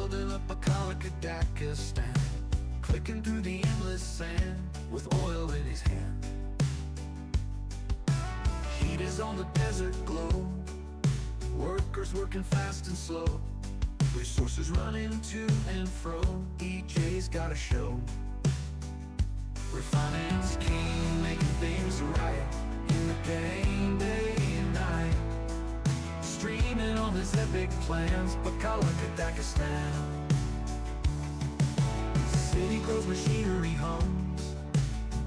building up a Dakistan, clicking through the endless sand with oil in his hand. Heat is on the desert globe, workers working fast and slow, resources running to and fro. EJ's got a show. Refining's king, making things right in the game, day and night. Streaming on his epic plans, Dakistan. City grows, machinery hums,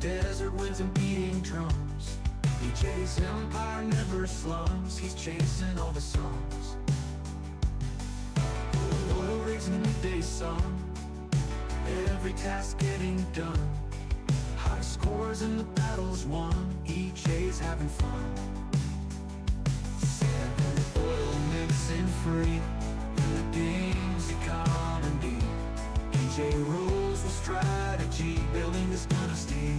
desert winds and beating drums. EJ's empire never slums, he's chasing all the songs. Oil rigs in the midday sun, every task getting done. High scores in the battles won, EJ's having fun. Sand and oil mixing free in the game's economy. EJ rules with strategy, building this dynasty.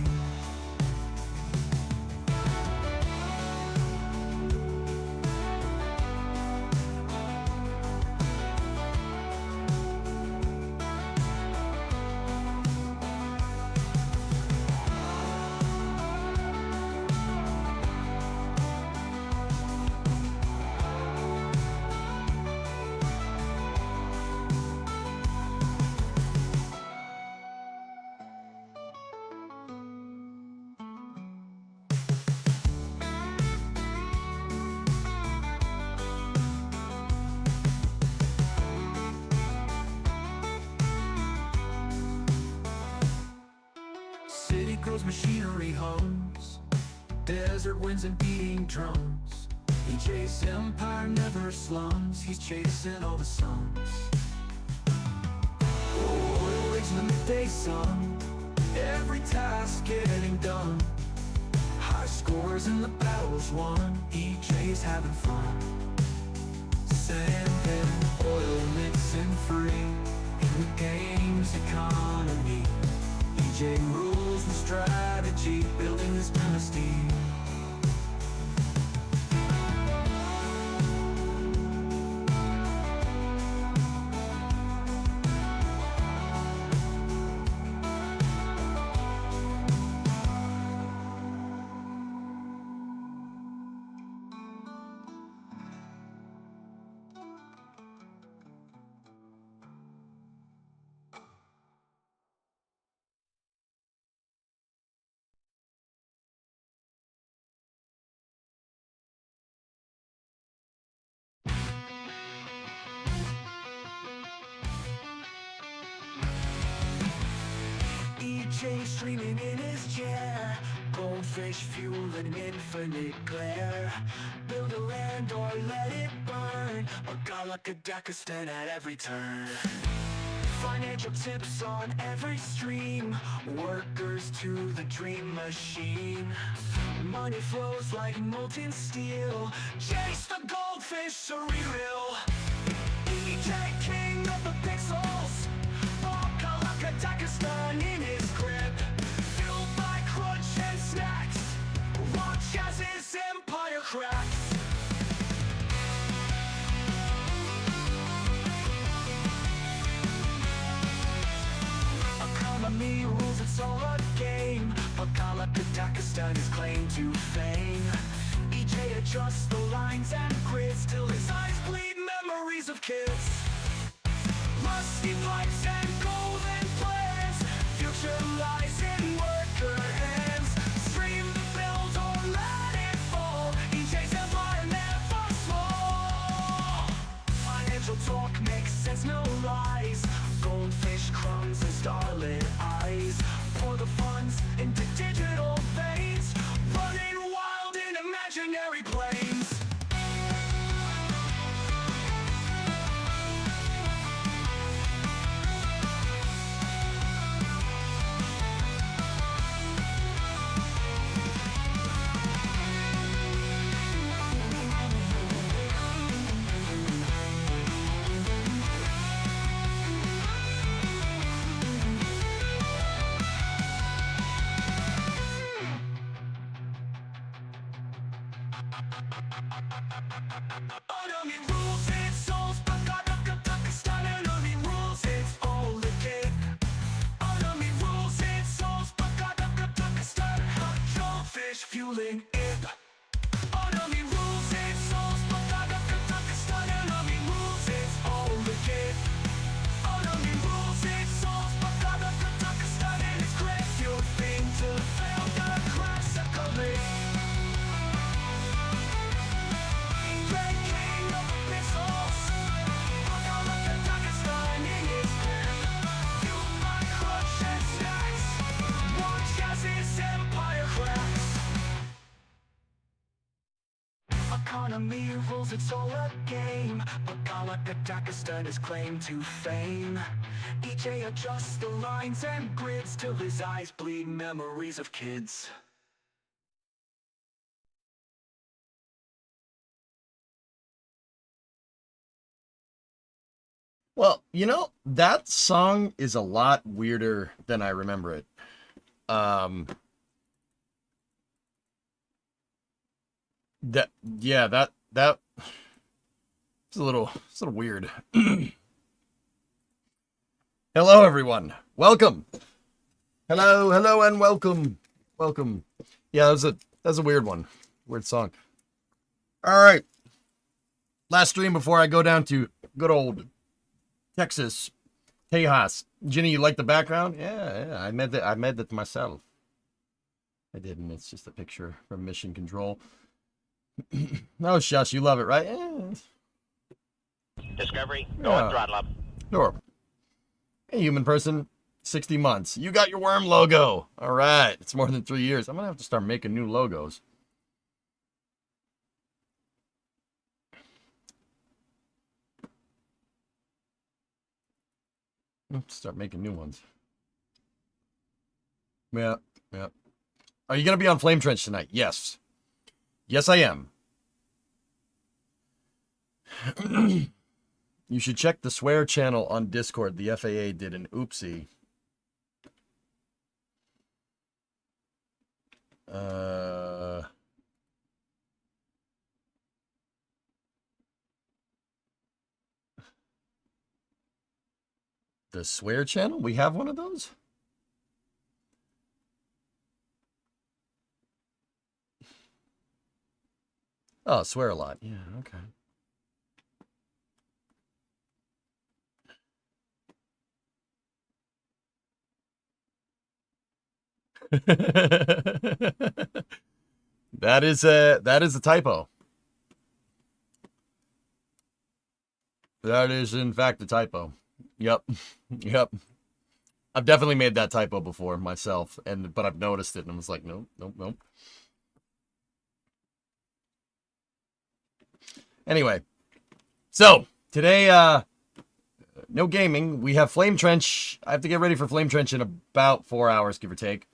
City grows, machinery hums, desert winds and beating drums. EJ's empire never slums, he's chasing all the suns. Oil rigs in the midday sun, every task getting done. High scores in the battles won, EJ's having fun. Sand and oil mixing free in the game's economy. EJ rules with strategy, building this dynasty. EJ streaming in his chair, goldfish fueling an infinite glare. Build a land or let it burn, Dakistan at every turn. Financial tips on every stream, workers to the dream machine. Money flows like molten steel, chase the goldfish surreal. EJ king of the pixels, Dakistan in his grip, fueled by crunch and snacks. Watch as his empire cracks. Economy rules, it's all a game. Dakistan is claim to fame. EJ adjusts the lines and grids till his eyes bleed memories of kids. Rusty pipes and golden plans, future lies in worker hands. Stream the build or let it fall, EJ's empire never small. Financial talk makes sense, no lies. Goldfish crumbs and starlit eyes. Pour the funds into digital veins, running wild in imaginary planes. fueling it. Enemy rules its souls, but Pakistan enemy rules its all legit. Enemy rules its souls, but Pakistan in its grip. You think to fail the classically. Red king of missiles, Pakistan in its grip. You might crush its necks. Watch as its empire cracks. Economy rules, it's all a game, but Pakistan is claim to fame. EJ adjusts the lines and grids till his eyes bleed memories of kids. Well, you know, that song is a lot weirder than I remember it. Um, that yeah, that it's a little weird. Hello, everyone. Hello, and welcome. Yeah, that's a weird one, weird song. All right, last stream before I go down to good old Texas, Tejas. Ginny, you like the background? Yeah, I made that myself. I didn't. It's just a picture from Mission Control. Oh, shush, you love it, right? Yeah. Discovery, go on throttle up. Sure. Hey, human person, 60 months. You got your worm logo. All right. It's more than 3 years. I'm going to have to start making new logos. Start making new ones. Yeah. Are you going to be on Flame Trench tonight? Yes. Yes, I am. You should check the swear channel on Discord. The FAA did an oopsie. The swear channel? We have one of those? Oh, swear a lot. Yeah, okay. That is a typo. That is in fact a typo. Yep. I've definitely made that typo before myself, but I've noticed it and I was like, nope. Anyway, so today, no gaming. We have Flame Trench. I have to get ready for Flame Trench in about 4 hours, give or take.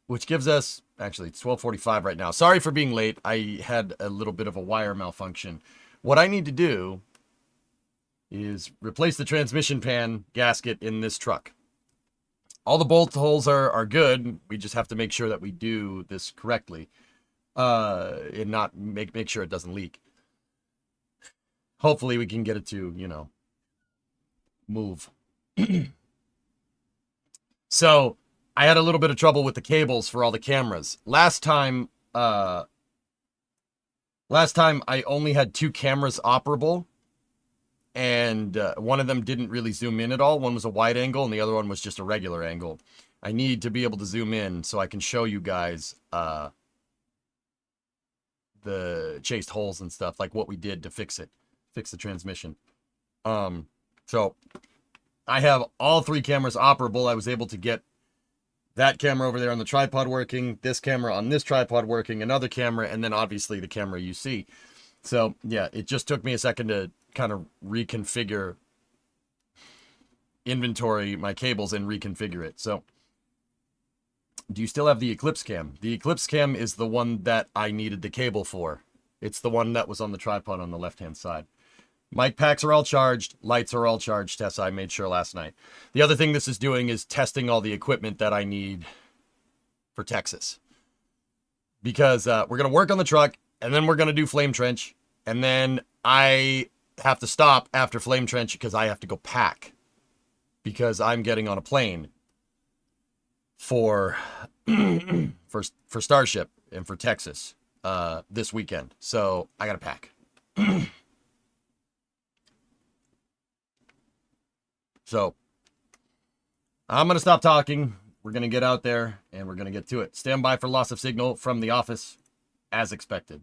Which gives us, actually, it's 12:45 right now. Sorry for being late. I had a little bit of a wire malfunction. What I need to do is replace the transmission pan gasket in this truck. All the bolt holes are good. We just have to make sure that we do this correctly. And not make sure it doesn't leak. Hopefully we can get it to, move. So I had a little bit of trouble with the cables for all the cameras. Last time I only had 2 cameras operable, and one of them didn't really zoom in at all. One was a wide angle, and the other one was just a regular angle. I need to be able to zoom in so I can show you guys the chased holes and stuff, like what we did to fix the transmission. So I have all 3 cameras operable. I was able to get that camera over there on the tripod working, this camera on this tripod working, another camera, and then obviously the camera you see. So yeah, it just took me a second to kind of reconfigure inventory my cables and reconfigure it. So do you still have the Eclipse cam? The Eclipse cam is the one that I needed the cable for. It's the one that was on the tripod on the left-hand side. Mic packs are all charged. Lights are all charged. Tessa, I made sure last night. The other thing this is doing is testing all the equipment that I need for Texas. Because we're going to work on the truck, and then we're going to do Flame Trench. And then I have to stop after Flame Trench because I have to go pack. Because I'm getting on a plane for for Starship and for Texas this weekend. So I got to pack. So I'm going to stop talking. We're going to get out there and we're going to get to it. Stand by for loss of signal from the office as expected.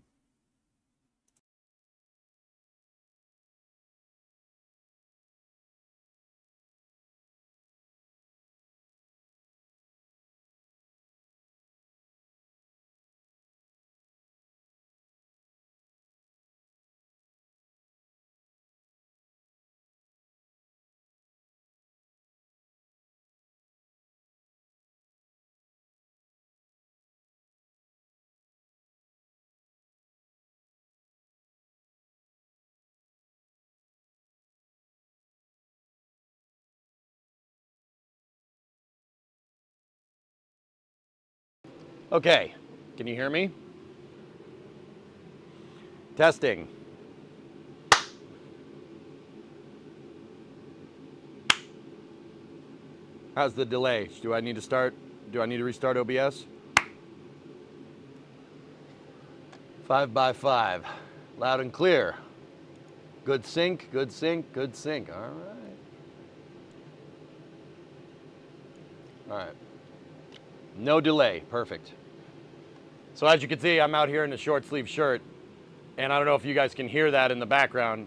Okay, can you hear me? Testing. How's the delay? Do I need to restart OBS? 5x5. Loud and clear. Good sync, good sync, good sync. All right. All right. No delay. Perfect. So as you can see, I'm out here in a short sleeve shirt, and I don't know if you guys can hear that in the background.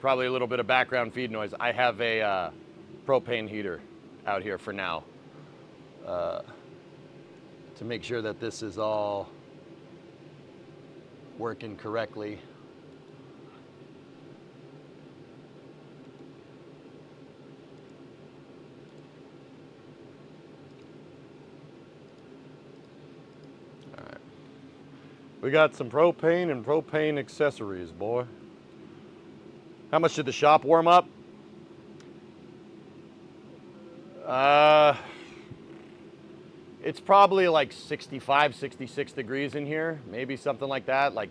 Probably a little bit of background feed noise. I have a propane heater out here for now to make sure that this is all working correctly. All right. We got some propane and propane accessories, boy. How much did the shop warm up? It's probably like 65, 66 degrees in here, maybe something like that, like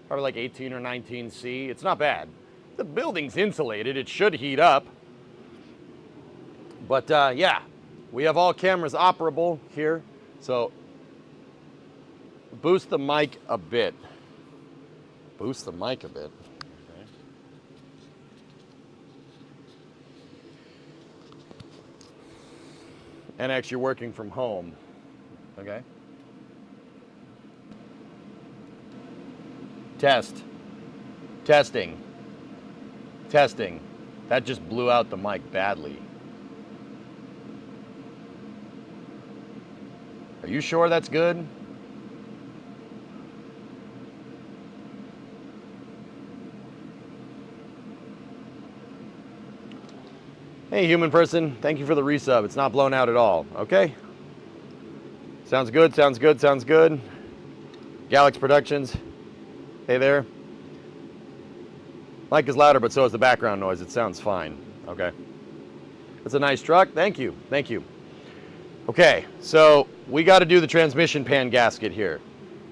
probably like 18 or 19 C. It's not bad. The building's insulated, it should heat up. But yeah, we have all cameras operable here. So boost the mic a bit. Boost the mic a bit. And actually working from home. Okay. Test. Testing. Testing. That just blew out the mic badly. Are you sure that's good? Hey, human person, thank you for the resub. It's not blown out at all, okay? Sounds good, sounds good, sounds good. Galax Productions, hey there. Mic is louder, but so is the background noise. It sounds fine, okay? It's a nice truck, thank you, thank you. Okay, so we got to do the transmission pan gasket here.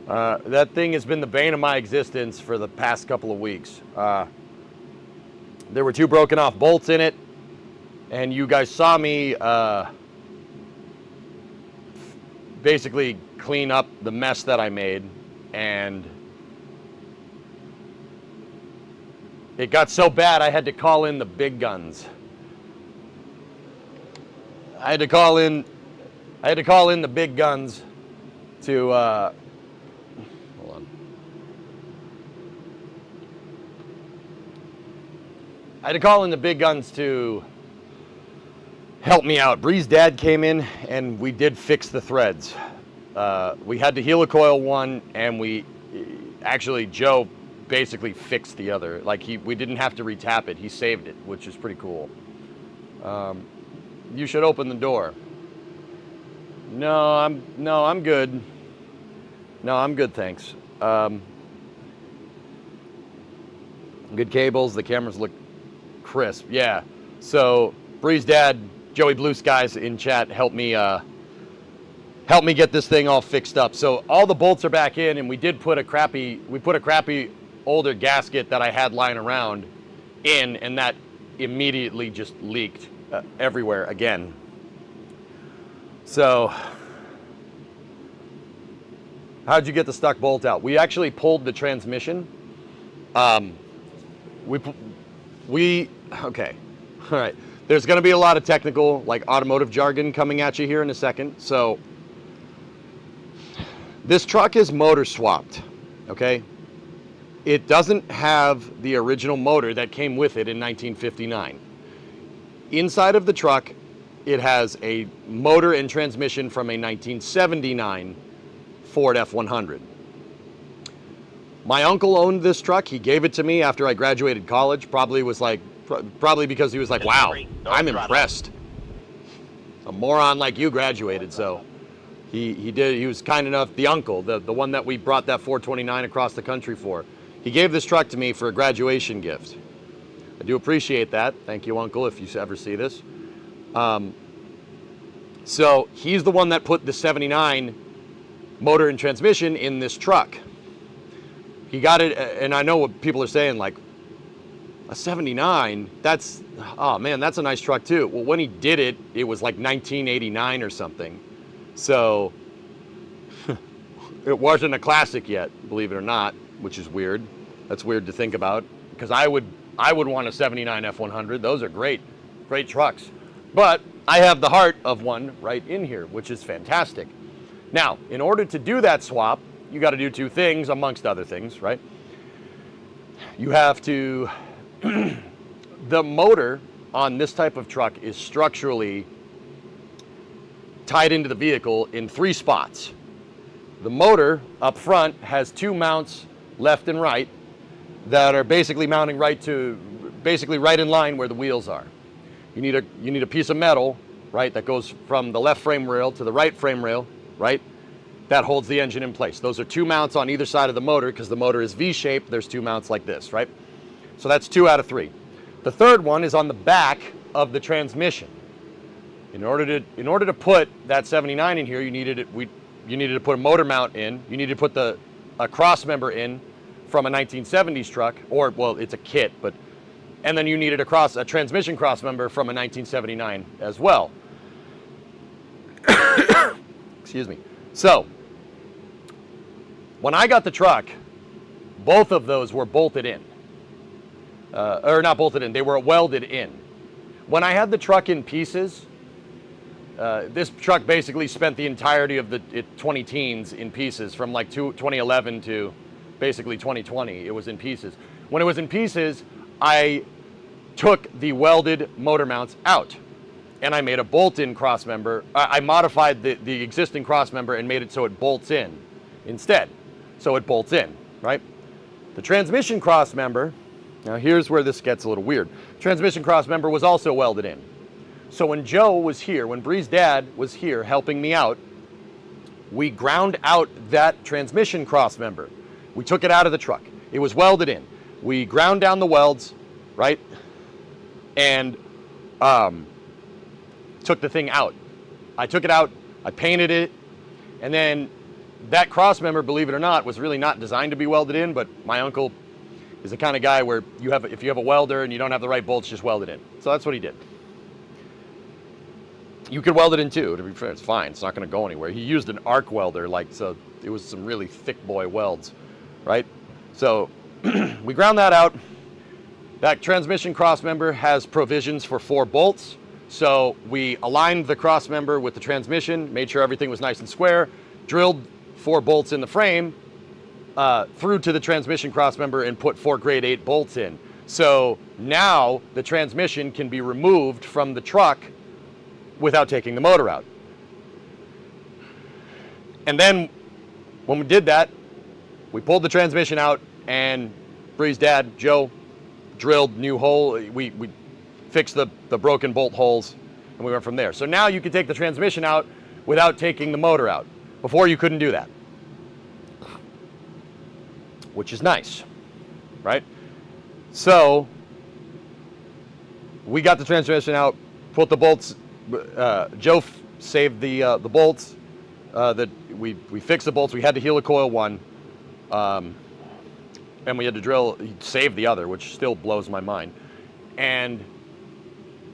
That thing has been the bane of my existence for the past couple of weeks. There were 2 broken off bolts in it. And you guys saw me basically clean up the mess that I made, and it got so bad I had to call in the big guns. I had to call in the big guns to hold on. I had to call in the big guns to help me out. Bree's dad came in and we did fix the threads. We had to helicoil one, and Joe basically fixed the other. Like we didn't have to retap it. He saved it, which is pretty cool. You should open the door. No, I'm good. No, I'm good, thanks. Good cables. The cameras look crisp. Yeah. So Bree's dad, Joey Blue Skies in chat, helped me get this thing all fixed up. So all the bolts are back in, and we put a crappy older gasket that I had lying around in, and that immediately just leaked everywhere again. So How'd you get the stuck bolt out? We actually pulled the transmission. Okay, all right. There's going to be a lot of technical, like automotive jargon coming at you here in a second. So this truck is motor swapped, okay? It doesn't have the original motor that came with it in 1959. Inside of the truck, it has a motor and transmission from a 1979 Ford F100. My uncle owned this truck. He gave it to me after I graduated college. Probably because he was like, wow, I'm impressed. A moron like you graduated, so he was kind enough, the uncle, the one that we brought that 429 across the country for. He gave this truck to me for a graduation gift. I do appreciate that. Thank you, Uncle, if you ever see this. So he's the one that put the 79 motor and transmission in this truck. He got it, and I know what people are saying, like, a 79, oh man, that's a nice truck too. Well, when he did it, it was like 1989 or something. So it wasn't a classic yet, believe it or not, which is weird. That's weird to think about, because I would want a 79 F100. Those are great trucks. But I have the heart of one right in here, which is fantastic. Now, in order to do that swap, you got to do two things, amongst other things, right? You have to, the motor on this type of truck is structurally tied into the vehicle in 3 spots. The motor up front has 2 mounts left and right that are basically mounting right in line where the wheels are. You need a piece of metal, right, that goes from the left frame rail to the right frame rail, right? That holds the engine in place. Those are 2 mounts on either side of the motor, because the motor is V-shaped. There's 2 mounts like this, right? So that's 2 out of 3. The third one is on the back of the transmission. In order to put that 79 in here, you needed to put a motor mount in. You needed to put a cross member in from a 1970s truck, or, well, it's a kit, and then you needed a transmission cross member from a 1979 as well. Excuse me. So when I got the truck, both of those were bolted in. Or not bolted in, they were welded in. When I had the truck in pieces, this truck basically spent the entirety of the 20 teens in pieces, from like 2011 to basically 2020. It was in pieces. When it was in pieces, I took the welded motor mounts out, and I made a bolt-in cross member. I modified the existing cross member and made it so it bolts in instead. So it bolts in, right? The transmission cross member, now here's where this gets a little weird. Transmission cross member was also welded in. So when Joe was here, when Bree's dad was here helping me out, we ground out that transmission cross member. We took it out of the truck. It was welded in. We ground down the welds, right? And took the thing out. I took it out, I painted it, and then that cross member, believe it or not, was really not designed to be welded in, but my uncle is the kind of guy where if you have a welder and you don't have the right bolts, just weld it in. So that's what he did. You could weld it in too, to be fair, it's fine, it's not gonna go anywhere. He used an arc welder, so it was some really thick boy welds, right? So we ground that out. That transmission cross member has provisions for 4 bolts. So we aligned the cross member with the transmission, made sure everything was nice and square, drilled 4 bolts in the frame, through to the transmission cross member, and put 4 grade 8 bolts in. So now the transmission can be removed from the truck without taking the motor out. And then when we did that, we pulled the transmission out, and Bree's dad, Joe, drilled new hole. We fixed the broken bolt holes, and we went from there. So now you can take the transmission out without taking the motor out. Before, you couldn't do that, which is nice, right? So we got the transmission out, put the bolts. Joe saved the bolts. That we fixed the bolts. We had to helicoil one, and we had to drill. He saved the other, which still blows my mind, and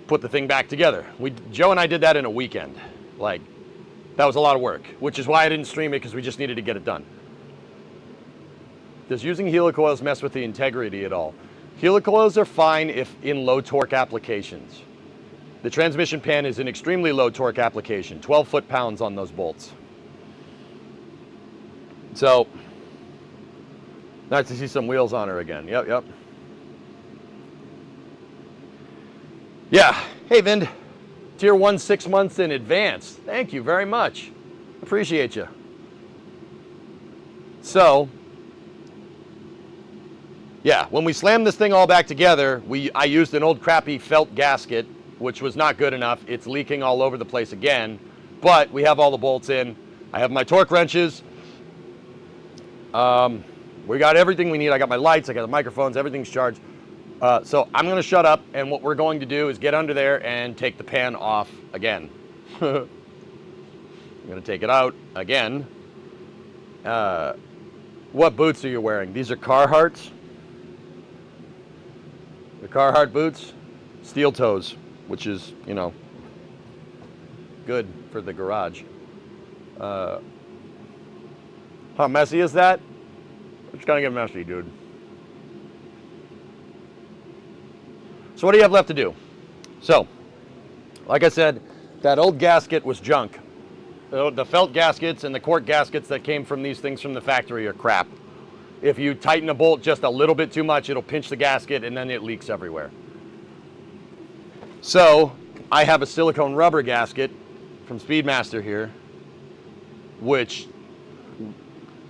put the thing back together. Joe and I did that in a weekend. Like, that was a lot of work, which is why I didn't stream it, because we just needed to get it done. Does using helicoils mess with the integrity at all? Helicoils are fine if in low torque applications. The transmission pan is an extremely low torque application, 12 foot-pounds on those bolts. So, nice to see some wheels on her again. Yep. Yeah, hey Vind, tier 1 6 months in advance. Thank you very much. Appreciate you. So, yeah, when we slammed this thing all back together, I used an old crappy felt gasket, which was not good enough. It's leaking all over the place again, but we have all the bolts in. I have my torque wrenches. We got everything we need. I got my lights, I got the microphones, everything's charged. So I'm gonna shut up, and what we're going to do is get under there and take the pan off again. I'm gonna take it out again. What boots are you wearing? These are Carhartts. The Carhartt boots, steel toes, which is, you know, good for the garage. How messy is that? It's gonna get messy, dude. So what do you have left to do? So, like I said, that old gasket was junk. The felt gaskets and the cork gaskets that came from these things from the factory are crap. If you tighten a bolt just a little bit too much, it'll pinch the gasket and then it leaks everywhere. So, I have a silicone rubber gasket from Speedmaster here, which,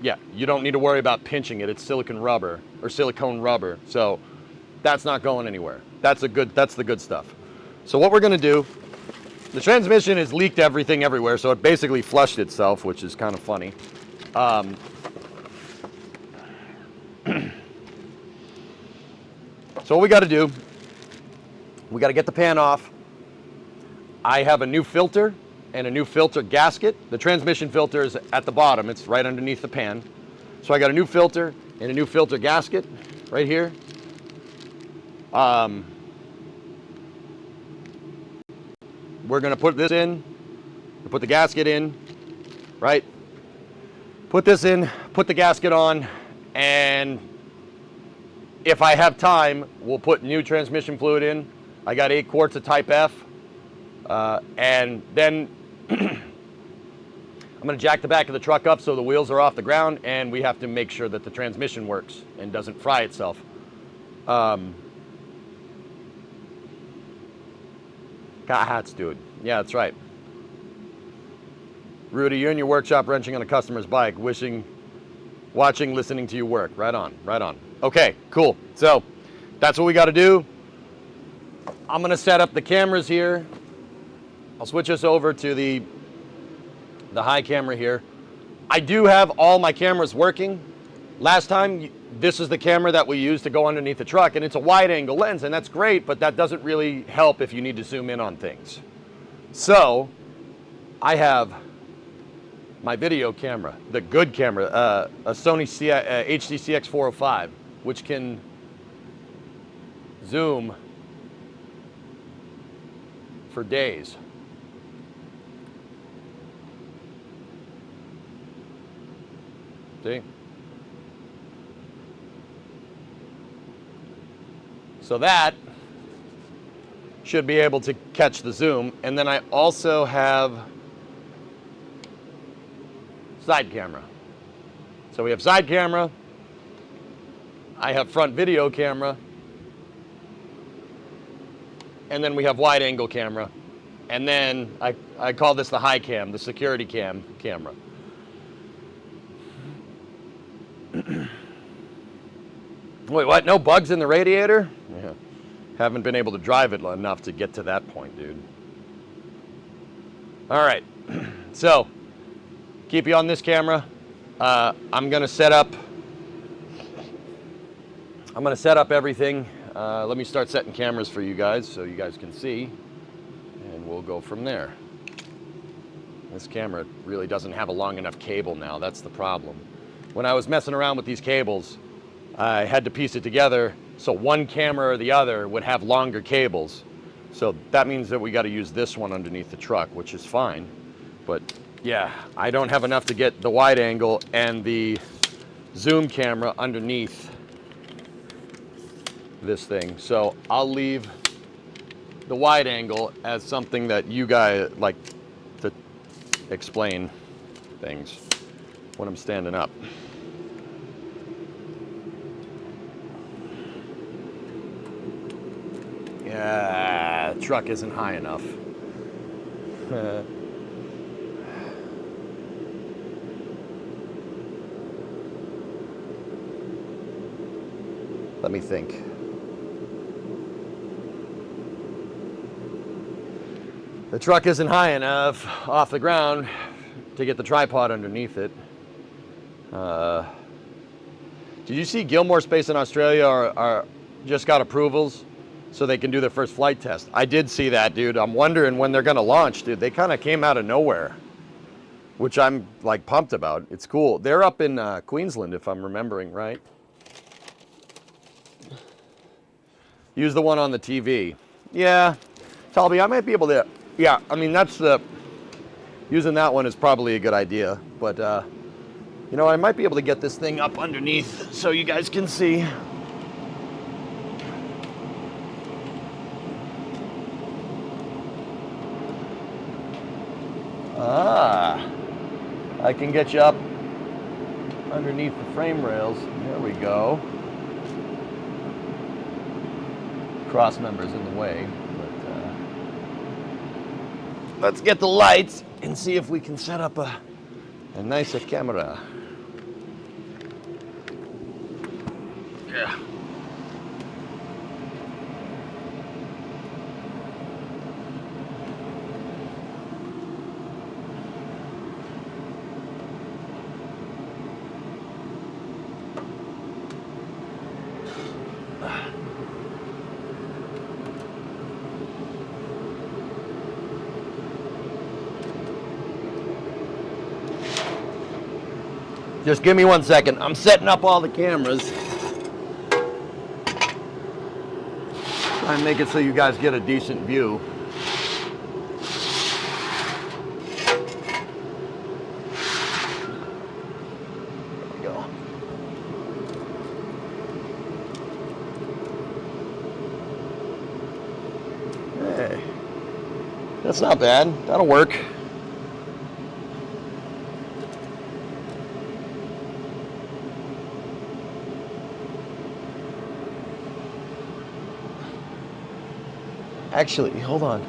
yeah, you don't need to worry about pinching it. It's silicone rubber, so that's not going anywhere. That's the good stuff. So what we're gonna do, the transmission has leaked everything everywhere, so it basically flushed itself, which is kind of funny. So what we gotta do, we gotta get the pan off. I have a new filter and a new filter gasket. The transmission filter is at the bottom. It's right underneath the pan. So I got a new filter and a new filter gasket right here. We're gonna put this in, put the gasket in, right? Put this in, put the gasket on, and if I have time, we'll put new transmission fluid in. I got 8 quarts of Type F, and then I'm gonna jack the back of the truck up so the wheels are off the ground, and we have to make sure that the transmission works and doesn't fry itself. Got hats, dude. Yeah, that's right. Rudy, you're in your workshop wrenching on a customer's bike, watching, listening to you work. Right on, right on. Okay, cool. So that's what we got to do. I'm gonna set up the cameras here. I'll switch us over to the high camera here. I do have all my cameras working. Last time, this is the camera that we use to go underneath the truck, and it's a wide angle lens, and that's great, but that doesn't really help if you need to zoom in on things. So I have my video camera, the good camera, a Sony HD CX405, which can zoom for days. See? So that should be able to catch the zoom. And then I also have side camera. So we have side camera. I have front video camera. And then we have wide angle camera. And then I call this the high cam, the security camera. Wait, what? No bugs in the radiator? Yeah. Haven't been able to drive it enough to get to that point, dude. All right. So, keep you on this camera. I'm gonna set up everything. Let me start setting cameras for you guys so you guys can see, and we'll go from there. This camera really doesn't have a long enough cable now. That's the problem. When I was messing around with these cables, I had to piece it together so one camera or the other would have longer cables. So that means that we got to use this one underneath the truck, which is fine. But yeah, I don't have enough to get the wide angle and the zoom camera underneath this thing. So I'll leave the wide angle as something that you guys like to explain things when I'm standing up. Yeah, truck isn't high enough. Let me think. The truck isn't high enough off the ground to get the tripod underneath it. Did you see Gilmore Space in Australia are just got approvals so they can do their first flight test? I did see that, dude. I'm wondering when they're gonna launch, dude. They kind of came out of nowhere, which I'm like pumped about. It's cool. They're up in Queensland, if I'm remembering right. Use the one on the TV. Yeah, Talby, I might be able to. Yeah, I mean using that one is probably a good idea, but you know, I might be able to get this thing up underneath so you guys can see. Ah, I can get you up underneath the frame rails. There we go. Cross members in the way, but let's get the lights and see if we can set up a nicer camera. Yeah. Just give me 1 second. I'm setting up all the cameras. Try and make it so you guys get a decent view. There we go. Hey, that's not bad. That'll work. Actually, hold on.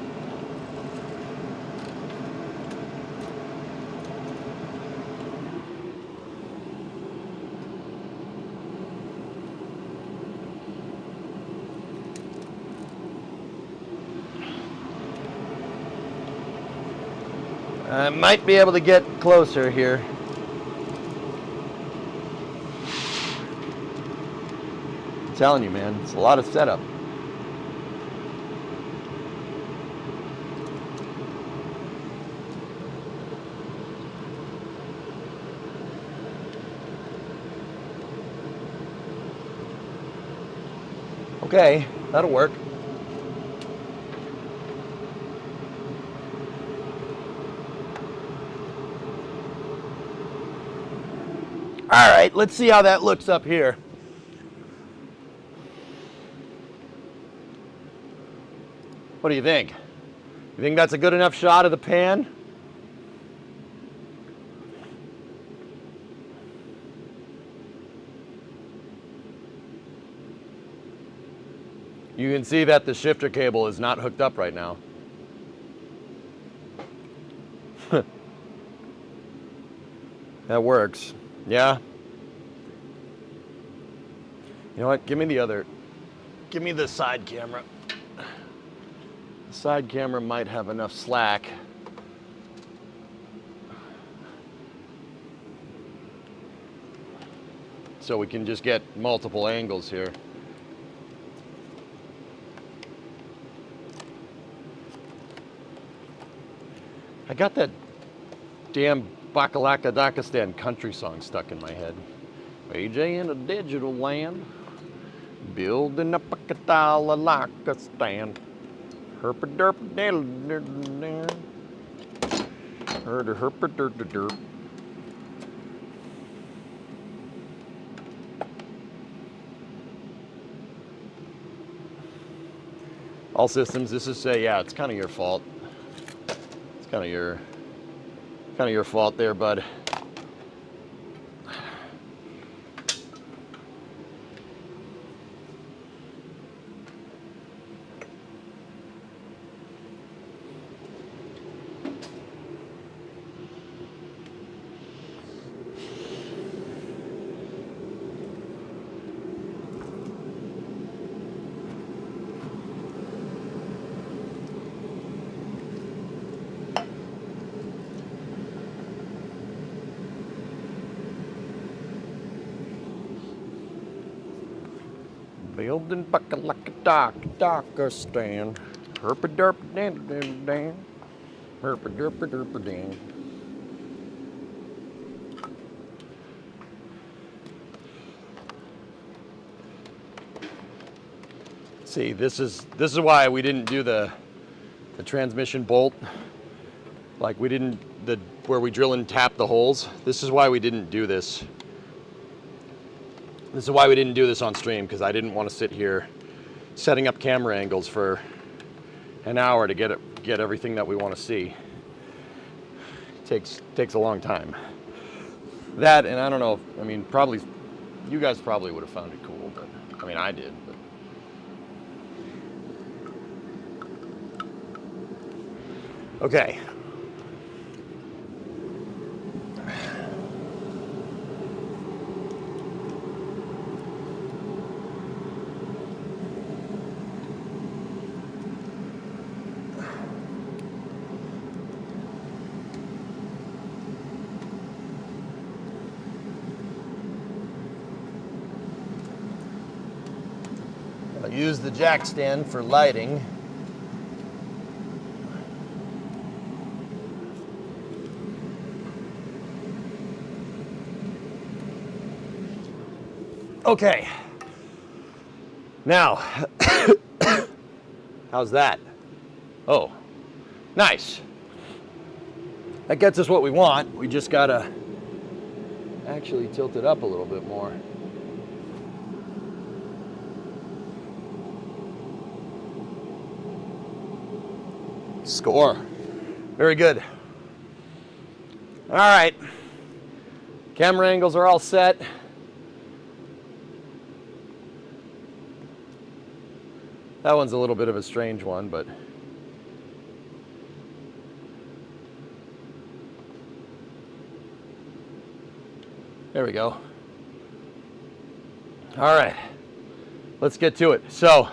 I might be able to get closer here. I'm telling you, man, it's a lot of setup. Okay, that'll work. All right, let's see how that looks up here. What do you think? You think that's a good enough shot of the pan? You can see that the shifter cable is not hooked up right now. That works. Yeah. You know what? Give me the side camera. The side camera might have enough slack. So we can just get multiple angles here. I got that damn Bakalaka Dakistan country song stuck in my head. AJ in a digital land, building up a Katala like a stand. Herpa derp derp. Herpa derp derp. All systems. This is yeah, it's kind of your fault. It's kind of your fault there, bud. Building bucket like a docker stand. Herpa derpa dan dan dan. Herpa derpa derpa dan. See, this is why we didn't do the transmission bolt. Like we didn't where we drill and tap the holes. This is why we didn't do this. This is why we didn't do this on stream, because I didn't want to sit here setting up camera angles for an hour to get everything that we want to see. Takes a long time. That, and I don't know, I mean, probably, you guys probably would have found it cool, but, I mean, I did, but. Okay. I'll use the jack stand for lighting. Okay. Now, how's that? Oh, nice. That gets us what we want. We just gotta actually tilt it up a little bit more. Score. Very good. All right. Camera angles are all set. That one's a little bit of a strange one, but there we go. All right, let's get to it. So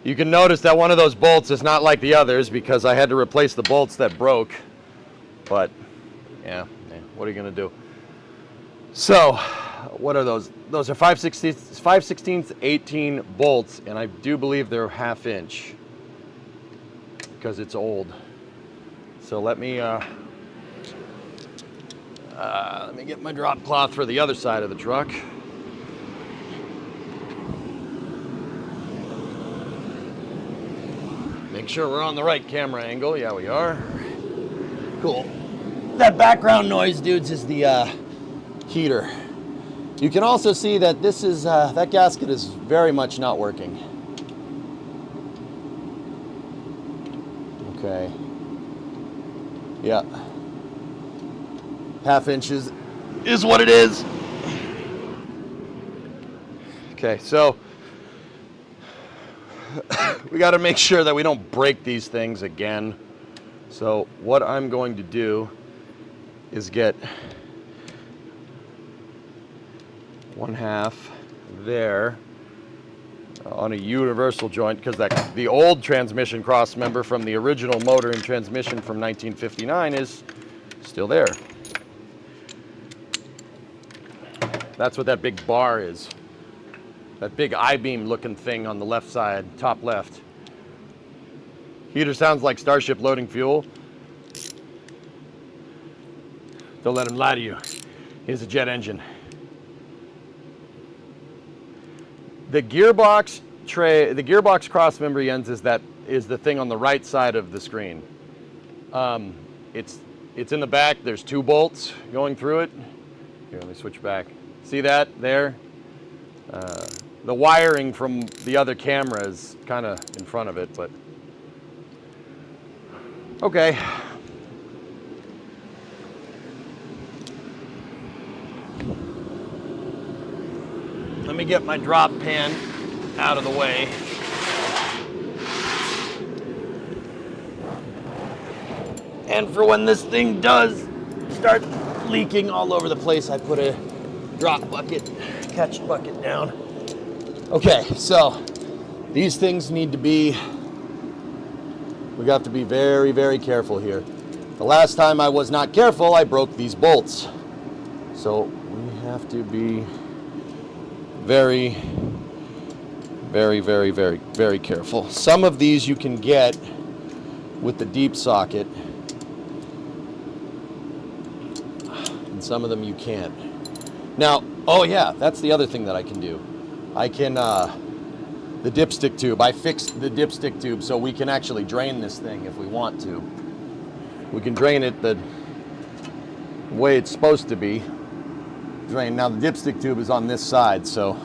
you can notice that one of those bolts is not like the others because I had to replace the bolts that broke, but yeah, what are you gonna do? So what are those? Those are 5/16 18 bolts, and I do believe they're 1/2 inch because it's old. So let me get my drop cloth for the other side of the truck. Make sure we're on the right camera angle. Yeah, we are. Cool. That background noise, dudes, is the heater. You can also see that this is that gasket is very much not working. Okay. Yeah. 1/2 inches is what it is. Okay, so we got to make sure that we don't break these things again. So what I'm going to do is get 1/2 there on a universal joint, because the old transmission cross member from the original motor and transmission from 1959 is still there. That's what that big bar is. That big I-beam looking thing on the left side, top left. Heater sounds like Starship loading fuel. Don't let him lie to you. Here's a jet engine. The gearbox tray, the gearbox cross member, Jens, is the thing on the right side of the screen. It's in the back. There's 2 bolts going through it. Here, let me switch back. See that there? The wiring from the other camera is kind of in front of it, but Okay. Let me get my drop pan out of the way. And for when this thing does start leaking all over the place, I put a drop bucket, catch bucket down. Okay, so these things need to be, we have to be very, very careful here. The last time I was not careful, I broke these bolts. So we have to be very, very, very, very, very careful. Some of these you can get with the deep socket, and some of them you can't. Now, oh yeah, that's the other thing that I can do. I can, the dipstick tube, I fixed the dipstick tube so we can actually drain this thing if we want to. We can drain it the way it's supposed to be drained. Now the dipstick tube is on this side, so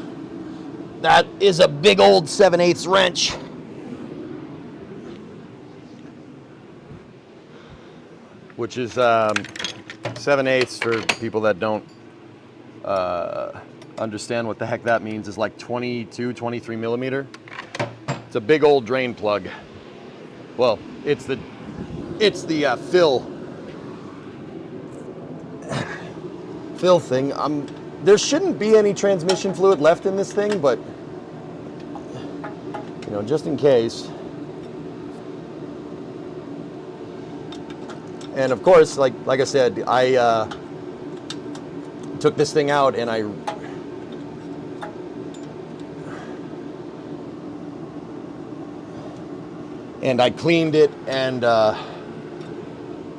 that is a big old 7/8 wrench. Which is 7/8 for people that don't understand what the heck that means, is like 22, 23 millimeter. It's a big old drain plug. Well, it's the fill thing. There shouldn't be any transmission fluid left in this thing, but you know, just in case. And of course, like I said, I took this thing out and I cleaned it and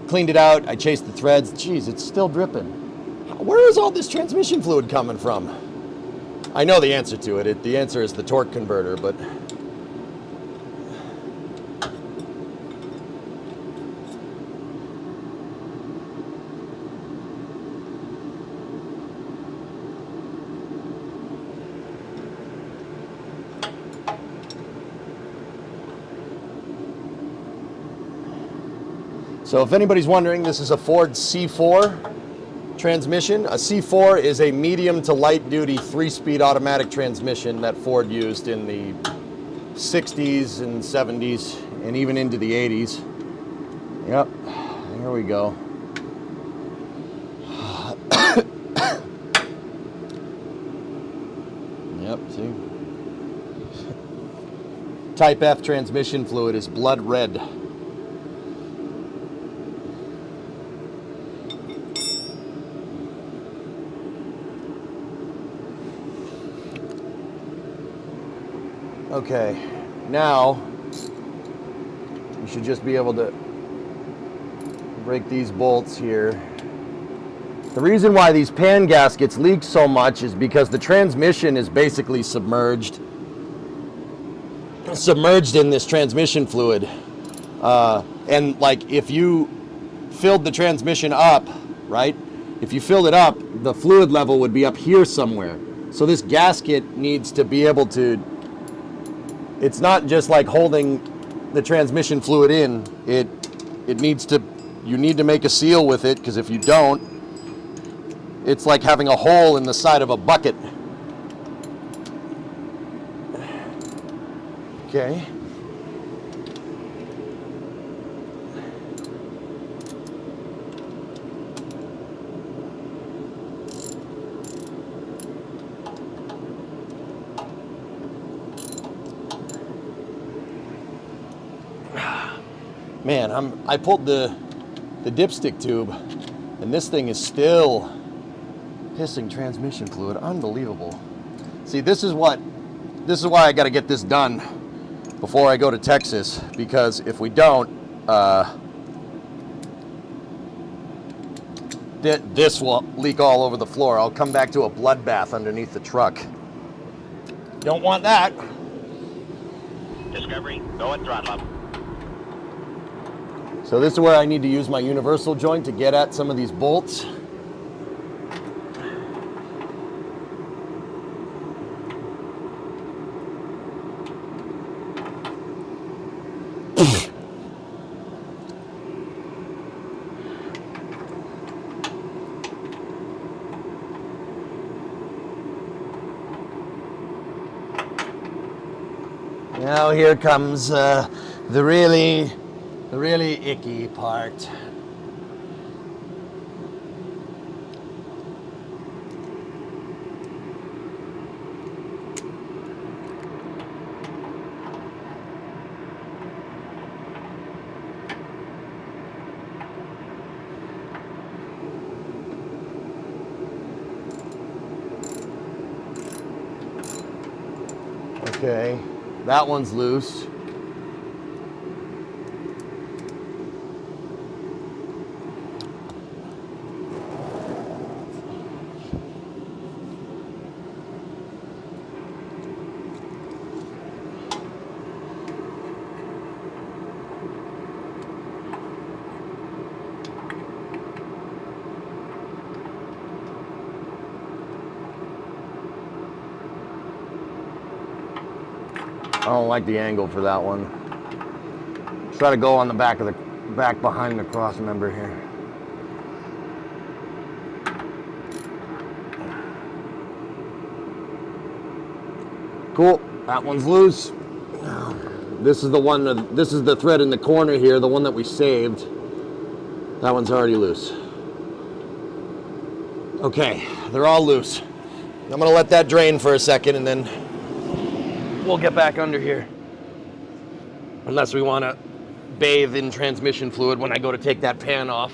cleaned it out. I chased the threads. Jeez, it's still dripping. Where is all this transmission fluid coming from? I know the answer to it. The answer is the torque converter, but so if anybody's wondering, this is a Ford C4 transmission. A C4 is a medium to light duty 3-speed automatic transmission that Ford used in the 60s and 70s and even into the 80s. Yep, here we go. Yep, see? Type F transmission fluid is blood red. Okay, now you should just be able to break these bolts here. The reason why these pan gaskets leak so much is because the transmission is basically submerged in this transmission fluid. And like if you filled the transmission up, right? If you filled it up, the fluid level would be up here somewhere. So this gasket needs to be able to, it's not just like holding the transmission fluid in. It needs to, you need to make a seal with it, because if you don't, it's like having a hole in the side of a bucket. Okay. Man, I pulled the dipstick tube, and this thing is still pissing transmission fluid. Unbelievable. See, this is why I got to get this done before I go to Texas, because if we don't, this will leak all over the floor. I'll come back to a bloodbath underneath the truck. Don't want that. Discovery, go at throttle up. So this is where I need to use my universal joint to get at some of these bolts. Now here comes the really icky part. Okay, that one's loose. I don't like the angle for that one. Try to go on the back behind the cross member here. Cool, that one's loose. This is the one, this is the thread in the corner here, the one that we saved. That one's already loose. Okay, they're all loose. I'm gonna let that drain for a second and then we'll get back under here. Unless we wanna bathe in transmission fluid when I go to take that pan off.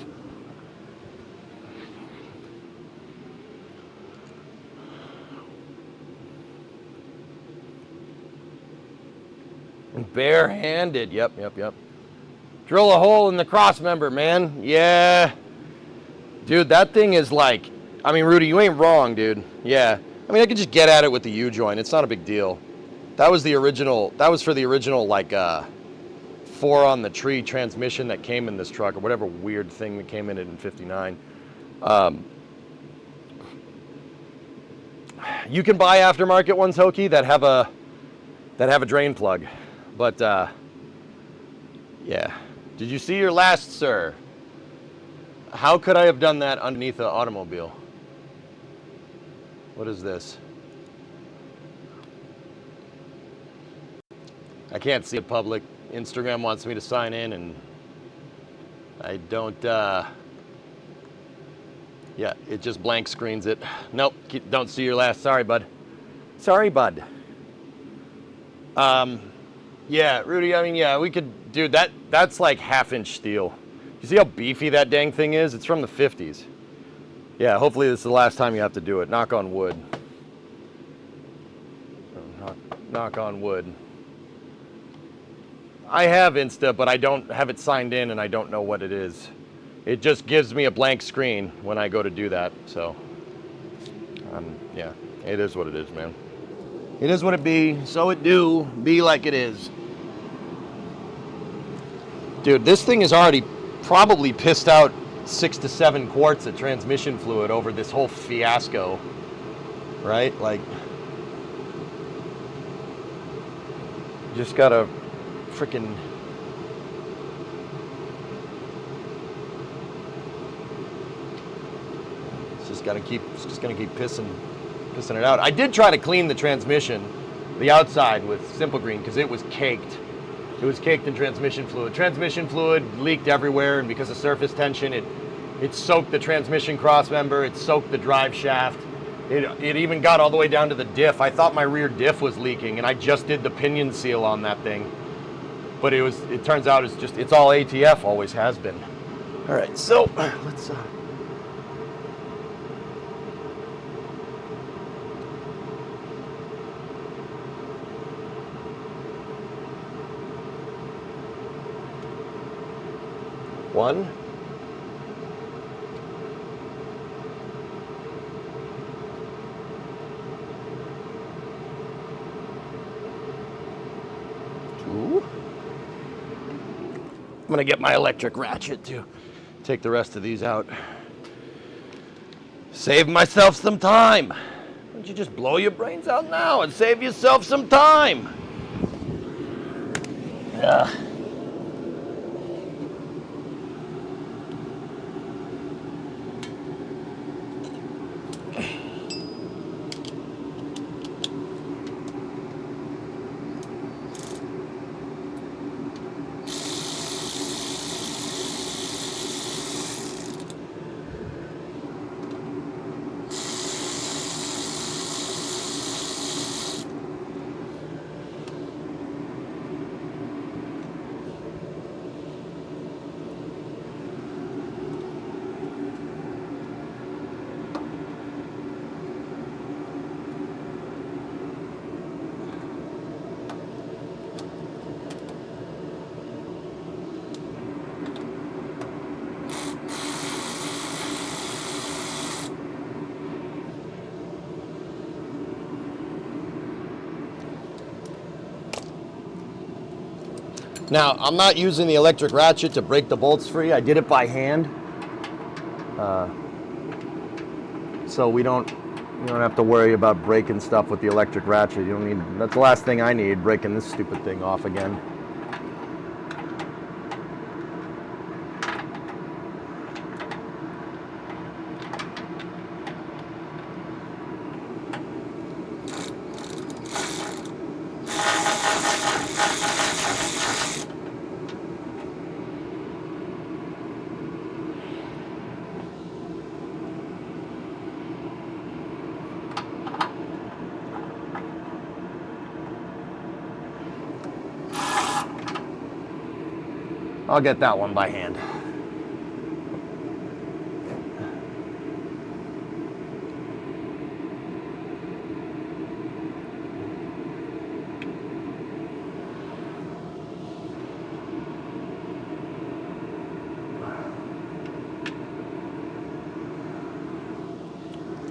Bare-handed, yep. Drill a hole in the cross member, man. Yeah. Dude, that thing is like, I mean, Rudy, you ain't wrong, dude. Yeah. I mean, I could just get at it with the U-joint. It's not a big deal. That was the original, that was for the original, like, 4 on the tree transmission that came in this truck, or whatever weird thing that came in it in 59. You can buy aftermarket ones, Hokie, that have a drain plug. But, yeah. Did you see your last, sir? How could I have done that underneath an automobile? What is this? I can't see it public. Instagram wants me to sign in and I don't, yeah, it just blank screens it. Nope, don't see your last. Sorry, bud. Sorry, bud. Yeah, Rudy, I mean, yeah, we could, dude, that's like 1/2-inch steel. You see how beefy that dang thing is? It's from the 50s. Yeah, hopefully this is the last time you have to do it. Knock on wood. Knock on wood. I have Insta, but I don't have it signed in and I don't know what it is. It just gives me a blank screen when I go to do that, so. Yeah, it is what it is, man. It is what it be, so it do, be like it is. Dude, this thing is already probably pissed out 6 to 7 quarts of transmission fluid over this whole fiasco, right? Like, just gotta freaking, it's just gonna keep pissing it out. I did try to clean the transmission, the outside, with Simple Green because it was caked. It was caked in transmission fluid. Transmission fluid leaked everywhere, and because of surface tension, it soaked the transmission cross member, it soaked the drive shaft. It even got all the way down to the diff. I thought my rear diff was leaking, and I just did the pinion seal on that thing. But it turns out it's all ATF, always has been. All right, so let's one. Two. I'm gonna get my electric ratchet to take the rest of these out. Save myself some time. Why don't you just blow your brains out now and save yourself some time? Yeah. Now, I'm not using the electric ratchet to break the bolts free. I did it by hand. So you don't have to worry about breaking stuff with the electric ratchet. You don't need, that's the last thing I need, breaking this stupid thing off again. I'll get that one by hand.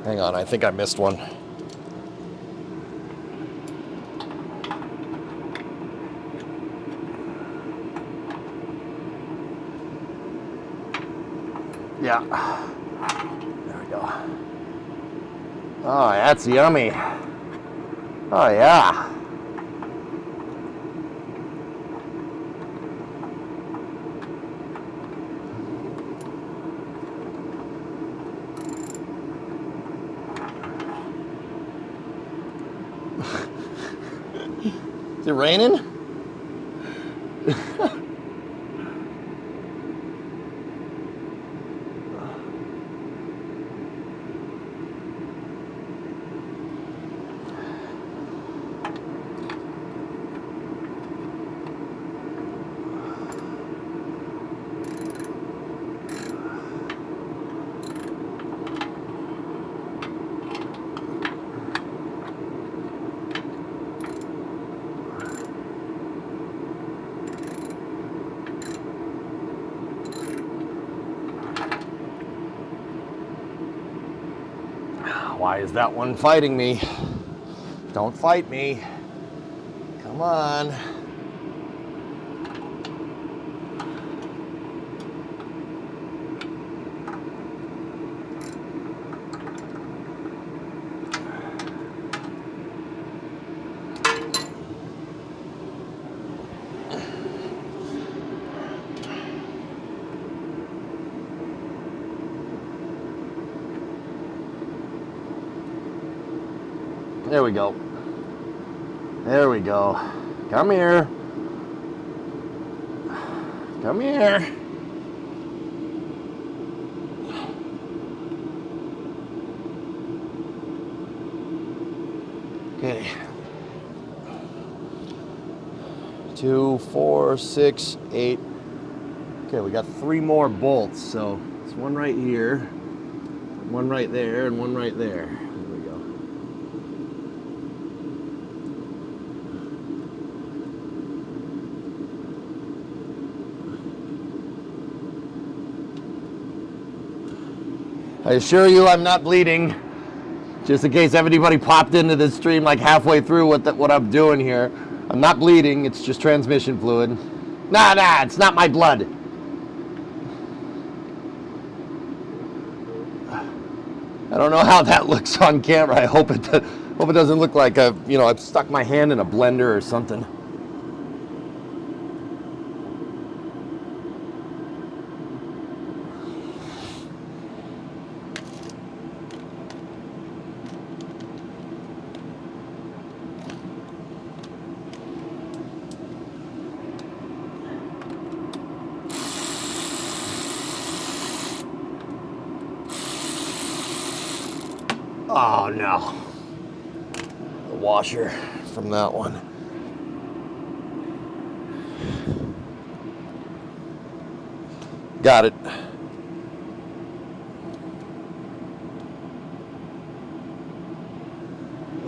Hang on, I think I missed one. Yeah. There we go. Oh, that's yummy. Oh, yeah. Is it raining? Why is that one fighting me? Don't fight me. Come on. There we go. There we go. Come here. Come here. Okay. 2, 4, 6, 8. Okay, we got 3 more bolts. So it's one right here, one right there, and one right there. There we go. I assure you I'm not bleeding. Just in case anybody popped into this stream like halfway through what I'm doing here. I'm not bleeding, it's just transmission fluid. Nah, it's not my blood. I don't know how that looks on camera. I hope it doesn't look like I've stuck my hand in a blender or something. Oh no, the washer from that one. Got it.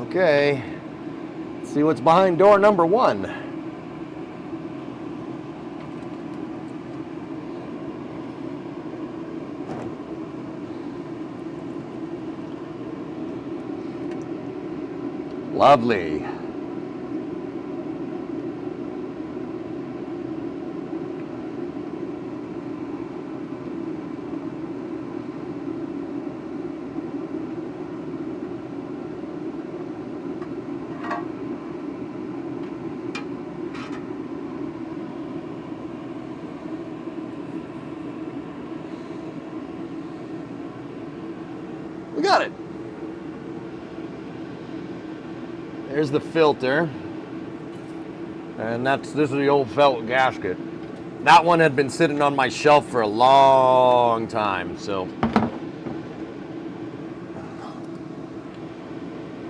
Okay, let's see what's behind door number 1. Lovely. We got it. There's the filter. And this is the old felt gasket. That one had been sitting on my shelf for a long time, so.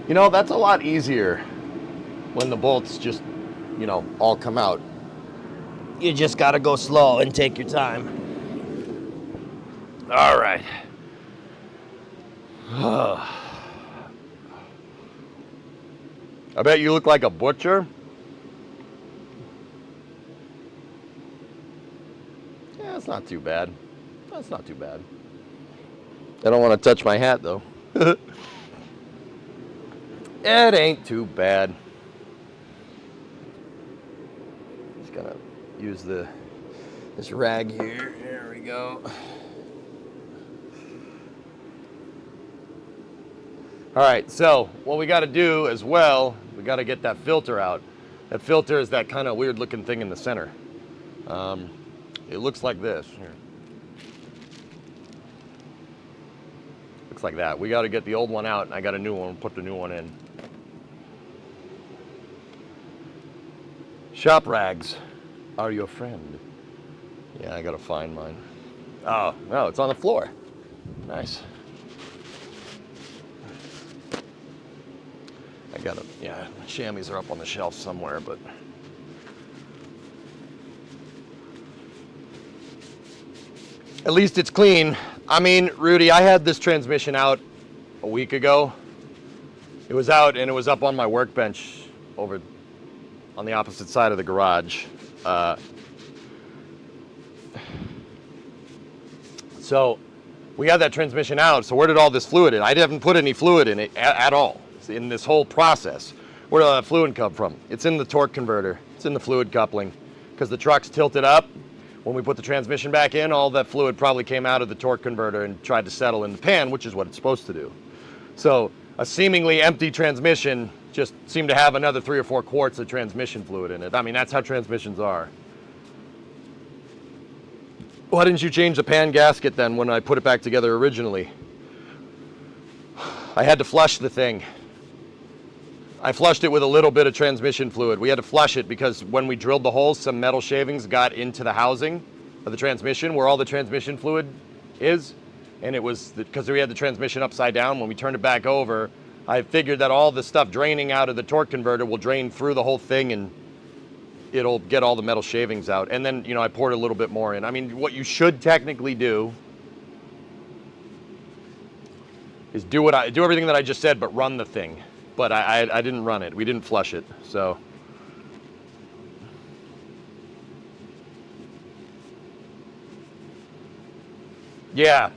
You know, that's a lot easier when the bolts just, you know, all come out. You just gotta go slow and take your time. All right. I bet you look like a butcher. Yeah, that's not too bad. That's not too bad. I don't want to touch my hat, though. It ain't too bad. Just gonna use this rag here. There we go. All right, so what we got to do as well, we got to get that filter out. That filter is that kind of weird looking thing in the center. It looks like this. Here. Looks like that. We got to get the old one out, and I got a new one. Put the new one in. Shop rags are your friend. Yeah, I got to find mine. Oh, no, it's on the floor. Nice. I got it. Yeah, chamois are up on the shelf somewhere, but. At least it's clean. I mean, Rudy, I had this transmission out a week ago. It was out and it was up on my workbench over on the opposite side of the garage. So we had that transmission out. So where did all this fluid in? I didn't put any fluid in it at all in this whole process. Where did all that fluid come from? It's in the torque converter. It's in the fluid coupling because the truck's tilted up. When we put the transmission back in, all that fluid probably came out of the torque converter and tried to settle in the pan, which is what it's supposed to do. So a seemingly empty transmission just seemed to have another 3 or 4 quarts of transmission fluid in it. I mean, that's how transmissions are. Why didn't you change the pan gasket then when I put it back together originally? I had to flush the thing. I flushed it with a little bit of transmission fluid. We had to flush it because when we drilled the holes, some metal shavings got into the housing of the transmission where all the transmission fluid is. And it was because we had the transmission upside down. When we turned it back over, I figured that all the stuff draining out of the torque converter will drain through the whole thing and it'll get all the metal shavings out. And then, you know, I poured a little bit more in. I mean, what you should technically do is do everything that I just said, but run the thing. But I didn't run it. We didn't flush it, so. Yeah,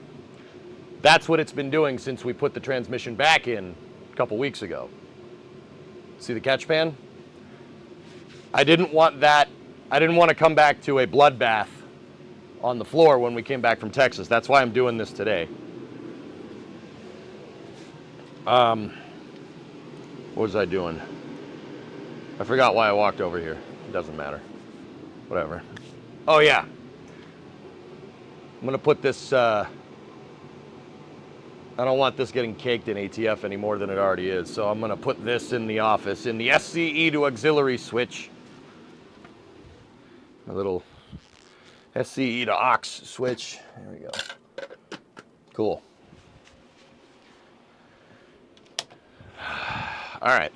that's what it's been doing since we put the transmission back in a couple weeks ago. See the catch pan? I didn't want that. I didn't want to come back to a bloodbath on the floor when we came back from Texas. That's why I'm doing this today. What was I doing? I forgot why I walked over here. It doesn't matter. Whatever. Oh, yeah. I'm going to put this, I don't want this getting caked in ATF any more than it already is. So I'm going to put this in the office, in the SCE to auxiliary switch. A little SCE to aux switch. There we go. Cool. All right.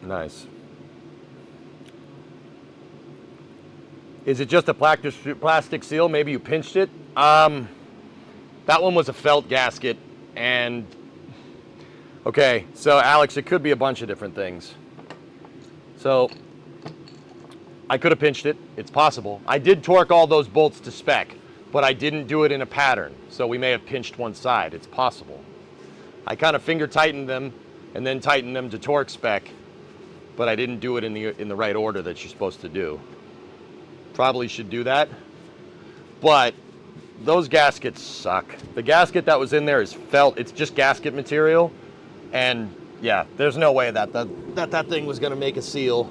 Nice. Is it just a plastic seal? Maybe you pinched it? That one was a felt gasket, and okay, so Alex, it could be a bunch of different things. So I could have pinched it. It's possible. I did torque all those bolts to spec, but I didn't do it in a pattern, so we may have pinched one side. It's possible. I kind of finger tightened them and then tightened them to torque spec, but I didn't do it in the right order that you're supposed to do. Probably should do that. But those gaskets suck. The gasket that was in there is felt. It's just gasket material. And yeah, there's no way that thing was going to make a seal.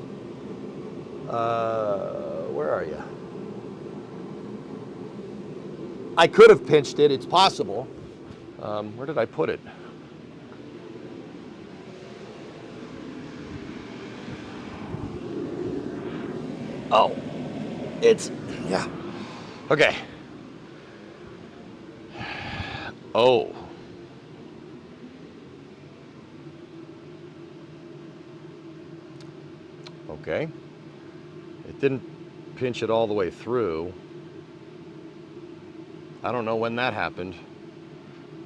Where are you? I could have pinched it. It's possible. Where did I put it? Oh, yeah. Okay. Oh. Okay. It didn't pinch it all the way through. I don't know when that happened,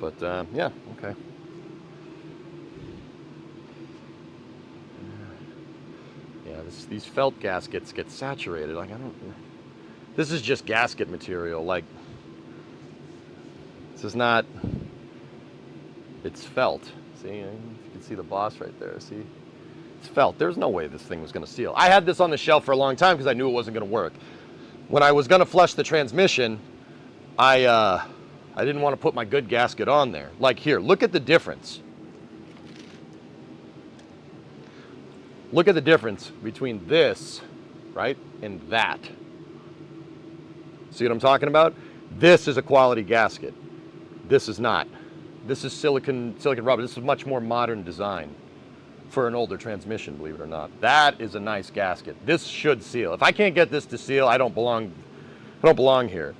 but yeah, okay. Yeah, these felt gaskets get saturated. Like, this is just gasket material. Like, this is not, it's felt. See, you can see the boss right there, see? It's felt. There's no way this thing was going to seal. I had this on the shelf for a long time because I knew it wasn't going to work. When I was going to flush the transmission, I didn't want to put my good gasket on there. Like here, look at the difference. Look at the difference between this, right, and that. See what I'm talking about? This is a quality gasket. This is not. This is silicon rubber. This is much more modern design for an older transmission, believe it or not. That is a nice gasket. This should seal. If I can't get this to seal, I don't belong here.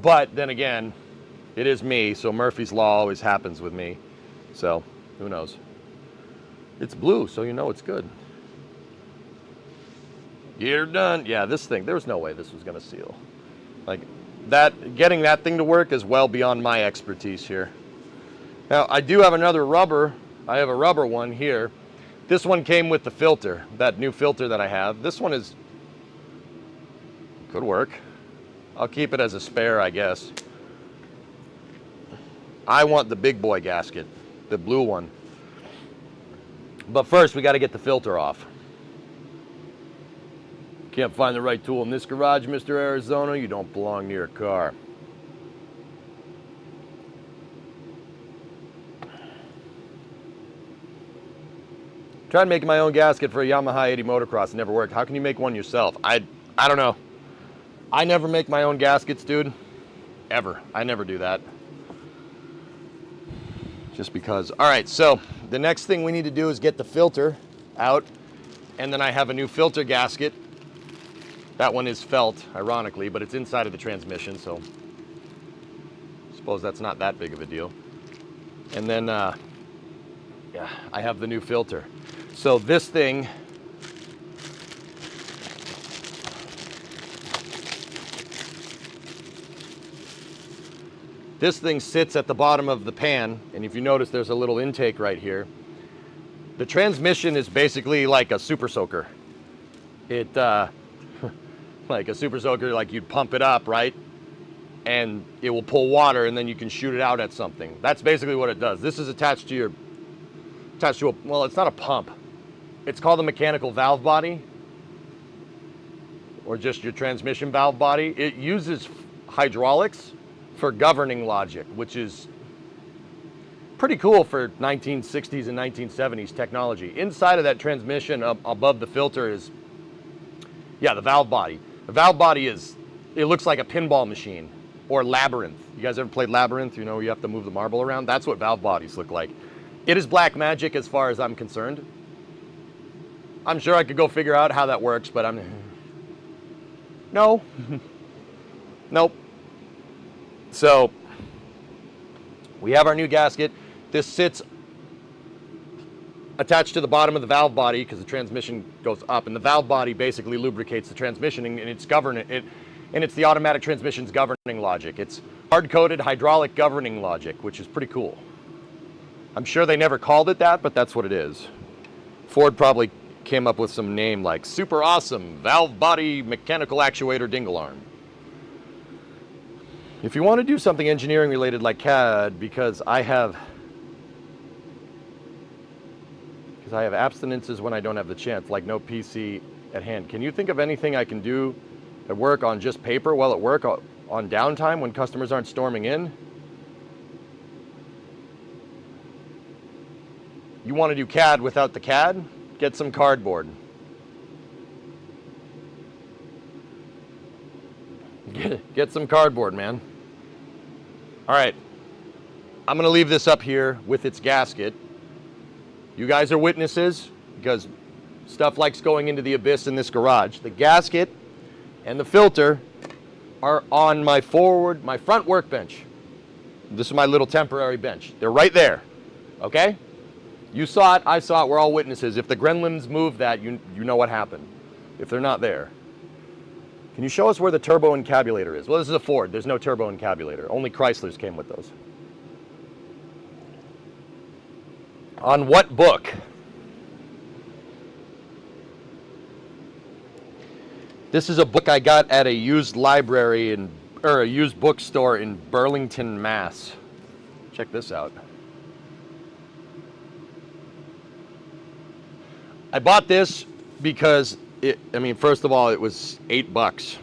But then again, it is me, so Murphy's Law always happens with me. So, who knows? It's blue, so you know it's good. You're done. Yeah, this thing, there was no way this was going to seal. Like, getting that thing to work is well beyond my expertise here. Now, I do have another rubber. I have a rubber one here. This one came with the filter, that new filter that I have. This one could work. I'll keep it as a spare, I guess. I want the big boy gasket, the blue one. But first, we got to get the filter off. Can't find the right tool in this garage, Mr. Arizona? You don't belong near a car. Tried making my own gasket for a Yamaha 80 motocross. It never worked. How can you make one yourself? I don't know. I never make my own gaskets, dude. Ever. I never do that. Just because. All right, so the next thing we need to do is get the filter out. And then I have a new filter gasket. That one is felt, ironically, but it's inside of the transmission, so I suppose that's not that big of a deal. And then, yeah, I have the new filter. So this thing, sits at the bottom of the pan, and if you notice, there's a little intake right here. The transmission is basically like a super soaker. It, like a super soaker, like you'd pump it up, right? And it will pull water, and then you can shoot it out at something. That's basically what it does. This is attached to well, it's not a pump. It's called a mechanical valve body, or just your transmission valve body. It uses hydraulics for governing logic, which is pretty cool for 1960s and 1970s technology. Inside of that transmission, above the filter is, yeah, the valve body. The valve body it looks like a pinball machine or Labyrinth. You guys ever played Labyrinth? You know, you have to move the marble around? That's what valve bodies look like. It is black magic as far as I'm concerned. I'm sure I could go figure out how that works, but no. Nope. So, we have our new gasket. This sits attached to the bottom of the valve body because the transmission goes up, and the valve body basically lubricates the transmission, and it's it's the automatic transmission's governing logic. It's hard-coded hydraulic governing logic, which is pretty cool. I'm sure they never called it that, but that's what it is. Ford probably came up with some name like super awesome valve body mechanical actuator dingle arm. If you want to do something engineering related like CAD, because I have because I have abstinences when I don't have the chance, like no PC at hand. Can you think of anything I can do at work on just paper while at work on downtime when customers aren't storming in? You want to do CAD without the CAD? Get some cardboard. Get some cardboard, man. All right. I'm going to leave this up here with its gasket. You guys are witnesses because stuff likes going into the abyss in this garage. The gasket and the filter are on my front workbench. This is my little temporary bench. They're right there. Okay? You saw it, I saw it, we're all witnesses. If the gremlins move that, you know what happened. If they're not there. Can you show us where the turbo encabulator is? Well, this is a Ford. There's no turbo encabulator. Only Chryslers came with those. On what book? This is a book I got at a used library or a used bookstore in Burlington, Mass. Check this out. I bought this because first of all, it was $8.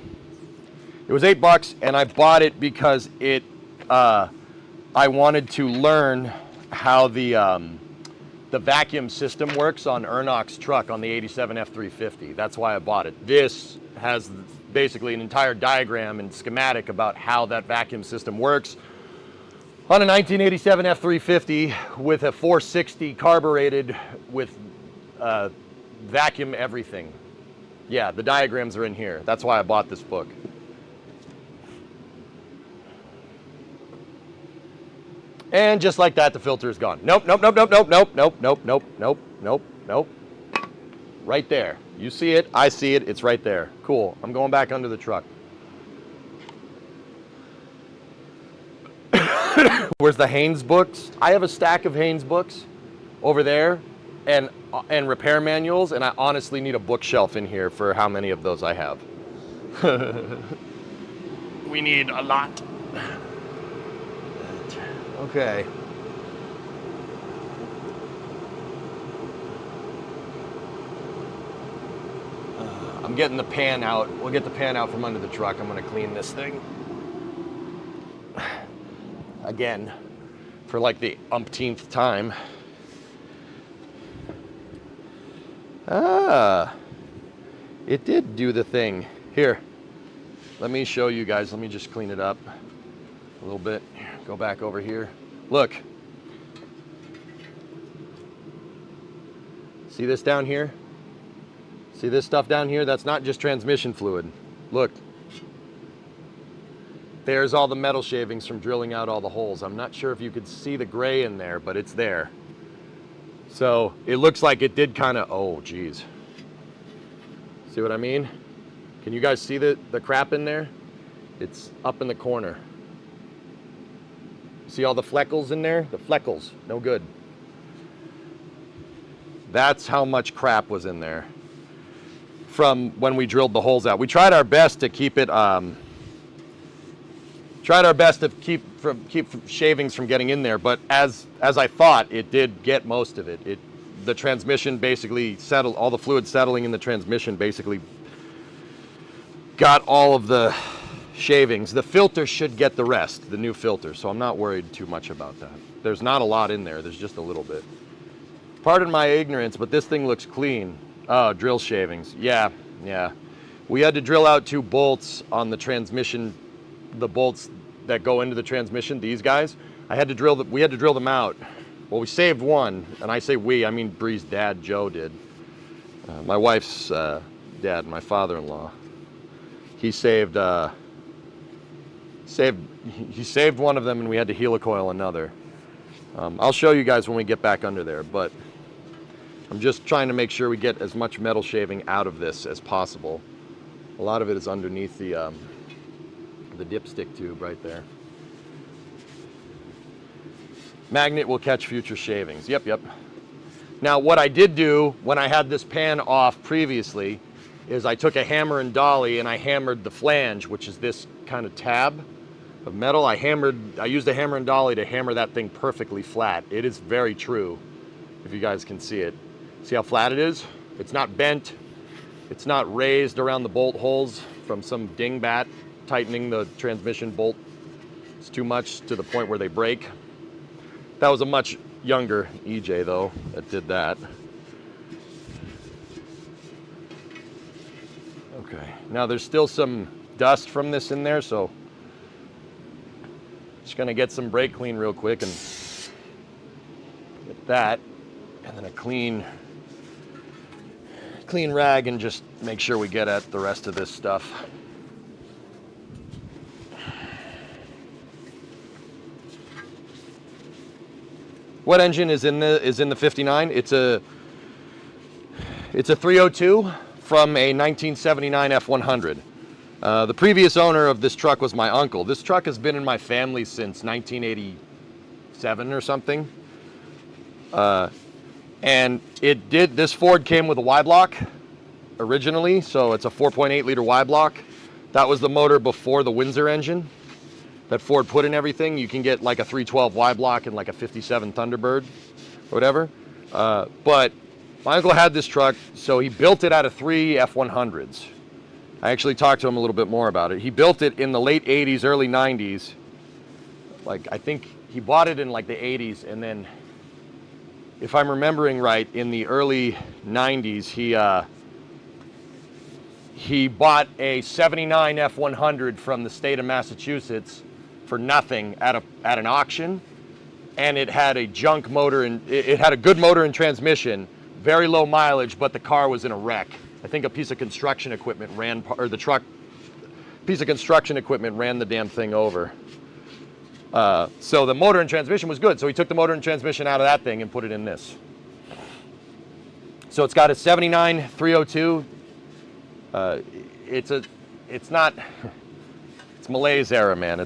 It was $8, and I bought it because I wanted to learn how the vacuum system works on Ernok's truck on the 87 F350. That's why I bought it. This has basically an entire diagram and schematic about how that vacuum system works on a 1987 F350 with a 460 carbureted with vacuum everything. Yeah, the diagrams are in here. That's why I bought this book. And just like that, the filter is gone. Nope, nope, nope, nope, nope, nope, nope, nope, nope, nope, nope, nope. Right there. You see it, I see it, it's right there. Cool, I'm going back under the truck. Where's the Haynes books? I have a stack of Haynes books over there and repair manuals, and I honestly need a bookshelf in here for how many of those I have. We need a lot. Okay. I'm getting the pan out. We'll get the pan out from under the truck. I'm going to clean this thing. Again, for like the umpteenth time. It did do the thing. Here, let me show you guys. Let me just clean it up a little bit. Go back over here. Look. See this down here? See this stuff down here? That's not just transmission fluid. Look. There's all the metal shavings from drilling out all the holes. I'm not sure if you could see the gray in there, but it's there. So it looks like it did kind of, oh geez. See what I mean? Can you guys see the crap in there? It's up in the corner. See all the fleckles in there? The fleckles, no good. That's how much crap was in there from when we drilled the holes out. We tried our best to keep it, keep shavings from getting in there, but as I thought, it did get most of it. The transmission basically settled, all the fluid settling in the transmission basically got all of the shavings. The filter should get the rest, the new filter, so I'm not worried too much about that. There's not a lot in there, there's just a little bit. Pardon my ignorance, but this thing looks clean. Oh, drill shavings, yeah. We had to drill out 2 bolts on the transmission, the bolts that go into the transmission, these guys. We had to drill them out. Well, we saved one, and I say we, I mean Bree's dad, Joe, did. My wife's dad, my father-in-law. He saved one of them, and we had to helicoil another. I'll show you guys when we get back under there, but I'm just trying to make sure we get as much metal shaving out of this as possible. A lot of it is underneath the dipstick tube right there. Magnet will catch future shavings. Yep. Now, what I did do when I had this pan off previously is I took a hammer and dolly and I hammered the flange, which is this kind of tab of metal. I used a hammer and dolly to hammer that thing perfectly flat. It is very true, if you guys can see it. See how flat it is? It's not bent. It's not raised around the bolt holes from some dingbat tightening the transmission bolt. It's too much to the point where they break. That was a much younger EJ though that did that. Okay, now there's still some dust from this in there, so just gonna get some brake clean real quick and get that, and then a clean rag, and just make sure we get at the rest of this stuff. What engine is in the 59? It's a 302 from a 1979 F100. The previous owner of this truck was my uncle. This truck has been in my family since 1987 or something. And this Ford came with a Y block originally, so it's a 4.8 liter Y block. That was the motor before the Windsor engine that Ford put in everything. You can get like a 312 Y block and like a 57 Thunderbird or whatever. But my uncle had this truck, so he built it out of 3 F100s. I actually talked to him a little bit more about it. He built it in the late 80s, early 90s. Like, I think he bought it in like the 80s, and then, if I'm remembering right, in the early 90s, he bought a 79 F100 from the state of Massachusetts for nothing at an auction, and it had a junk motor, and it had a good motor and transmission, very low mileage, but the car was in a wreck. I think a piece of construction equipment ran the damn thing over. So the motor and transmission was good. So he took the motor and transmission out of that thing and put it in this. So it's got a 79 302. It's Malaise era, man.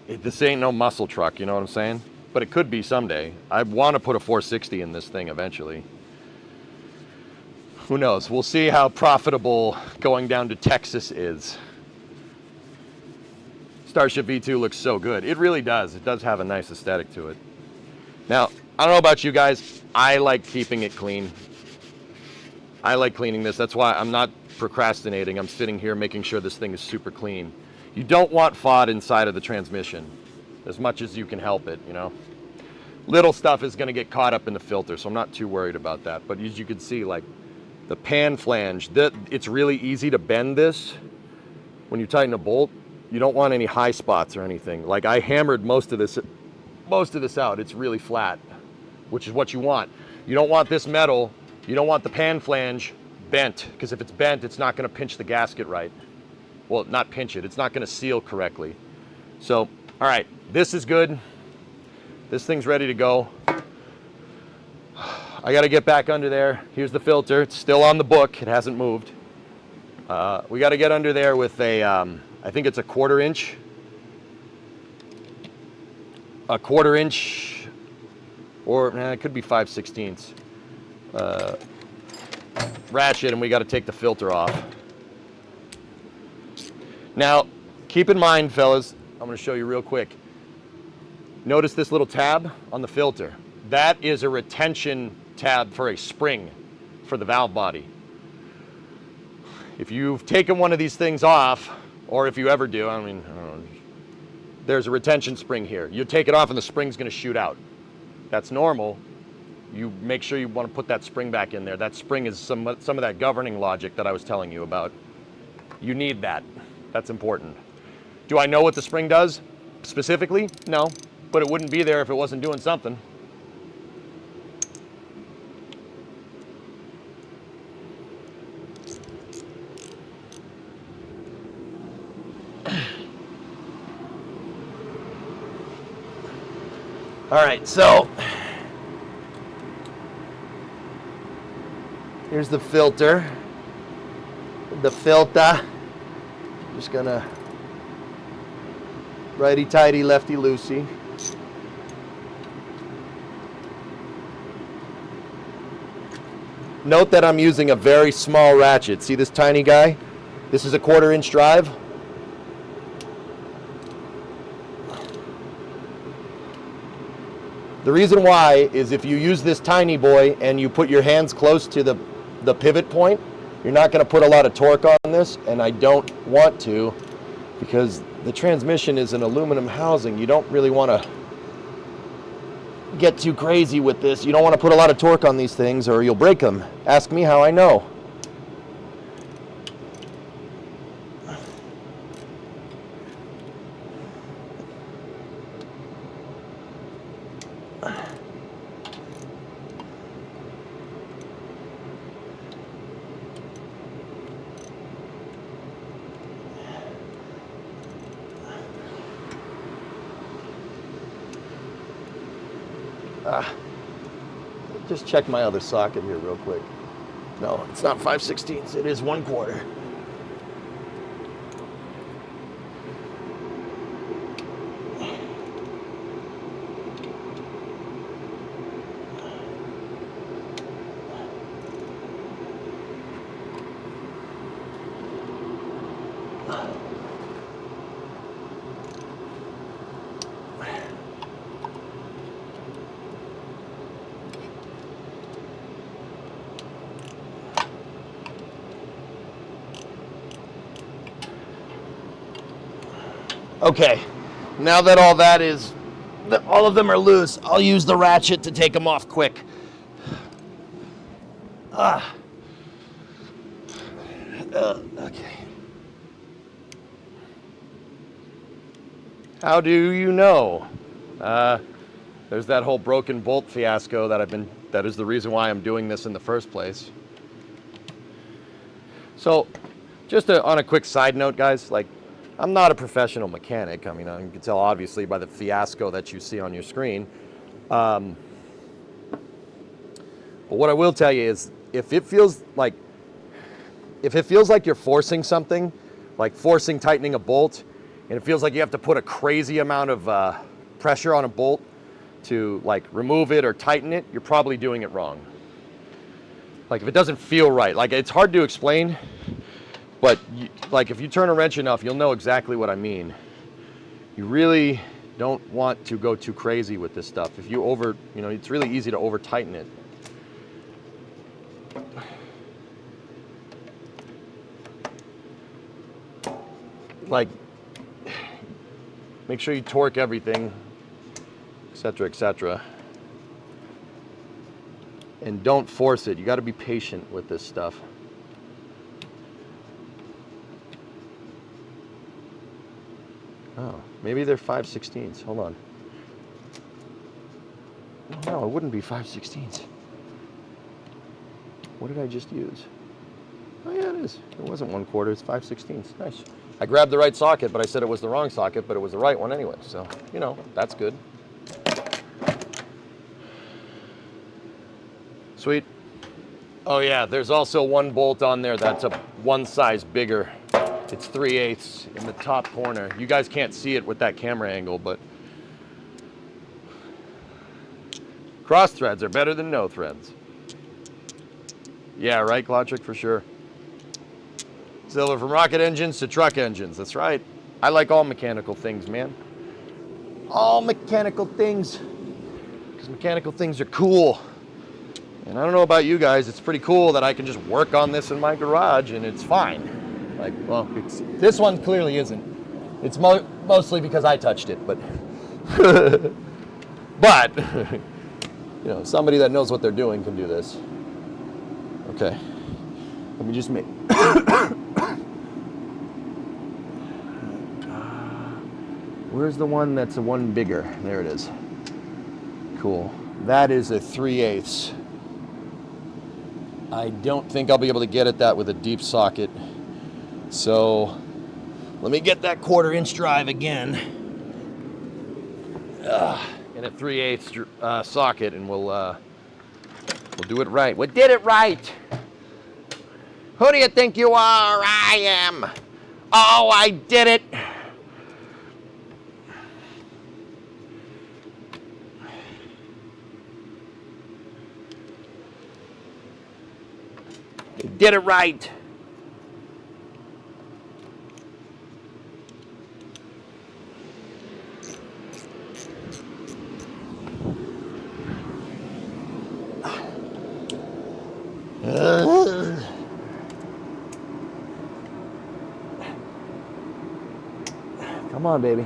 This ain't no muscle truck, you know what I'm saying? But it could be someday. I want to put a 460 in this thing eventually. Who knows? We'll see how profitable going down to Texas is. Starship V2 looks so good. It really does. It does have a nice aesthetic to it. Now, I don't know about you guys. I like keeping it clean. I like cleaning this. That's why I'm not procrastinating. I'm sitting here making sure this thing is super clean. You don't want FOD inside of the transmission as much as you can help it, you know. Little stuff is going to get caught up in the filter, so I'm not too worried about that. But as you can see, like the pan flange, it's really easy to bend this when you tighten a bolt. You don't want any high spots or anything. Like, I hammered most of this out. It's really flat, which is what you want. You don't want this metal, you don't want the pan flange bent, because if it's bent, it's not going to pinch the gasket right. Well, not pinch it. It's not going to seal correctly. So, all right, this is good. This thing's ready to go. I got to get back under there. Here's the filter. It's still on the book. It hasn't moved. We got to get under there with a, I think it's a 1/4 inch. A 1/4 inch, or it could be 5/16 ratchet, and we got to take the filter off. Now, keep in mind, fellas, I'm going to show you real quick. Notice this little tab on the filter. That is a retention tab for a spring for the valve body. If you've taken one of these things off, or if you ever do, I don't know, there's a retention spring here. You take it off and the spring's going to shoot out. That's normal. You make sure you want to put that spring back in there. That spring is some of that governing logic that I was telling you about. You need that. That's important. Do I know what the spring does specifically? No, but it wouldn't be there if it wasn't doing something. All right, so here's the filter. Just gonna righty-tighty, lefty-loosey. Note that I'm using a very small ratchet. See this tiny guy? This is a 1/4 inch drive. The reason why is if you use this tiny boy and you put your hands close to the pivot point, you're not going to put a lot of torque on this, and I don't want to, because the transmission is an aluminum housing. You don't really want to get too crazy with this. You don't want to put a lot of torque on these things or you'll break them. Ask me how I know. Just check my other socket here real quick. No, it's not 5/16. It is 1/4. Okay, now that all that is, all of them are loose, I'll use the ratchet to take them off quick. Okay. How do you know? There's that whole broken bolt fiasco that is the reason why I'm doing this in the first place. So, just on a quick side note, guys, like, I'm not a professional mechanic. I mean, you can tell obviously by the fiasco that you see on your screen. But what I will tell you is, if it feels like you're forcing something, like tightening a bolt, and it feels like you have to put a crazy amount of pressure on a bolt to like remove it or tighten it, you're probably doing it wrong. Like if it doesn't feel right, like it's hard to explain. But like if you turn a wrench enough, you'll know exactly what I mean. You really don't want to go too crazy with this stuff. If you it's really easy to over tighten it. Like, make sure you torque everything, etc., etc. And don't force it. You got to be patient with this stuff. Oh, maybe they're 5/16. Hold on. No, it wouldn't be 5/16. What did I just use? Oh yeah, it is. It wasn't 1/4, it's 5/16. Nice. I grabbed the right socket, but I said it was the wrong socket, but it was the right one anyway. So, that's good. Sweet. Oh yeah, there's also one bolt on there that's one size bigger. It's 3/8 in the top corner. You guys can't see it with that camera angle, but cross threads are better than no threads. Yeah, right, Glottrick, for sure. Silver, from rocket engines to truck engines. That's right. I like all mechanical things, man. All mechanical things. Because mechanical things are cool. And I don't know about you guys, it's pretty cool that I can just work on this in my garage and it's fine. Like, well, this one clearly isn't. It's mostly because I touched it, but but somebody that knows what they're doing can do this. Okay, let me just make. Where's the one that's one bigger? There it is. Cool. That is a 3/8. I don't think I'll be able to get at that with a deep socket. So let me get that 1/4-inch drive again in a 3/8 socket, and we'll do it right. We did it right. Who do you think you are? I am. Oh, I did it. You did it right. Come on, baby.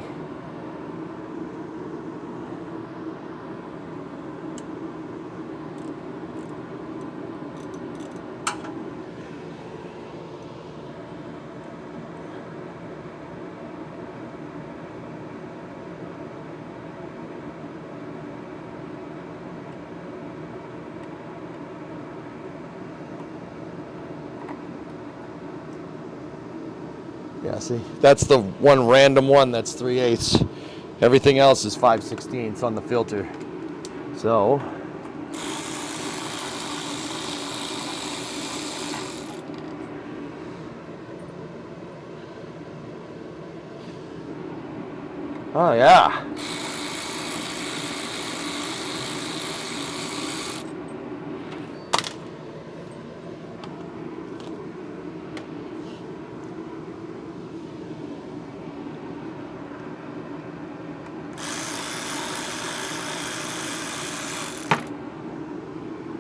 Yeah, see, that's the one random one that's 3/8. Everything else is 5/16 on the filter. So, oh yeah.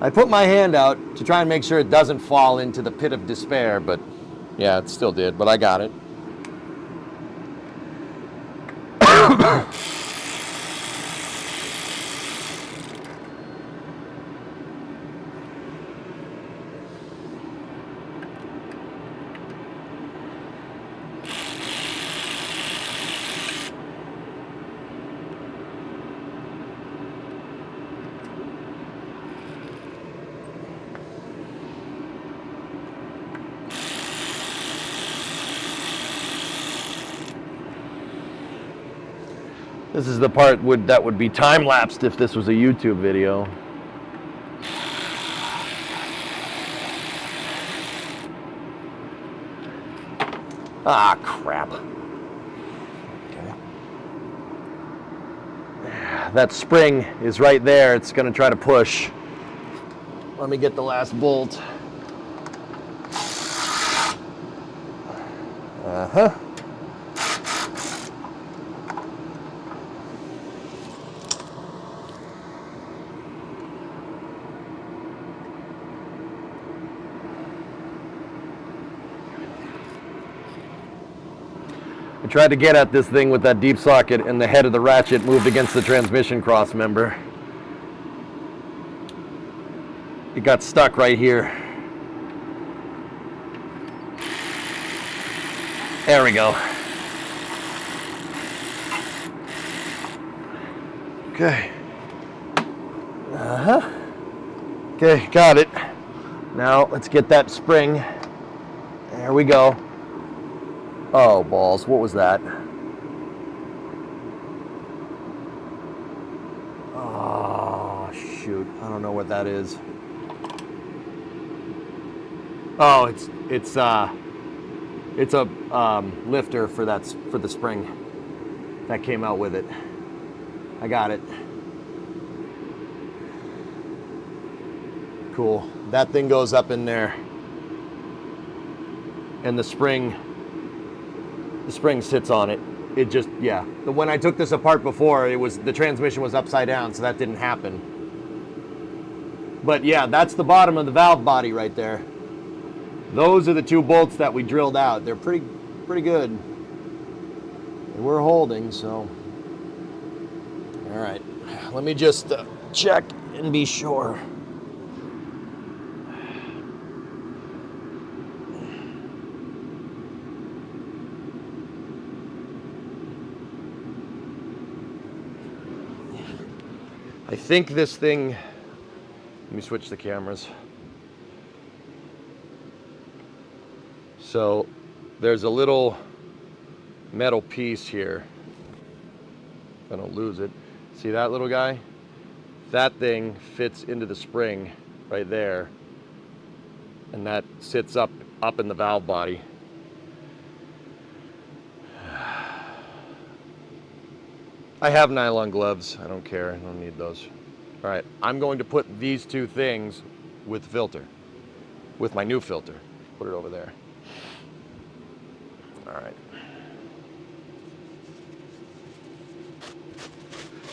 I put my hand out to try and make sure it doesn't fall into the pit of despair, but yeah, it still did, but I got it. This is the part that would be time-lapsed if this was a YouTube video. Ah, crap. Okay. That spring is right there. It's going to try to push. Let me get the last bolt. Uh-huh. I tried to get at this thing with that deep socket, and the head of the ratchet moved against the transmission cross member. It got stuck right here. There we go. Okay. Uh-huh. Okay, got it. Now let's get that spring. There we go. Oh, balls. What was that? Oh, shoot. I don't know what that is. Oh, it's a lifter for the spring that came out with it. I got it. Cool. That thing goes up in there, and the spring sits on it. It just, yeah. When I took this apart before, the transmission was upside down, so that didn't happen. But yeah, that's the bottom of the valve body right there. Those are the two bolts that we drilled out. They're pretty good. And we're holding, so. All right, let me just check and be sure. I think this thing, let me switch the cameras. So there's a little metal piece here. I don't lose it. See that little guy? That thing fits into the spring right there, and that sits up in the valve body. I have nylon gloves. I don't care. I don't need those. All right, I'm going to put these two things with filter, with my new filter. Put it over there. All right.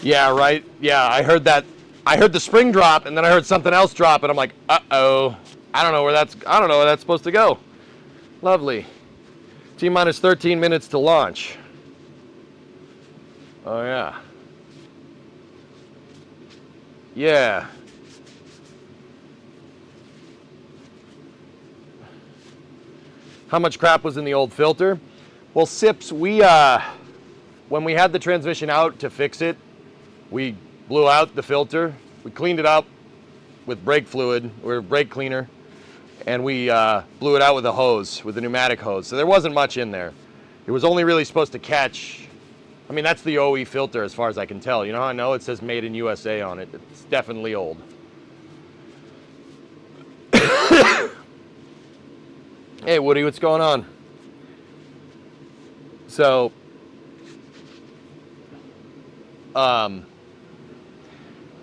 Yeah, right. Yeah, I heard that. I heard the spring drop, and then I heard something else drop, and I'm like, uh-oh. I don't know where that's supposed to go. Lovely. T-minus 13 minutes to launch. Oh, yeah. Yeah. How much crap was in the old filter? Well, Sips, when we had the transmission out to fix it, we blew out the filter. We cleaned it up with brake fluid, or brake cleaner, and we blew it out with a hose, with a pneumatic hose. So there wasn't much in there. It was only really supposed to catch, I mean, that's the OE filter as far as I can tell. You know how I know? It says made in USA on it. It's definitely old. Hey, Woody, what's going on? So,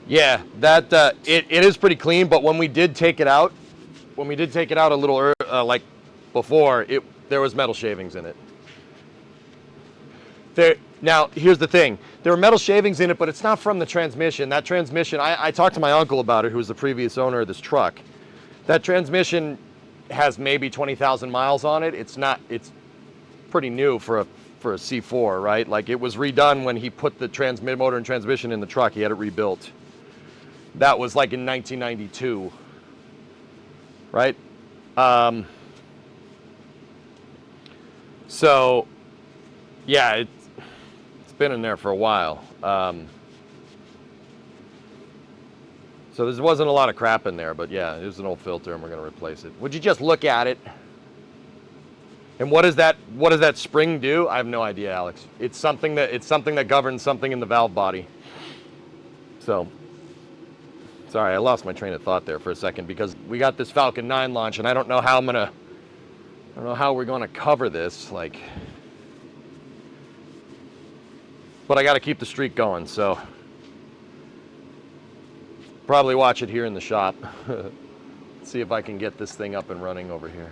yeah, that it is pretty clean. But when we did take it out, a little like before, there was metal shavings in it. Now, here's the thing: there were metal shavings in it, but it's not from the transmission. That transmission, I talked to my uncle about it, who was the previous owner of this truck. That transmission has maybe 20,000 miles on it. It's pretty new for a C4, right? Like, it was redone when he put the motor and transmission in the truck. He had it rebuilt. That was like in 1992, right? So, yeah, it's been in there for a while. So there wasn't a lot of crap in there, but yeah, it was an old filter, and we're gonna replace it. Would you just look at it? And what does that spring do? I have no idea, Alex. It's something that governs something in the valve body. So, sorry, I lost my train of thought there for a second, because we got this Falcon 9 launch, and I don't know how we're gonna cover this, like, but I got to keep the streak going, so probably watch it here in the shop. See if I can get this thing up and running over here.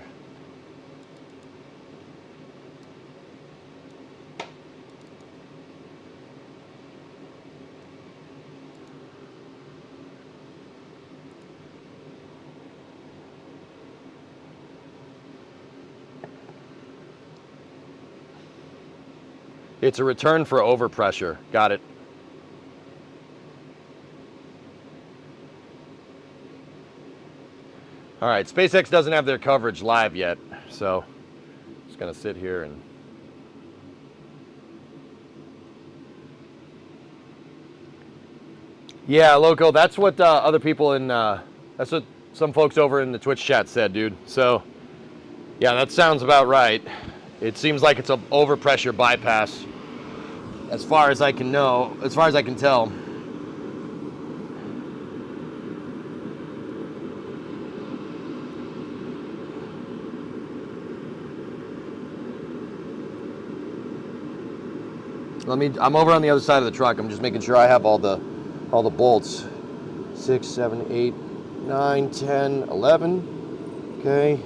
It's a return for overpressure. Got it. All right, SpaceX doesn't have their coverage live yet, so I'm just gonna sit here and yeah, Loco, that's what other people that's what some folks over in the Twitch chat said, dude. So yeah, that sounds about right. It seems like it's an overpressure bypass, as far as I can tell. I'm over on the other side of the truck. I'm just making sure I have all the bolts. 6, 7, 8, 9, 10, 11. Okay.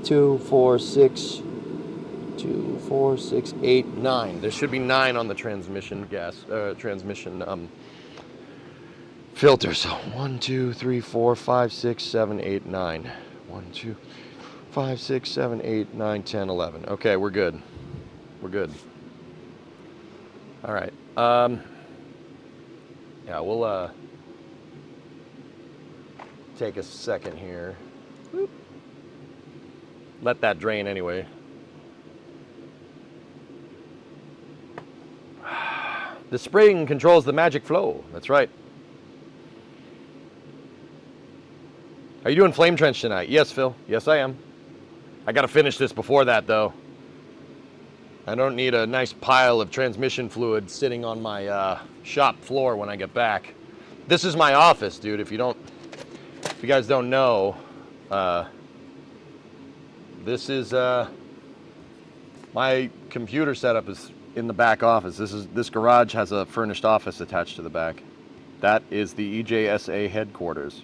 Two, four, six, 8, 9. There should be 9 on the transmission filter. So 1, 2, 3, 4, 5, 6, 7, 8, 9. 1, 2, 5, 6, 7, 8, 9, 10, 11. Okay, we're good. We're good. All right. Yeah, we'll take a second here. Whoop. Let that drain anyway. The spring controls the magic flow. That's right. Are you doing flame trench tonight? Yes, Phil. Yes, I am. I got to finish this before that, though. I don't need a nice pile of transmission fluid sitting on my shop floor when I get back. This is my office, dude. If you guys don't know, this is my computer setup is in the back office. This garage has a furnished office attached to the back. That is the EJSA headquarters.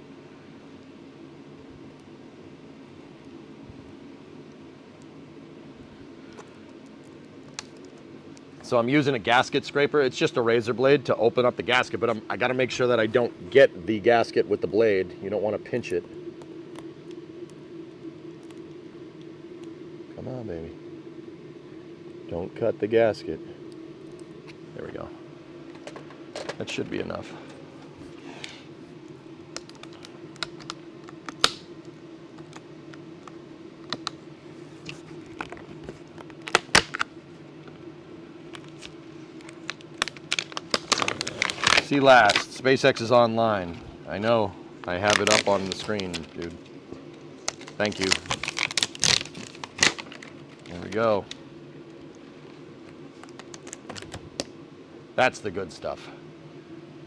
So I'm using a gasket scraper. It's just a razor blade to open up the gasket, but I got to make sure that I don't get the gasket with the blade. You don't want to pinch it. on, baby. Don't cut the gasket. There we go. That should be enough. See last, SpaceX is online. I know, I have it up on the screen, dude. Thank you. There we go. That's the good stuff.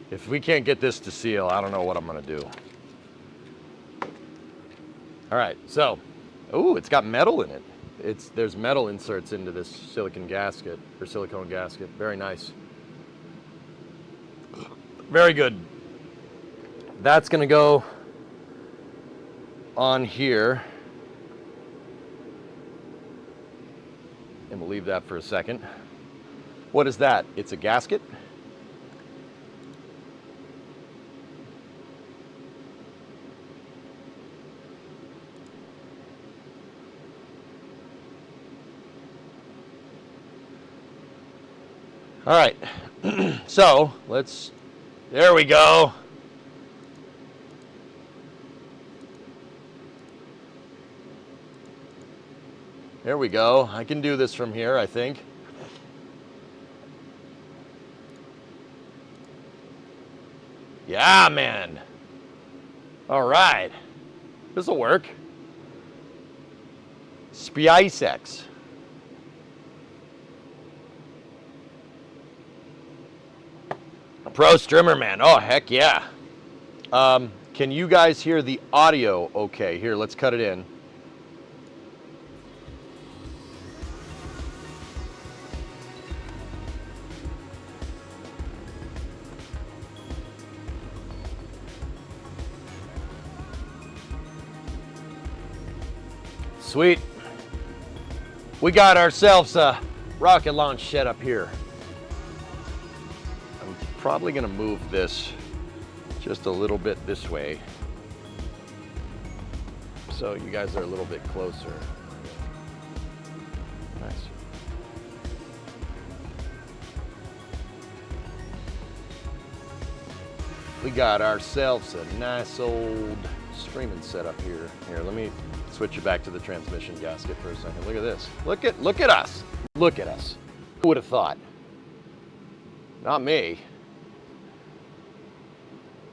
If we can't get this to seal, I don't know what I'm gonna do. All right, so, ooh, it's got metal in it. There's metal inserts into this silicone gasket. Very nice. Very good. That's gonna go on here. And we'll leave that for a second. What is that? It's a gasket? All right, so there we go. There we go. I can do this from here, I think. Yeah, man. All right. This'll work. SpaceX. Pro Strimmer, man. Oh, heck yeah. Can you guys hear the audio okay? Here, let's cut it in. Sweet. We got ourselves a rocket launch set up here. I'm probably gonna move this just a little bit this way so you guys are a little bit closer. Nice. We got ourselves a nice old streaming setup here. Here, let me switch you back to the transmission gasket for a second. Look at this. Look at us. Look at us. Who would have thought? Not me.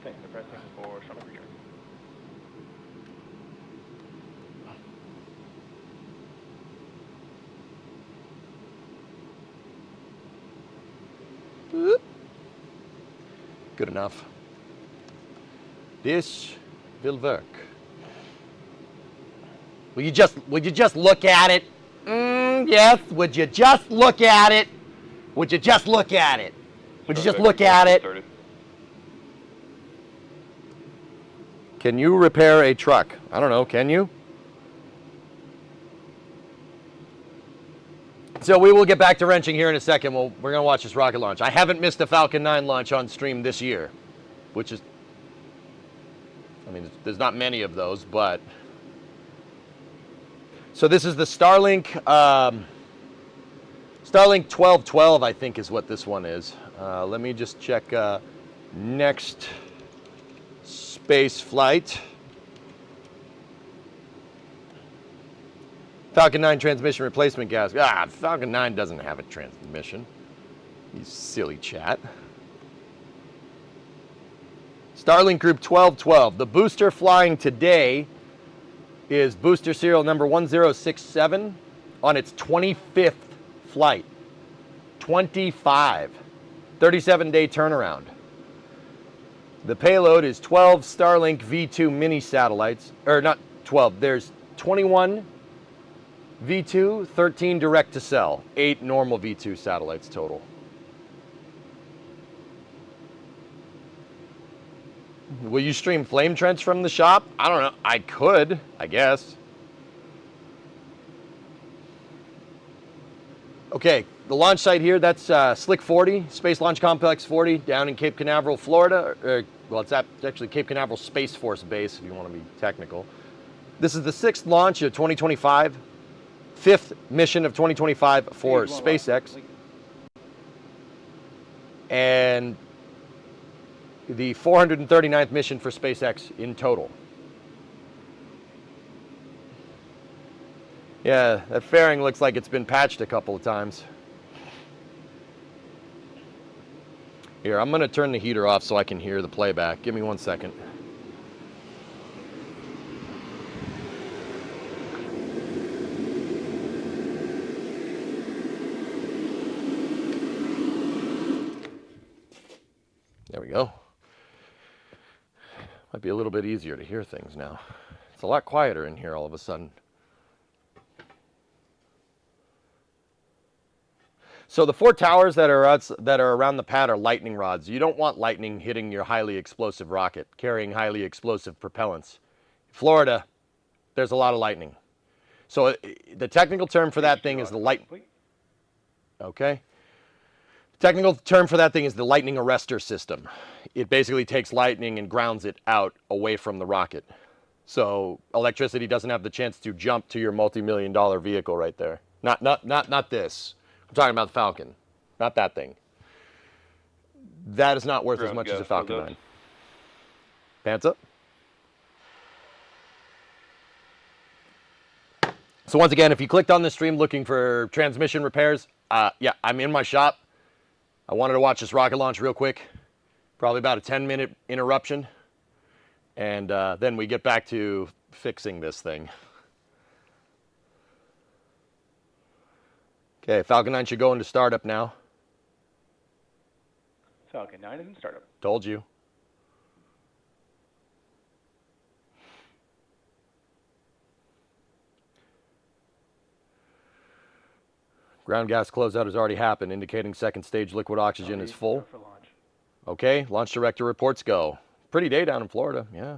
Thanks for pressing for shuttle return. Whoop. Good enough. This will work. Will you just look at it? Yes. Would you just look at it? Would you just look at it? Would you just look at it? Can you repair a truck? I don't know, can you? So we will get back to wrenching here in a second. We're gonna watch this rocket launch. I haven't missed a Falcon 9 launch on stream this year, which is, I mean, there's not many of those, but. So this is the Starlink 1212, I think is what this one is. Let me just check next space flight. Falcon 9 transmission replacement gas. Falcon 9 doesn't have a transmission. You silly chat. Starlink Group 1212. The booster flying today is booster serial number 1067 on its 25th flight. 25. 37-day turnaround. The payload is 12 Starlink V2 mini satellites, or not 12, there's 21 V2, 13 direct to cell, 8 normal V2 satellites total. Will you stream Flame Trench from the shop? I don't know. I could, I guess. Okay, the launch site here, that's Slick 40, Space Launch Complex 40, down in Cape Canaveral, Florida. Well, it's actually Cape Canaveral Space Force Base, if you want to be technical. This is the 6th launch of 2025. 5th mission of 2025 for SpaceX, and the 439th mission for SpaceX in total. Yeah, that fairing looks like it's been patched a couple of times. Here, I'm going to turn the heater off so I can hear the playback. Give me 1 second. There we go. Might be a little bit easier to hear things now. It's a lot quieter in here all of a sudden. So the 4 towers that are around the pad are lightning rods. You don't want lightning hitting your highly explosive rocket, carrying highly explosive propellants. Florida, there's a lot of lightning. So the technical term for that thing is the Okay. Technical term for that thing is the lightning arrestor system. It basically takes lightning and grounds it out away from the rocket. So electricity doesn't have the chance to jump to your multi-million-dollar vehicle right there. Not this. I'm talking about the Falcon, not that thing. That is not worth as much as a Falcon 9. Pants up. So once again, if you clicked on this stream looking for transmission repairs, yeah, I'm in my shop. I wanted to watch this rocket launch real quick, probably about a 10-minute interruption, and then we get back to fixing this thing. Okay, Falcon 9 should go into startup now. Falcon 9 is in startup. Told you. Ground gas closeout has already happened, indicating second stage liquid oxygen is full. Okay, launch director reports go. Pretty day down in Florida, yeah.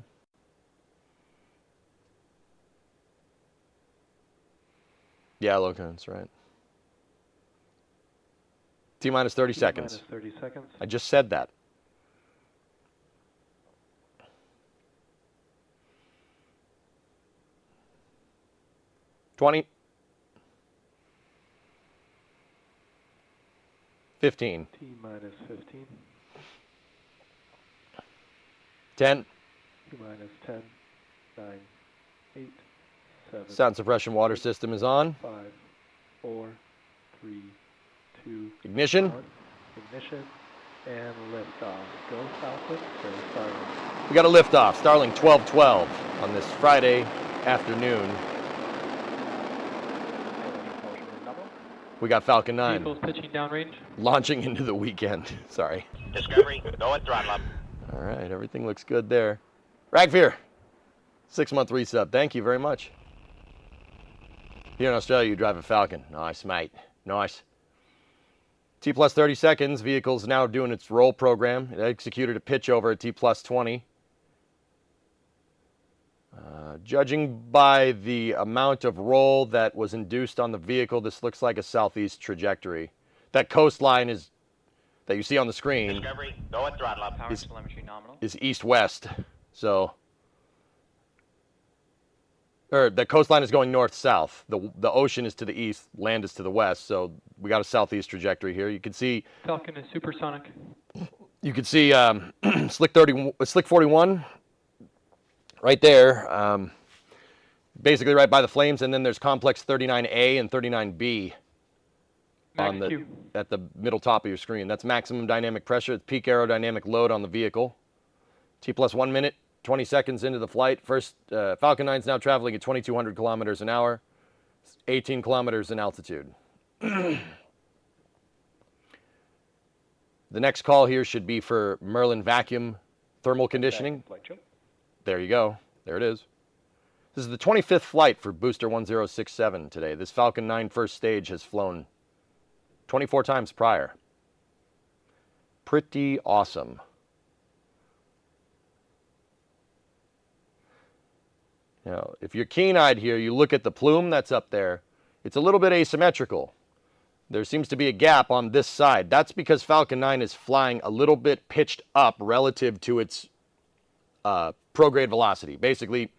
Yeah, okay, that's right. T-minus 30 seconds. T-minus 30 seconds. I just said that. $20. 15. T-minus 15. 10. T-minus 10. 9. 8. 7. Sound suppression water system is on. 5. 4. 3. 2. Ignition. 1. Ignition. And liftoff. Go Falcon. Go Starlink. We got a liftoff. Starlink 1212 on this Friday afternoon. We got Falcon 9. Vehicles pitching downrange. Launching into the weekend. Sorry. Discovery, go and throttle up. All right, everything looks good there. Ragfear, 6-month resub. Thank you very much. Here in Australia, you drive a Falcon. Nice, mate. Nice. T plus 30 seconds. Vehicle's now doing its roll program. It executed a pitch over at T plus 20. Judging by the amount of roll that was induced on the vehicle, this looks like a southeast trajectory. That coastline is that you see on the screen. Discovery, go and throttle up. Power telemetry nominal. Is east-west. So, or the coastline is going north-south. The ocean is to the east, land is to the west. So we got a southeast trajectory here. You can see Falcon is supersonic. You can see Slick 41 right there, basically right by the flames, and then there's complex 39A and 39B at the middle top of your screen. That's maximum dynamic pressure. It's peak aerodynamic load on the vehicle. T plus 1 minute, 20 seconds into the flight. First, Falcon 9 is now traveling at 2,200 kilometers an hour, 18 kilometers in altitude. The next call here should be for Merlin vacuum thermal conditioning. There you go. There it is. This is the 25th flight for Booster 1067 today. This Falcon 9 first stage has flown 24 times prior. Pretty awesome. Now, if you're keen-eyed here, you look at the plume that's up there. It's a little bit asymmetrical. There seems to be a gap on this side. That's because Falcon 9 is flying a little bit pitched up relative to its prograde velocity. Basically,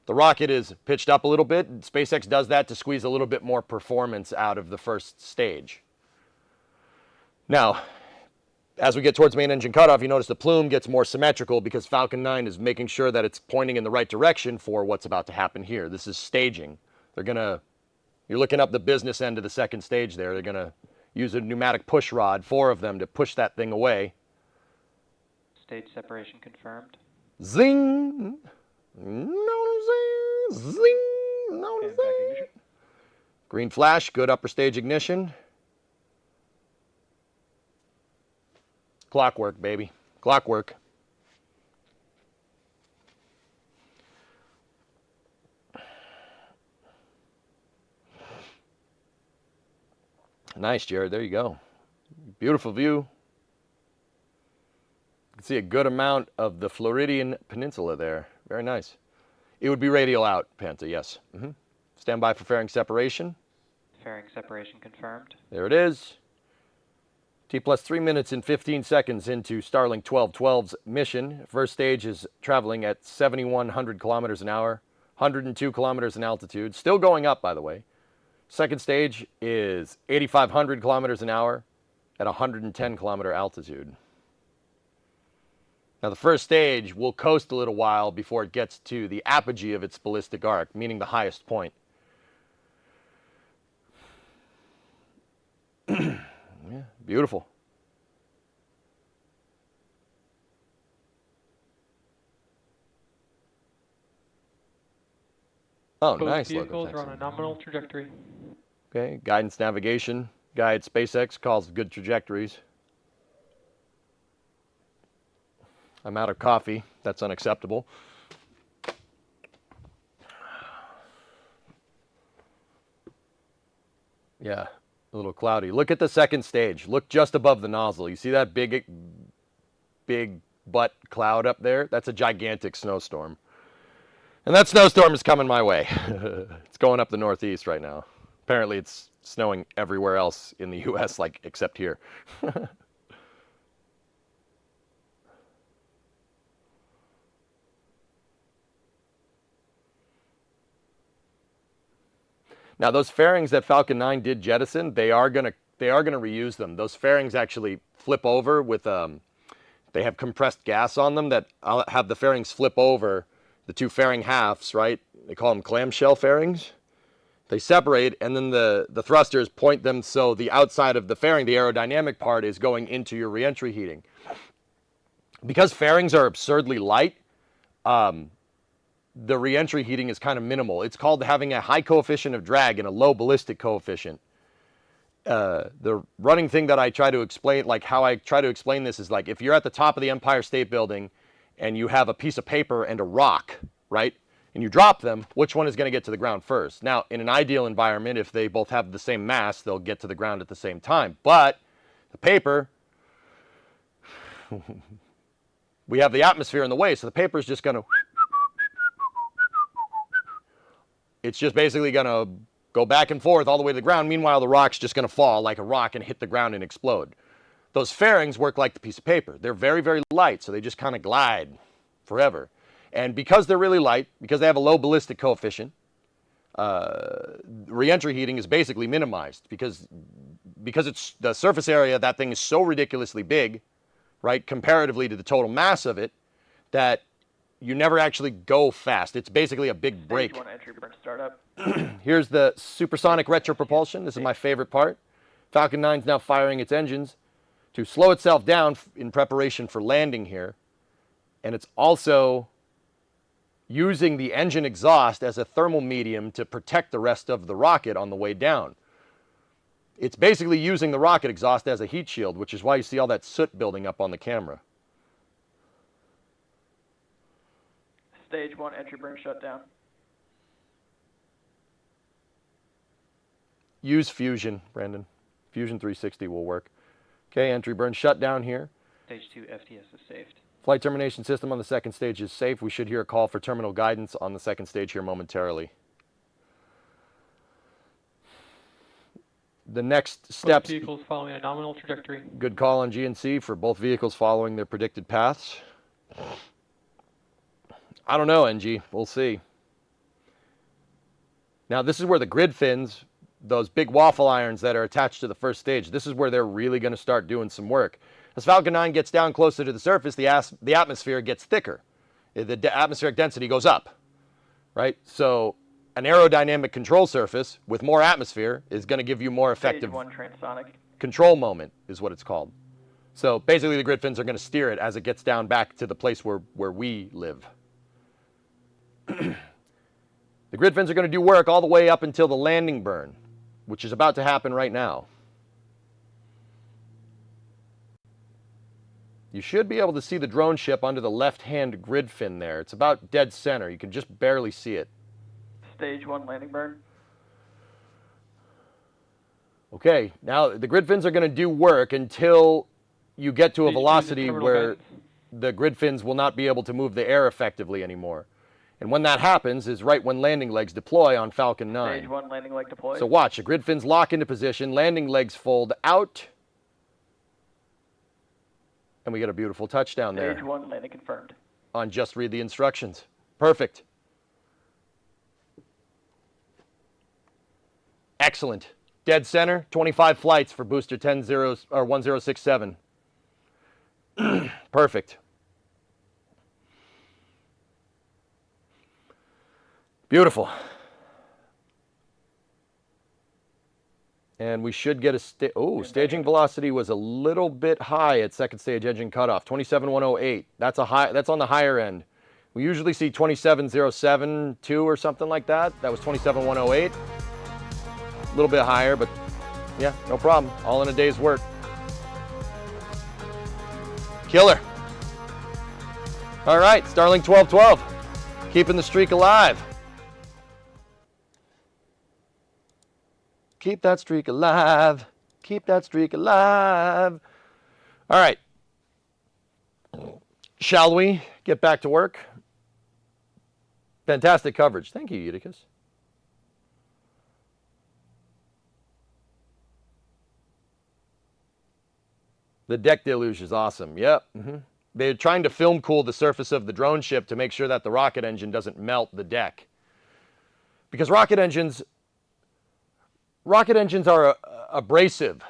The rocket is pitched up a little bit. SpaceX does that to squeeze a little bit more performance out of the first stage. Now, as we get towards main engine cutoff, you notice the plume gets more symmetrical because Falcon 9 is making sure that it's pointing in the right direction for what's about to happen here. This is staging. You're looking up the business end of the second stage there. They're going to use a pneumatic push rod, 4 of them, to push that thing away. Stage separation confirmed. Zing! No zing! Zing! No And back zing! ignition. Green flash, good upper stage ignition. Clockwork, baby. Clockwork. Nice, Jared. There you go. Beautiful view. You can see a good amount of the Floridian Peninsula there. Very nice. It would be radial out, Panta, yes. Stand by for fairing separation. Fairing separation confirmed. There it is. T plus 3 minutes and 15 seconds into Starlink 1212's mission. First stage is traveling at 7,100 kilometers an hour, 102 kilometers in altitude. Still going up, by the way. Second stage is 8,500 kilometers an hour at 110 kilometer altitude. Now, the first stage will coast a little while before it gets to the apogee of its ballistic arc, meaning the highest point. Yeah, beautiful. Oh, Both nice. vehicles logos, are on a nominal trajectory. Okay, guidance navigation guy at SpaceX calls good trajectories. I'm out of coffee. That's unacceptable. Yeah, a little cloudy. Look at the second stage. Look just above the nozzle. You see that big butt cloud up there? That's a gigantic snowstorm. And that snowstorm is coming my way. It's going up the northeast right now. Apparently it's snowing everywhere else in the U.S., like, except here. Now, those fairings that Falcon 9 did jettison, they are gonna reuse them. Those fairings actually flip over with they have compressed gas on them that I'll have the fairings flip over the 2 fairing halves, right? They call them clamshell fairings. They separate, and then the thrusters point them so the outside of the fairing, the aerodynamic part, is going into your reentry heating. Because fairings are absurdly light, the reentry heating is kind of minimal. It's called having a high coefficient of drag and a low ballistic coefficient. The running thing that I try to explain, like how I try to explain this, is like if you're at the top of the Empire State Building and you have a piece of paper and a rock, right? And you drop them, which one is going to get to the ground first? Now, in an ideal environment, if they both have the same mass, they'll get to the ground at the same time. But the paper, we have the atmosphere in the way, so the paper is just going to, it's just basically going to go back and forth all the way to the ground. Meanwhile, the rock's just going to fall like a rock and hit the ground and explode. Those fairings work like the piece of paper. They're very, very light, so they just kind of glide forever. And because they're really light, because they have a low ballistic coefficient, reentry heating is basically minimized because it's the surface area of that thing is so ridiculously big, right, comparatively to the total mass of it, that you never actually go fast. It's basically a big break. Stage 1 entry burn startup. Here's the supersonic retropropulsion. This is my favorite part. Falcon 9 is now firing its engines to slow itself down in preparation for landing here. And it's also using the engine exhaust as a thermal medium to protect the rest of the rocket on the way down. It's basically using the rocket exhaust as a heat shield, which is why you see all that soot building up on the camera. Stage 1 entry burn shutdown. Use Fusion, Brandon. Fusion 360 will work. Okay, entry burn shutdown here. Stage 2 FTS is saved. Flight termination system on the second stage is safe. We should hear a call for terminal guidance on the second stage here momentarily. The next steps. Both vehicles following a nominal trajectory. Good call on GNC for both vehicles following their predicted paths. I don't know, NG. We'll see. Now, this is where the grid fins, those big waffle irons that are attached to the first stage, this is where they're really going to start doing some work. As Falcon 9 gets down closer to the surface, the atmosphere gets thicker. The atmospheric density goes up, right? So an aerodynamic control surface with more atmosphere is going to give you more effective Stage 1 transonic. control moment, is what it's called. So basically the grid fins are going to steer it as it gets down back to the place where we live. The grid fins are going to do work all the way up until the landing burn, which is about to happen right now. You should be able to see the drone ship under the left-hand grid fin there. It's about dead center. You can just barely see it. Stage 1 landing burn. Okay, now the grid fins are going to do work until you get to a velocity where the grid fins will not be able to move the air effectively anymore. And when that happens is right when landing legs deploy on Falcon 9. Stage 1 landing leg deployed. So watch, the grid fins lock into position, landing legs fold out, and we get a beautiful touchdown there. Stage 1 landing confirmed. On just read the instructions. Perfect. Excellent. Dead center, 25 flights for booster 1067. Perfect. Beautiful. And we should get a staging velocity was a little bit high at second stage engine cutoff, 27,108. That's on the higher end. We usually see 27,072 or something like that. That was 27,108. A little bit higher, but yeah, no problem. All in a day's work. Killer. All right, Starlink 1212, keeping the streak alive. Keep that streak alive. Keep that streak alive. All right. Shall we get back to work? Fantastic coverage. Thank you, Eutychus. The deck deluge is awesome. Yep. They're trying to film cool the surface of the drone ship to make sure that the rocket engine doesn't melt the deck. Because rocket engines are abrasive.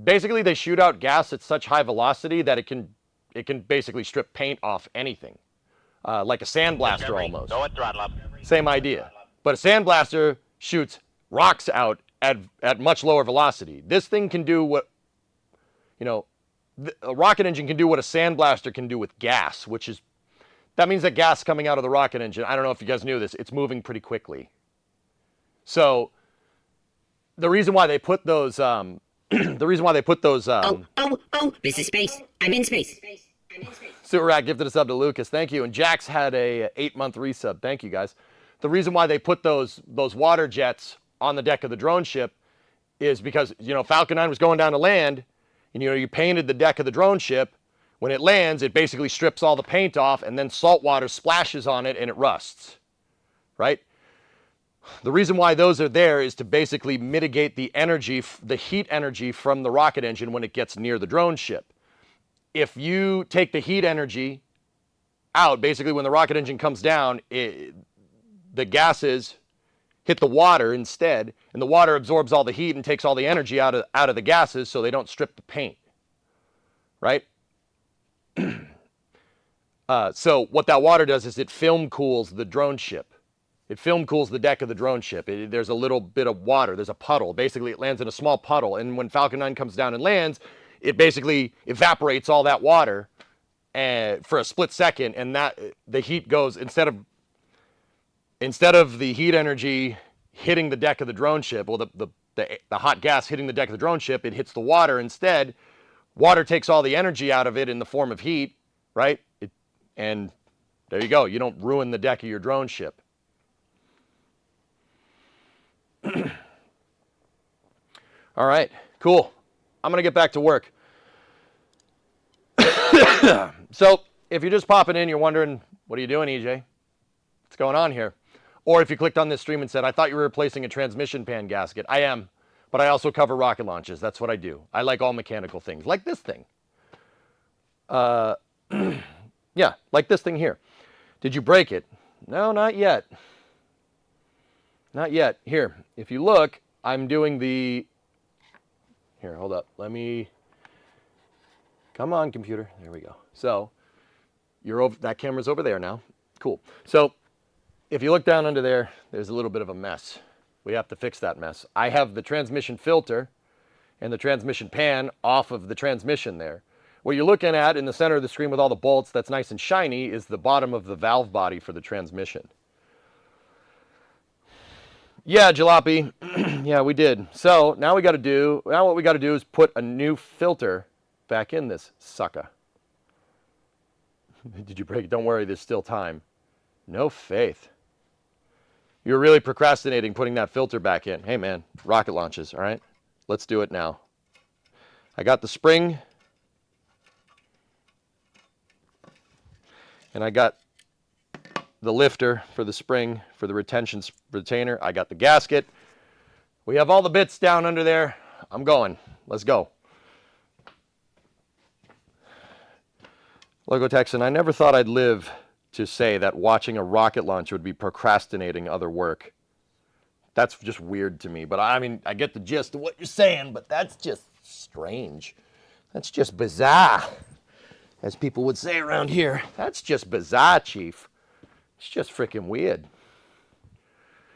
Basically, they shoot out gas at such high velocity that it can basically strip paint off anything, like a sandblaster almost. Go at throttle up. Same idea. But a sandblaster shoots rocks out at much lower velocity. This thing can do what, a rocket engine can do what a sandblaster can do with gas, that means that gas coming out of the rocket engine, I don't know if you guys knew this, it's moving pretty quickly. So the reason why they put those, Oh, this is space. I'm in space. Super Rat gifted a sub to Lucas, thank you. And Jax had a 8-month resub, thank you guys. The reason why they put those water jets on the deck of the drone ship is because, Falcon 9 was going down to land, and, you painted the deck of the drone ship. When it lands, it basically strips all the paint off, and then salt water splashes on it, and it rusts, right? The reason why those are there is to basically mitigate the energy, the heat energy from the rocket engine when it gets near the drone ship. If you take the heat energy out, basically when the rocket engine comes down, the gases hit the water instead, and the water absorbs all the heat and takes all the energy out of the gases so they don't strip the paint, right? So what that water does is it film cools the drone ship. It film cools the deck of the drone ship. There's a little bit of water. There's a puddle. Basically, it lands in a small puddle. And when Falcon 9 comes down and lands, it basically evaporates all that water for a split second. And the heat goes, instead of the heat energy hitting the deck of the drone ship, or the hot gas hitting the deck of the drone ship, it hits the water instead. Water takes all the energy out of it in the form of heat, right? And there you go. You don't ruin the deck of your drone ship. All right, cool. I'm going to get back to work. So, if you're just popping in, you're wondering, what are you doing, EJ? What's going on here? Or if you clicked on this stream and said, I thought you were replacing a transmission pan gasket. I am, but I also cover rocket launches. That's what I do. I like all mechanical things, like this thing. Yeah, like this thing here. Did you break it? No, not yet. Not yet. Here, if you look, I'm doing the... Here, hold up. Let me... Come on, computer. There we go. So, you're over... That camera's over there now. Cool. So, if you look down under there, there's a little bit of a mess. We have to fix that mess. I have the transmission filter and the transmission pan off of the transmission there. What you're looking at in the center of the screen with all the bolts that's nice and shiny is the bottom of the valve body for the transmission. Yeah, Jalopy. Yeah, we did. So now what we got to do is put a new filter back in this sucker. Did you break it? Don't worry, there's still time. No faith. You're really procrastinating putting that filter back in. Hey man, rocket launches, all right? Let's do it now. I got the spring. And I got the lifter for the spring, for the retainer. I got the gasket. We have all the bits down under there. I'm going. Let's go. Logo Texan, I never thought I'd live to say that watching a rocket launch would be procrastinating other work. That's just weird to me. But I mean, I get the gist of what you're saying, but that's just strange. That's just bizarre, as people would say around here. That's just bizarre, Chief. It's just freaking weird.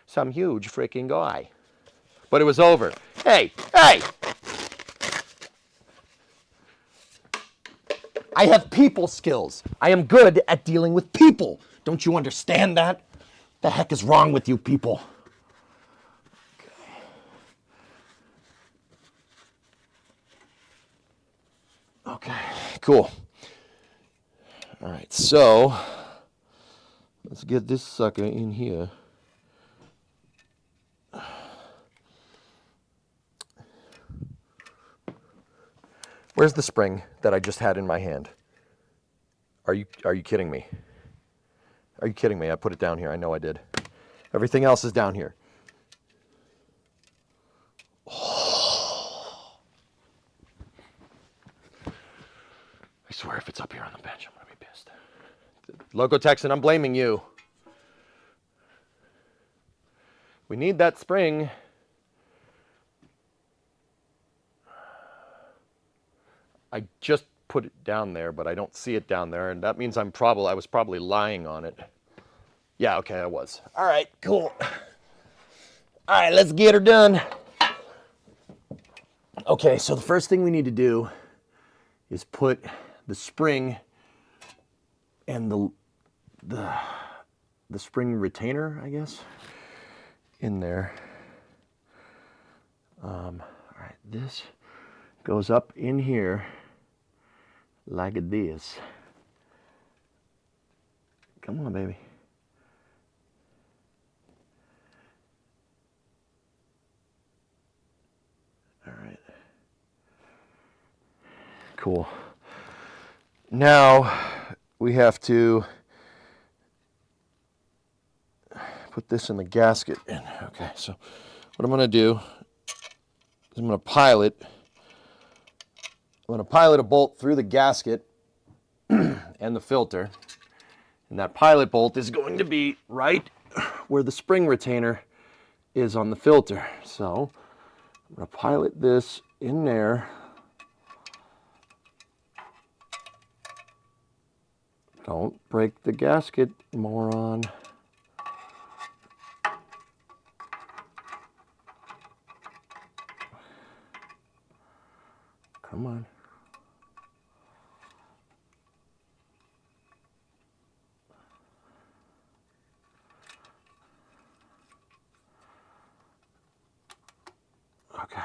Some huge freaking guy. But it was over. Hey, hey! I have people skills. I am good at dealing with people. Don't you understand that? The heck is wrong with you people? Okay, cool. All right, so let's get this sucker in here. Where's the spring that I just had in my hand? Are you kidding me? Are you kidding me? I put it down here. I know I did. Everything else is down here. Oh. I swear if it's up here on the bench, I'm going to be pissed. Loco Texan, I'm blaming you. We need that spring. I just put it down there, but I don't see it down there, and that means I was probably lying on it. Yeah, okay, I was. All right, cool. All right, let's get her done. Okay, so the first thing we need to do is put the spring and the spring retainer, I guess, in there. All right, this goes up in here like this. Come on, baby. All right. Cool. Now we have to put this in the gasket. Okay, so what I'm going to do is I'm going to pilot a bolt through the gasket and the filter. And that pilot bolt is going to be right where the spring retainer is on the filter. So I'm going to pilot this in there. Don't break the gasket, moron. Come on. Okay.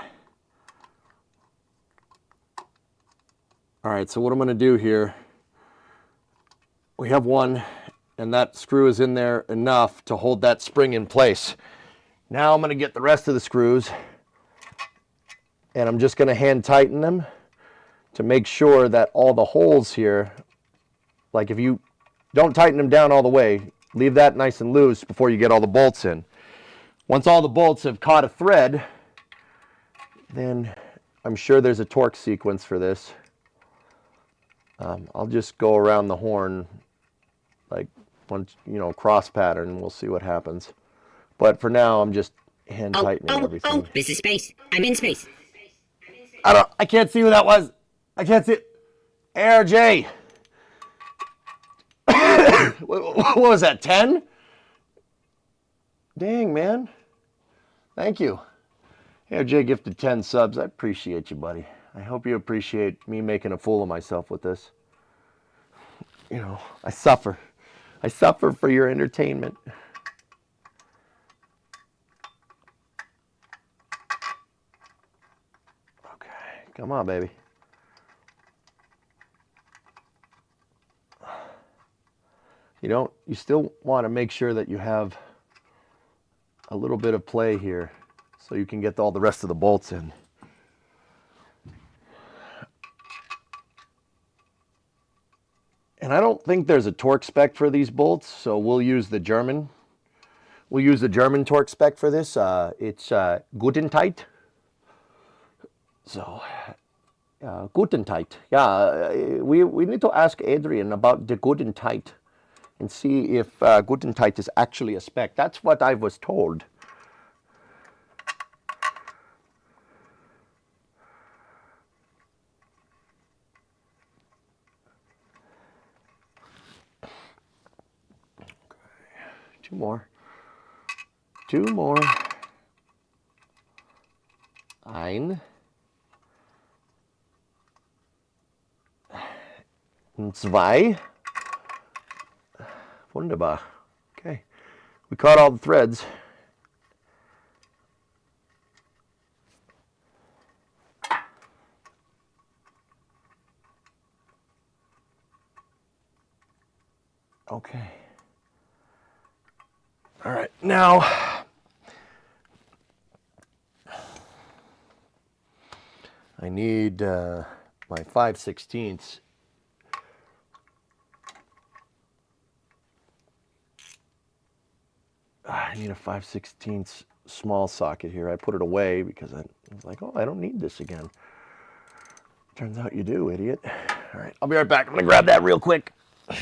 All right, so what I'm going to do here, we have one, and that screw is in there enough to hold that spring in place. Now I'm going to get the rest of the screws, and I'm just going to hand tighten them to make sure that all the holes here, like if you don't tighten them down all the way, leave that nice and loose before you get all the bolts in. Once all the bolts have caught a thread, then I'm sure there's a torque sequence for this. I'll just go around the horn like one, cross pattern, and we'll see what happens. But for now, I'm just hand Oh, tightening oh, everything. oh, this is space. I'm in space. I can't see who that was. I can't see. ARJ. What was that, 10? Dang, man. Thank you. ARJ gifted 10 subs. I appreciate you, buddy. I hope you appreciate me making a fool of myself with this. You know, I suffer. I suffer for your entertainment. Okay, come on, baby. You still want to make sure that you have a little bit of play here so you can get all the rest of the bolts in. And I don't think there's a torque spec for these bolts, so we'll use the German. We'll use the German torque spec for this. It's Gutentite. So, Gutentite. Yeah, we need to ask Adrian about the Gutentite and see if Gutentite is actually a spec. That's what I was told. Two more. Two more. Ein. Zwei. Wunderbar. Okay. We caught all the threads. Okay. All right. Now, I need my 5/16. I need a 5/16 small socket here. I put it away because I was like, oh, I don't need this again. Turns out you do, idiot. All right, I'll be right back. I'm gonna grab that real quick. There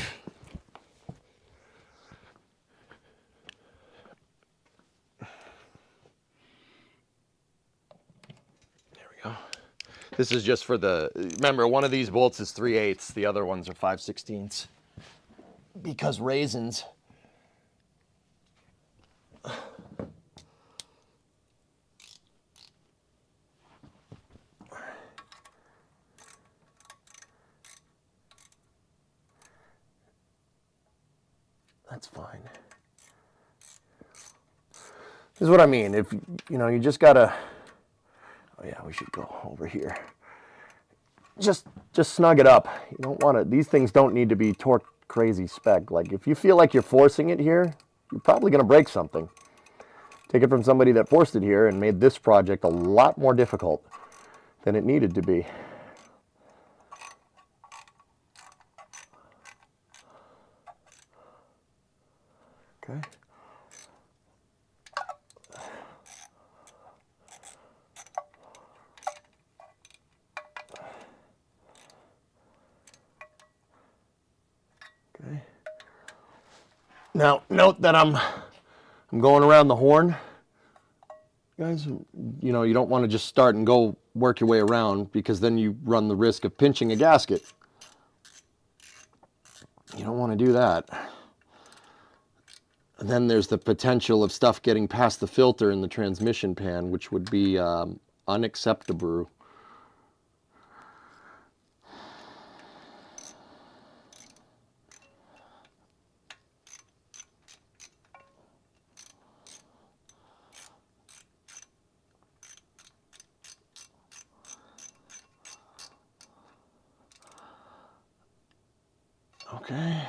we go. This is just for the, remember, one of these bolts is 3/8, the other ones are 5/16. Because raisins. That's fine. This is what I mean. If you just gotta. Oh yeah, we should go over here. Just snug it up. You don't want to. These things don't need to be torque crazy spec. Like if you feel like you're forcing it here, you're probably gonna break something. Take it from somebody that forced it here and made this project a lot more difficult than it needed to be. Okay. Okay. Now, note that I'm going around the horn. Guys, you don't want to just start and go work your way around because then you run the risk of pinching a gasket. You don't want to do that. And then there's the potential of stuff getting past the filter in the transmission pan, which would be unacceptable. Okay.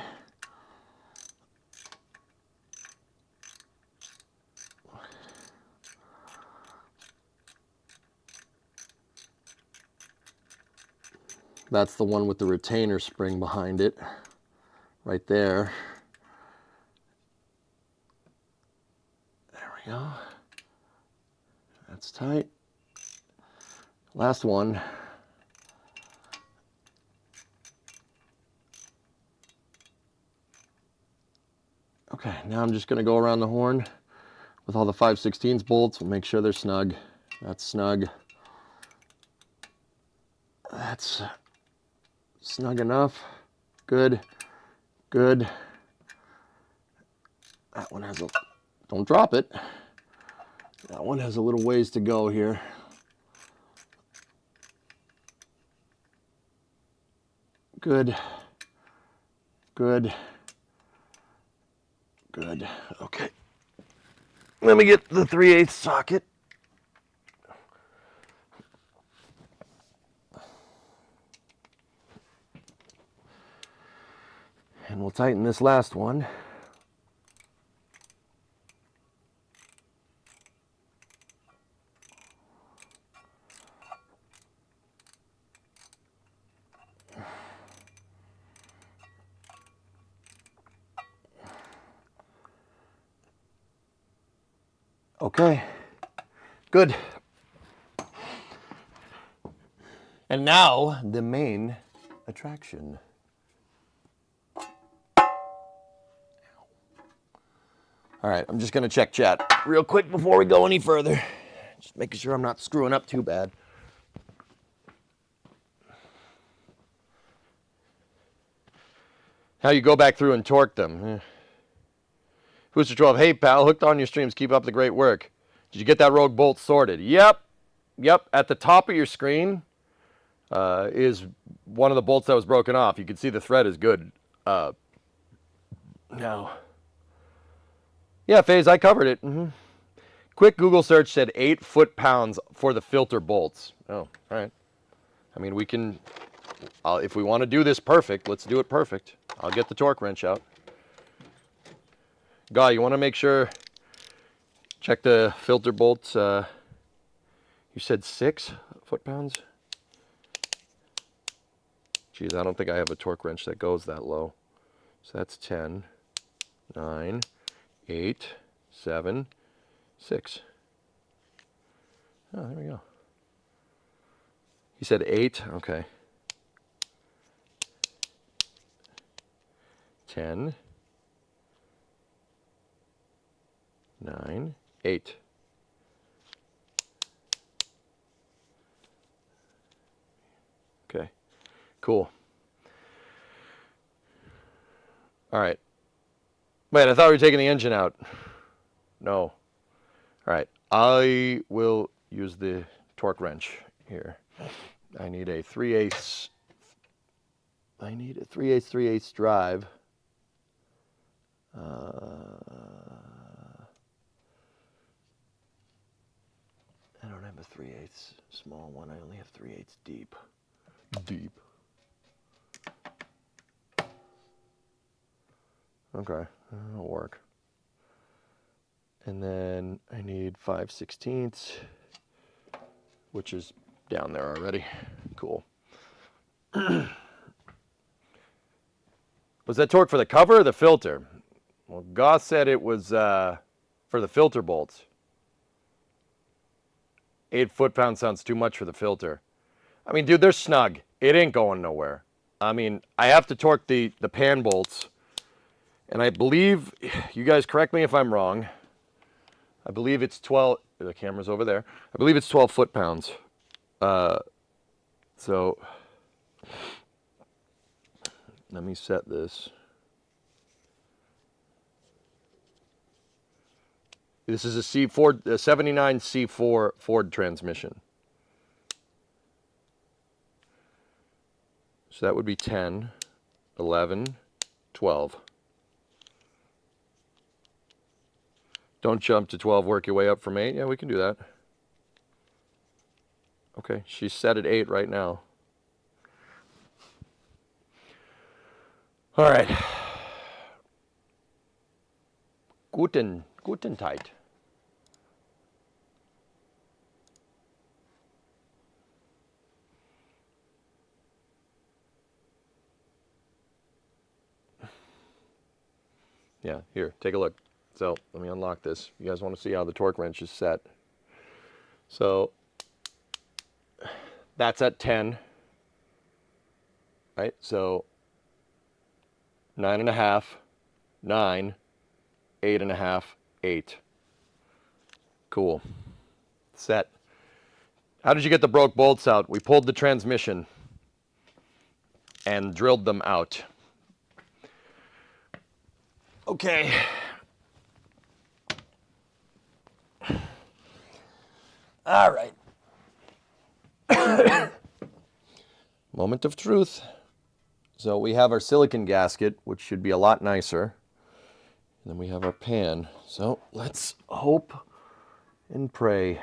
That's the one with the retainer spring behind it, right there. There we go. That's tight. Last one. Okay, now I'm just going to go around the horn with all the 5/16 bolts. We'll make sure they're snug. That's snug. That's snug enough. Good. Good. That one has a, don't drop it. That one has a little ways to go here. Good. Good. Good. Okay. Let me get the 3/8 socket. And we'll tighten this last one. Okay, good. And now the main attraction. All right, I'm just gonna check chat real quick before we go any further. Just making sure I'm not screwing up too bad. How you go back through and torque them. Booster 12, hey pal, hooked on your streams, keep up the great work. Did you get that rogue bolt sorted? Yep, at the top of your screen is one of the bolts that was broken off. You can see the thread is good. Now. Yeah, FaZe, I covered it. Quick Google search said 8 foot-pounds for the filter bolts. Oh, all right. I mean, we can, if we want to do this perfect, let's do it perfect. I'll get the torque wrench out. Guy, you want to make sure, check the filter bolts. You said 6 foot-pounds? Geez, I don't think I have a torque wrench that goes that low. So that's 10, 9, 8, 7, 6. Oh, there we go. He said 8. Okay. 10, 9, 8. Okay. Cool. All right. Wait, I thought we were taking the engine out. No. All right. I will use the torque wrench here. I need a 3/8. I need a 3/8 drive. I don't have a 3/8 small one. I only have 3/8 deep. Deep. Okay, that'll work. And then I need 5/16, which is down there already. Cool. Was that torque for the cover or the filter? Well, Goss said it was for the filter bolts. 8 foot-pounds sounds too much for the filter. I mean, dude, they're snug. It ain't going nowhere. I mean, I have to torque the pan bolts. And I believe, you guys correct me if I'm wrong, I believe it's 12, the camera's over there. I believe it's 12 foot-pounds. So, let me set this. This is a 79 C4 Ford transmission. So that would be 10, 11, 12. Don't jump to 12, work your way up from 8. Yeah, we can do that. Okay, she's set at 8 right now. All right. Guten Tag. Yeah, here, take a look. So let me unlock this. You guys want to see how the torque wrench is set. So that's at 10, right? So 9.5, 9, 8.5, 8. Cool. Set. How did you get the broke bolts out? We pulled the transmission and drilled them out. Okay. All right. Moment of truth. So we have our silicon gasket, which should be a lot nicer. And then we have our pan. So let's hope and pray.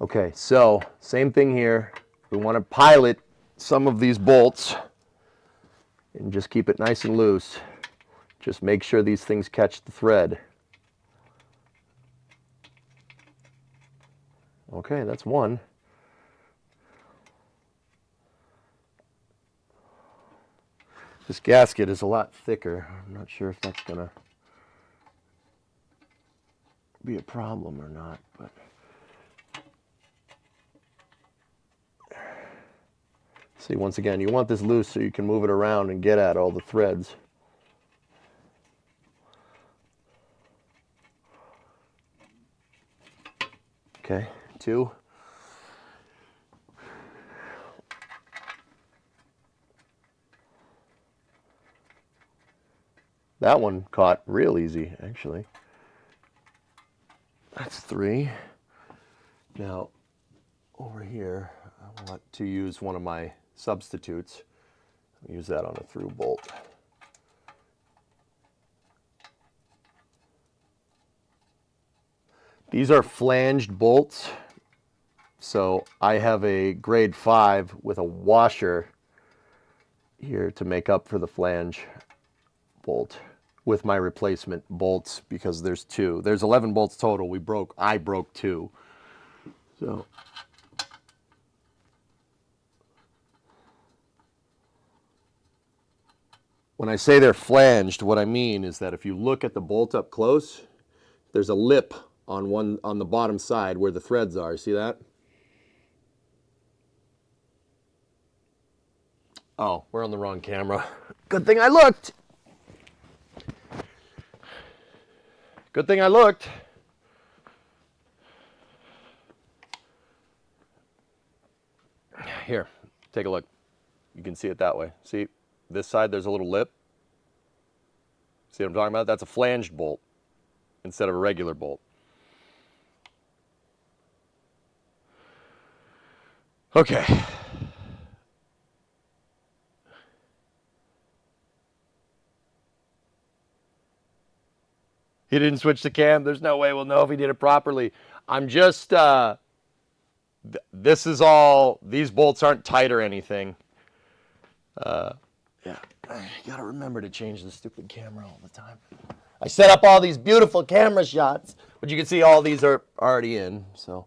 Okay, so same thing here. We want to pilot some of these bolts and just keep it nice and loose. Just make sure these things catch the thread. Okay, that's one. This gasket is a lot thicker. I'm not sure if that's gonna be a problem or not, but see, once again, you want this loose so you can move it around and get at all the threads. Okay, two. That one caught real easy, actually. That's three. Now, over here, I want to use one of my substitutes. Use that on a through bolt. These are flanged bolts. So I have a grade 5 with a washer here to make up for the flange bolt with my replacement bolts, because there's two. There's 11 bolts total. I broke two. So when I say they're flanged, what I mean is that if you look at the bolt up close, there's a lip on the bottom side where the threads are. See that? Oh, we're on the wrong camera. Good thing I looked. Good thing I looked. Here, take a look. You can see it that way. See, this side there's a little lip. See what I'm talking about? That's a flanged bolt instead of a regular bolt. Okay. He didn't switch the cam. There's no way we'll know if he did it properly. I'm just, this is all, these bolts aren't tight or anything. Yeah, I gotta remember to change the stupid camera all the time. I set up all these beautiful camera shots, but you can see all these are already in. So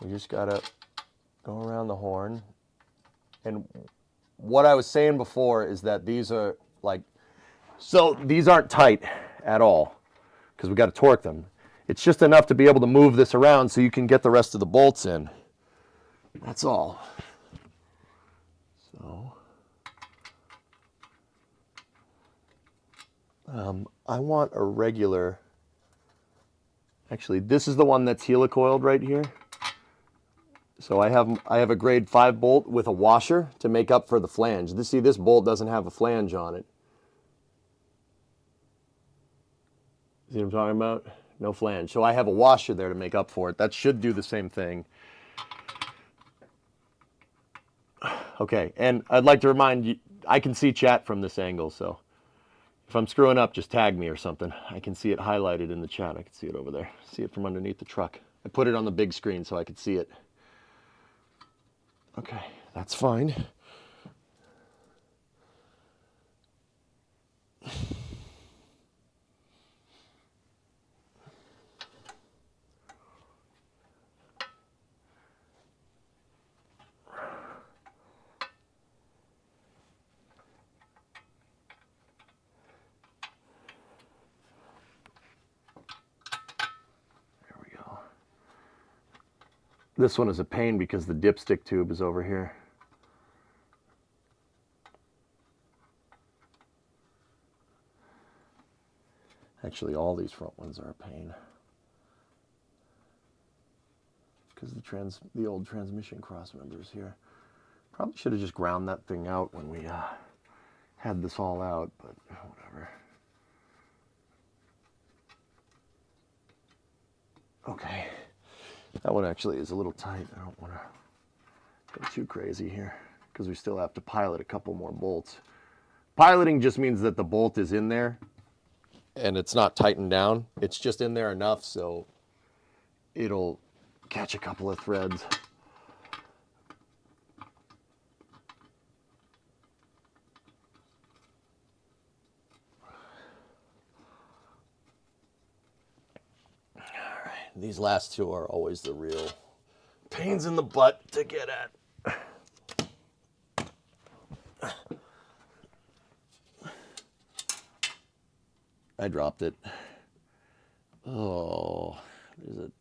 we just gotta go around the horn. And what I was saying before is that these are like, so these aren't tight at all, because we got to torque them. It's just enough to be able to move this around so you can get the rest of the bolts in. That's all. So, I want a regular, actually this is the one that's helicoiled right here. So I have a grade 5 bolt with a washer to make up for the flange. See, this bolt doesn't have a flange on it. See what I'm talking about? No flange. So I have a washer there to make up for it. That should do the same thing. Okay, and I'd like to remind you, I can see chat from this angle, so if I'm screwing up, just tag me or something. I can see it highlighted in the chat. I can see it over there. See it from underneath the truck. I put it on the big screen so I could see it. Okay, that's fine. This one is a pain because the dipstick tube is over here. Actually, all these front ones are a pain. Because the old transmission cross members here. Probably should have just ground that thing out when we had this all out, but whatever. Okay, that one actually is a little tight. I don't want to go too crazy here because we still have to pilot a couple more bolts. Piloting just means that the bolt is in there and it's not tightened down. It's just in there enough so it'll catch a couple of threads. These last two are always the real pains in the butt to get at. I dropped it. Oh, there's a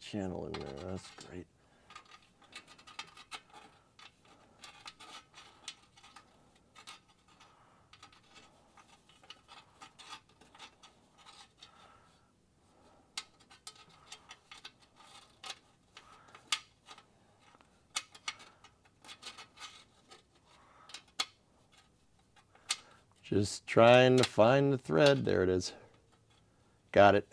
channel in there. That's great. Just trying to find the thread. There it is. Got it.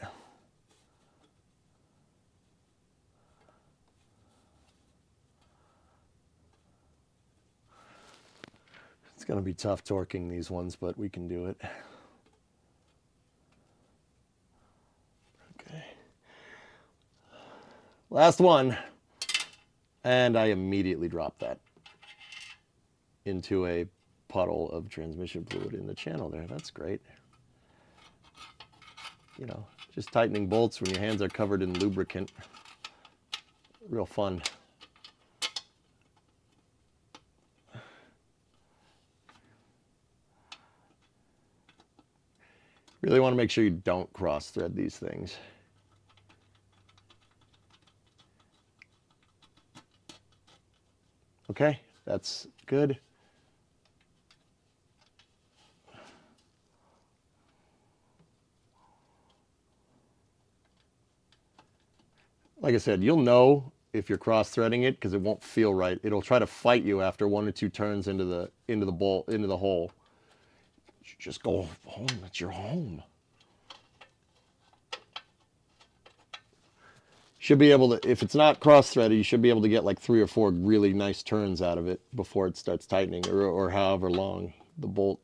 It's going to be tough torquing these ones, but we can do it. Okay. Last one. And I immediately dropped that into a puddle of transmission fluid in the channel there. That's great. You know, just tightening bolts when your hands are covered in lubricant. Real fun. Really want to make sure you don't cross thread these things. Okay, that's good. Like I said, you'll know if you're cross-threading it because it won't feel right. It'll try to fight you after 1 or 2 turns into the hole. You just go home. It's your home. Should be able to, if it's not cross-threaded, you should be able to get like 3 or 4 really nice turns out of it before it starts tightening, or however long the bolt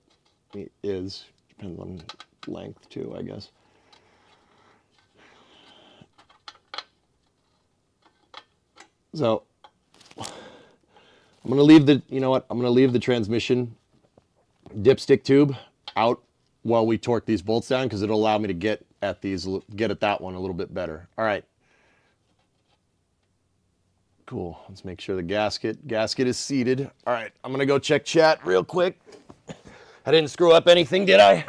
is. Depends on length too, I guess. So I'm going to leave the, you know what, I'm going to leave the transmission dipstick tube out while we torque these bolts down because it'll allow me to get at that one a little bit better. All right. Cool. Let's make sure the gasket is seated. All right. I'm going to go check chat real quick. I didn't screw up anything, did I?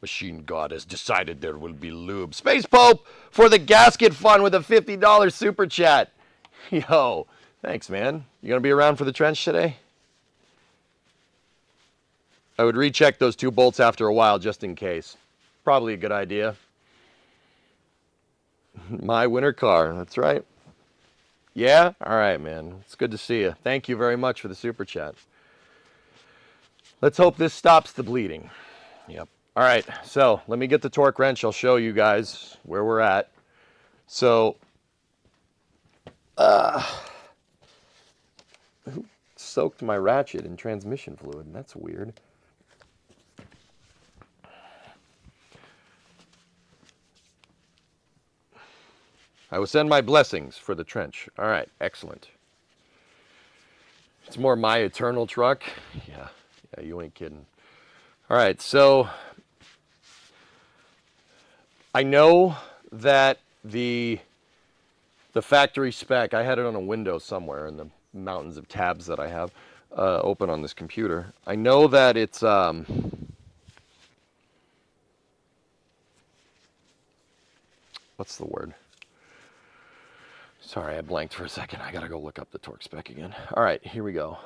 Machine God has decided there will be lube. Space Pope for the gasket fund with a $50 super chat. Yo, thanks, man. You gonna be around for the trench today? I would recheck those 2 bolts after a while just in case. Probably a good idea. My winter car, that's right. Yeah? All right, man. It's good to see you. Thank you very much for the super chat. Let's hope this stops the bleeding. Yep. All right, so let me get the torque wrench. I'll show you guys where we're at. So, soaked my ratchet in transmission fluid. That's weird. I will send my blessings for the trench. All right, excellent. It's more my eternal truck. Yeah, you ain't kidding. All right, so I know that the factory spec, I had it on a window somewhere in the mountains of tabs that I have open on this computer. I know that it's what's the word? Sorry, I blanked for a second. I gotta go look up the torque spec again. All right, here we go.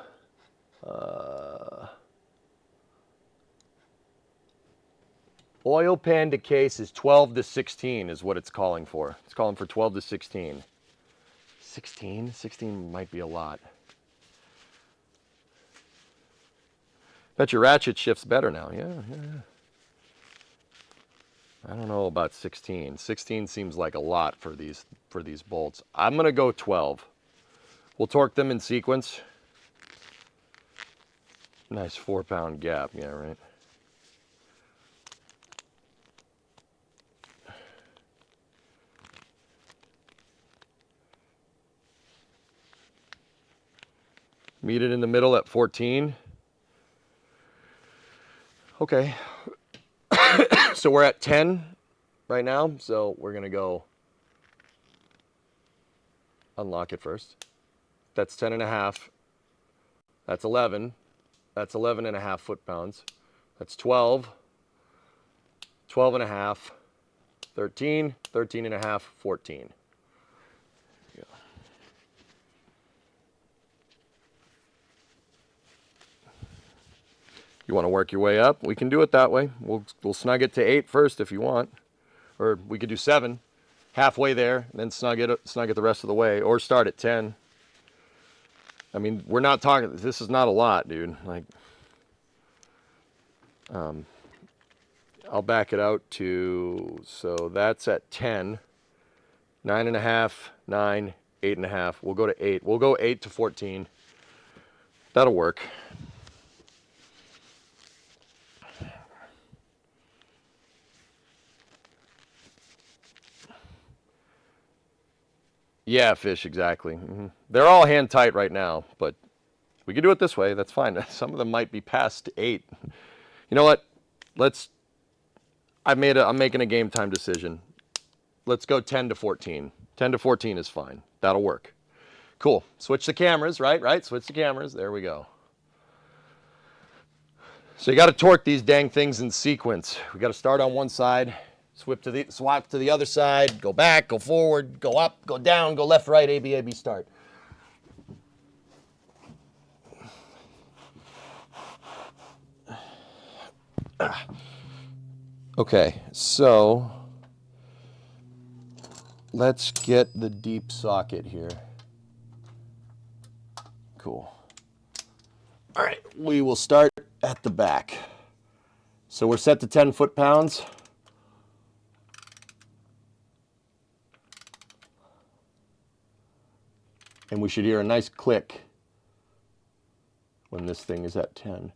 Oil pan to case is 12 to 16 is what it's calling for. It's calling for 12 to 16. 16? 16 might be a lot. Bet your ratchet shifts better now. Yeah. I don't know about 16. 16 seems like a lot for these bolts. I'm gonna go 12. We'll torque them in sequence. Nice 4-pound gap. Yeah, right. Meet it in the middle at 14. Okay. So we're at 10 right now. So we're going to go unlock it first. That's 10 and a half. That's 11. That's 11 and a half foot-pounds. That's 12. 12 and a half. 13. 13 and a half. 14. Yeah. You want to work your way up? We can do it that way. We'll snug it to 8 first if you want. Or we could do 7. Halfway there, and then snug it the rest of the way. Or start at 10. I mean, we're not talking, this is not a lot, dude. Like, I'll back it out to, so that's at 10. 9 and a half, 9, 8 and a half. We'll go to 8. We'll go 8 to 14. That'll work. Yeah, fish, exactly. They're all hand tight right now, but we can do it this way. That's fine. Some of them might be past 8. You know what? I'm making a game time decision. Let's go 10 to 14. 10 to 14 is fine. That'll work. Cool. Switch the cameras, right? Switch the cameras. There we go. So you got to torque these dang things in sequence. We got to start on one side, swap to the other side, go back, go forward, go up, go down, go left, right, A, B, A, B, start. Okay, so let's get the deep socket here. Cool. All right, we will start at the back. So we're set to 10 foot-pounds. And we should hear a nice click when this thing is at 10.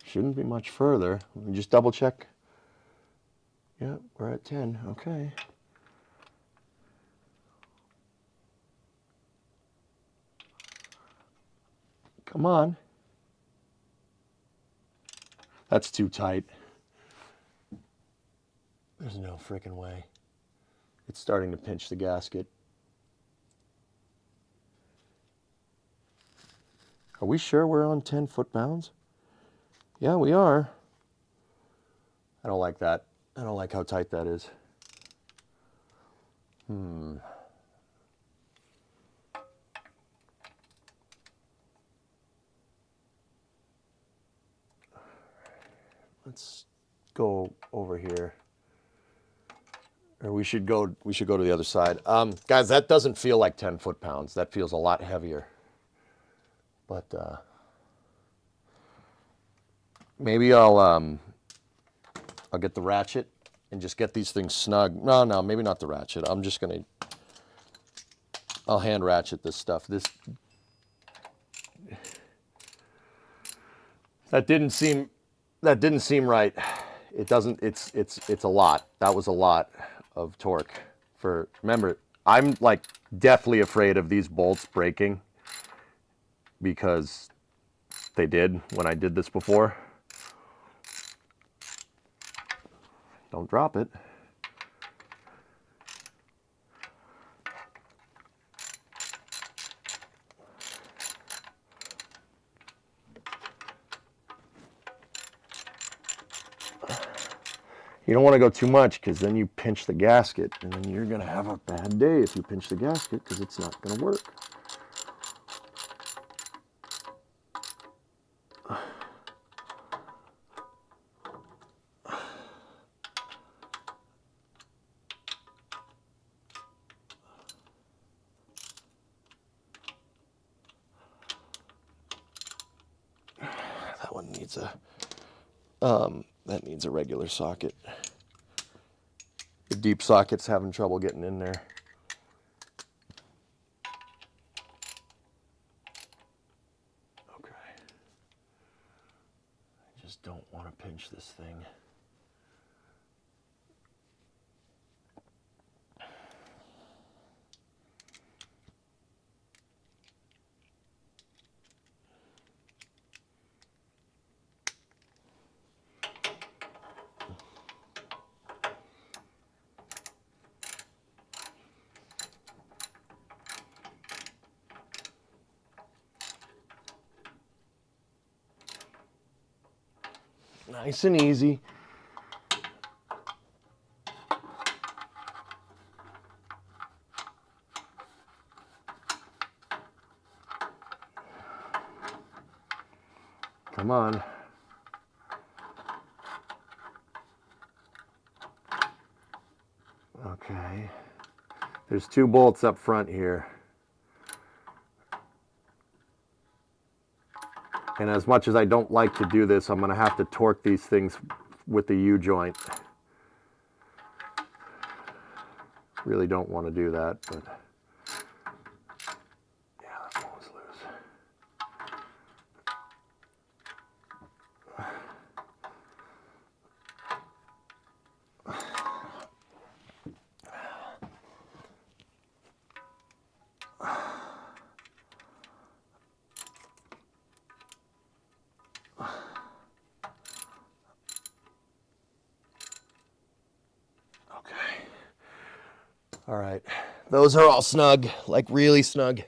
Shouldn't be much further. Let me just double check. Yeah, we're at 10. Okay. Come on. That's too tight. There's no freaking way. It's starting to pinch the gasket. Are we sure we're on 10 foot-pounds? Yeah, we are. I don't like that. I don't like how tight that is. Let's go over here. Or we should go to the other side. Guys, that doesn't feel like 10 foot-pounds. That feels a lot heavier. But maybe I'll get the ratchet and just get these things snug. No, maybe not the ratchet. I'll hand ratchet this stuff. That didn't seem right. It doesn't, it's a lot. That was a lot of torque remember, I'm like deathly afraid of these bolts breaking because they did when I did this before. Don't drop it. You don't want to go too much because then you pinch the gasket and then you're going to have a bad day if you pinch the gasket because it's not going to work. That one needs a regular socket. The deep socket's having trouble getting in there. Okay. I just don't want to pinch this thing. Nice and easy. Come on. Okay. There's 2 bolts up front here. And as much as I don't like to do this, I'm going to have to torque these things with the U-joint. Really don't want to do that, but yeah, that one was loose. All right, those are all snug, like really snug.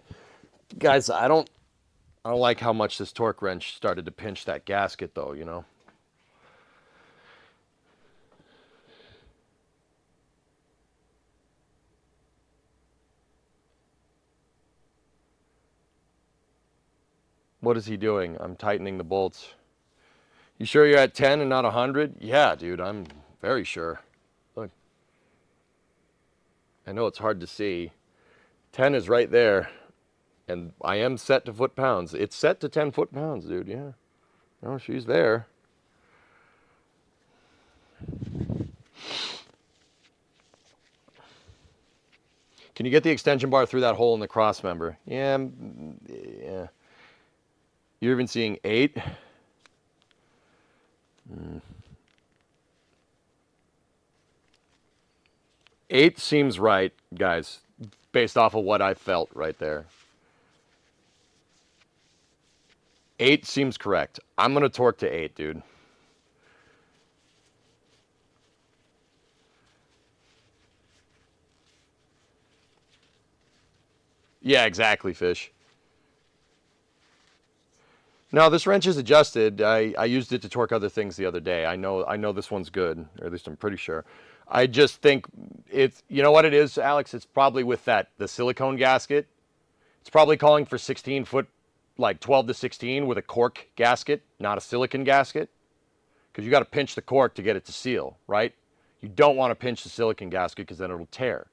Guys, I don't like how much this torque wrench started to pinch that gasket though, you know. What is he doing? I'm tightening the bolts. You sure you're at 10 and not 100? Yeah, dude, I'm very sure. Look. I know it's hard to see. 10 is right there. And I am set to foot-pounds. It's set to 10 foot-pounds, dude, yeah. No, she's there. Can you get the extension bar through that hole in the cross member? Yeah, yeah. You're even seeing 8? 8 seems right, guys, based off of what I felt right there. 8 seems correct. I'm going to torque to 8, dude. Yeah, exactly, Fish. No, this wrench is adjusted. I used it to torque other things the other day. I know this one's good, or at least I'm pretty sure. I just think it's, you know what it is, Alex? It's probably with the silicone gasket. It's probably calling for 16 foot, like 12 to 16 with a cork gasket, not a silicone gasket. Because you got to pinch the cork to get it to seal, right? You don't want to pinch the silicone gasket because then it'll tear,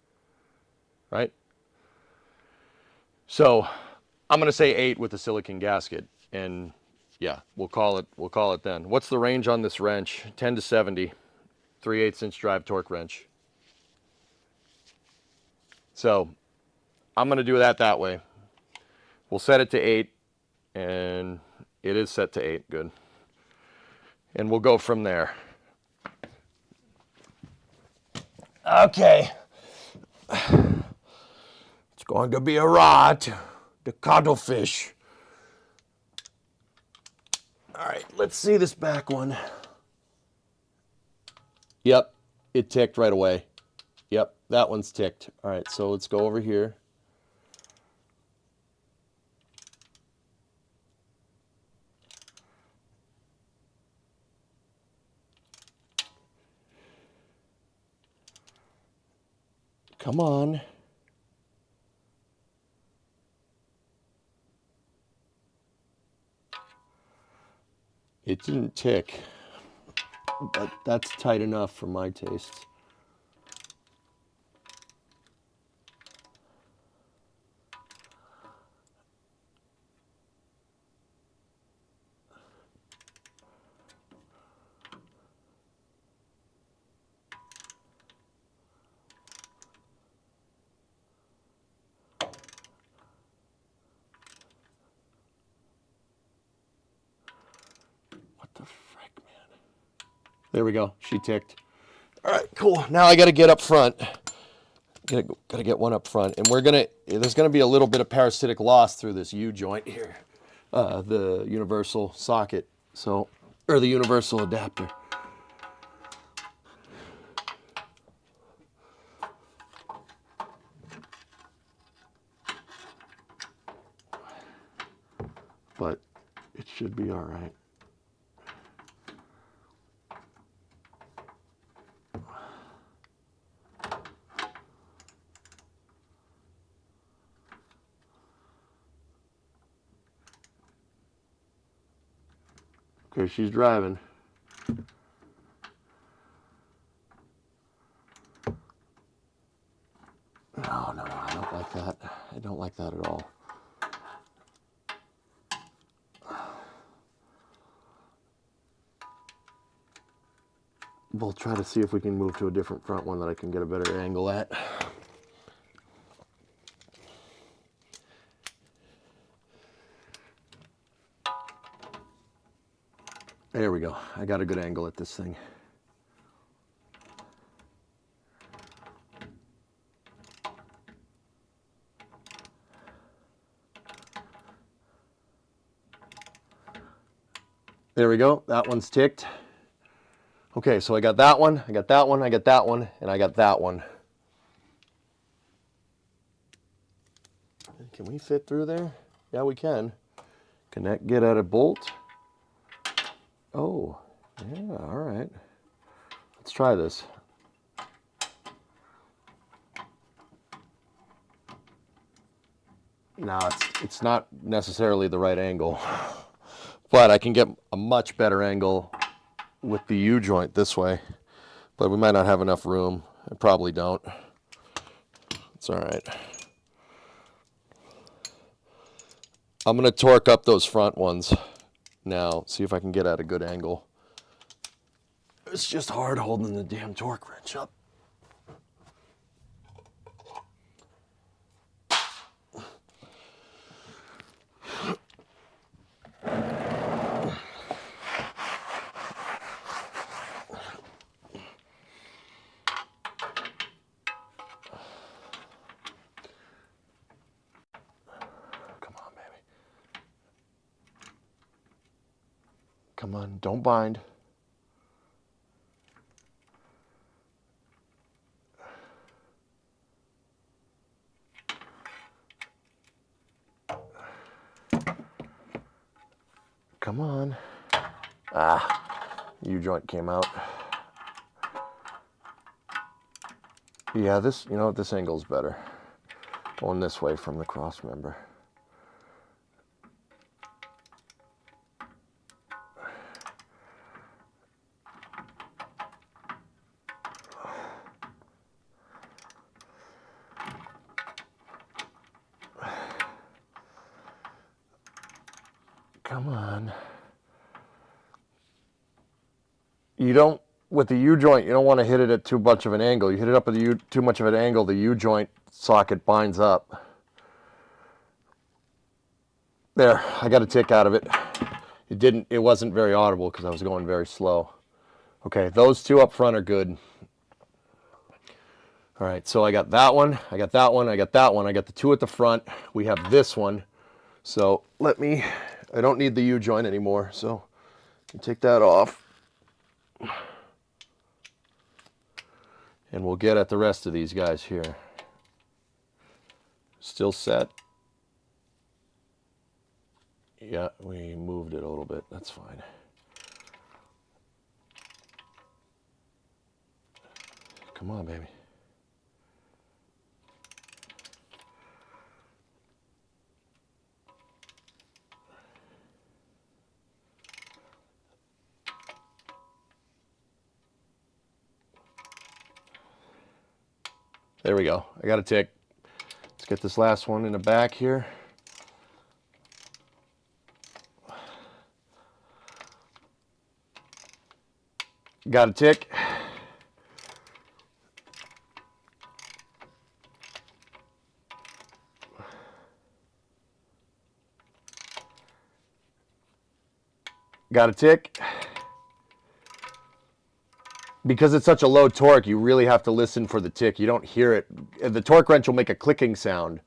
right? So I'm going to say 8 with the silicone gasket, and yeah, we'll call it then. What's the range on this wrench? 10 to 70, 3/8 inch drive torque wrench. So I'm going to do that way. We'll set it to 8, and it is set to 8. Good. And we'll go from there. Okay. It's going to be a rot. The cuttlefish. All right, let's see this back one. Yep, it ticked right away. Yep, that one's ticked. All right, so let's go over here. Come on. It didn't tick, but that's tight enough for my tastes. What the frick, man? There we go. She ticked. All right, cool. Now I got to get up front. Got to get one up front, and there's gonna be a little bit of parasitic loss through this U joint here, the universal socket, or the universal adapter. But it should be all right. Okay, she's driving. No, I don't like that. I don't like that at all. We'll try to see if we can move to a different front one that I can get a better angle at. There we go. I got a good angle at this thing. There we go. That one's ticked. Okay, so I got that one, I got that one, I got that one, and I got that one. Can we fit through there? Yeah, we can. Can that get at a bolt? Oh, yeah, all right. Let's try this. No, it's not necessarily the right angle, but I can get a much better angle with the U-joint this way, but we might not have enough room. I probably don't. It's all right. I'm going to torque up those front ones now, see if I can get at a good angle. It's just hard holding the damn torque wrench up. Come on, don't bind. Come on. U-joint came out. Yeah, this, you know what, this angle's better. Going this way from the cross member. Come on. You don't, with the U-joint, you don't want to hit it at too much of an angle. You hit it up at too much of an angle, the U-joint socket binds up. There, I got a tick out of it. It wasn't very audible because I was going very slow. Okay, those two up front are good. All right, so I got that one, I got that one, I got that one, I got the two at the front. We have this one. So I don't need the U-joint anymore, so I can take that off. And we'll get at the rest of these guys here. Still set. Yeah, we moved it a little bit, that's fine. Come on, baby. There we go. I got a tick. Let's get this last one in the back here. Got a tick. Got a tick. Because it's such a low torque, you really have to listen for the tick. You don't hear it. The torque wrench will make a clicking sound.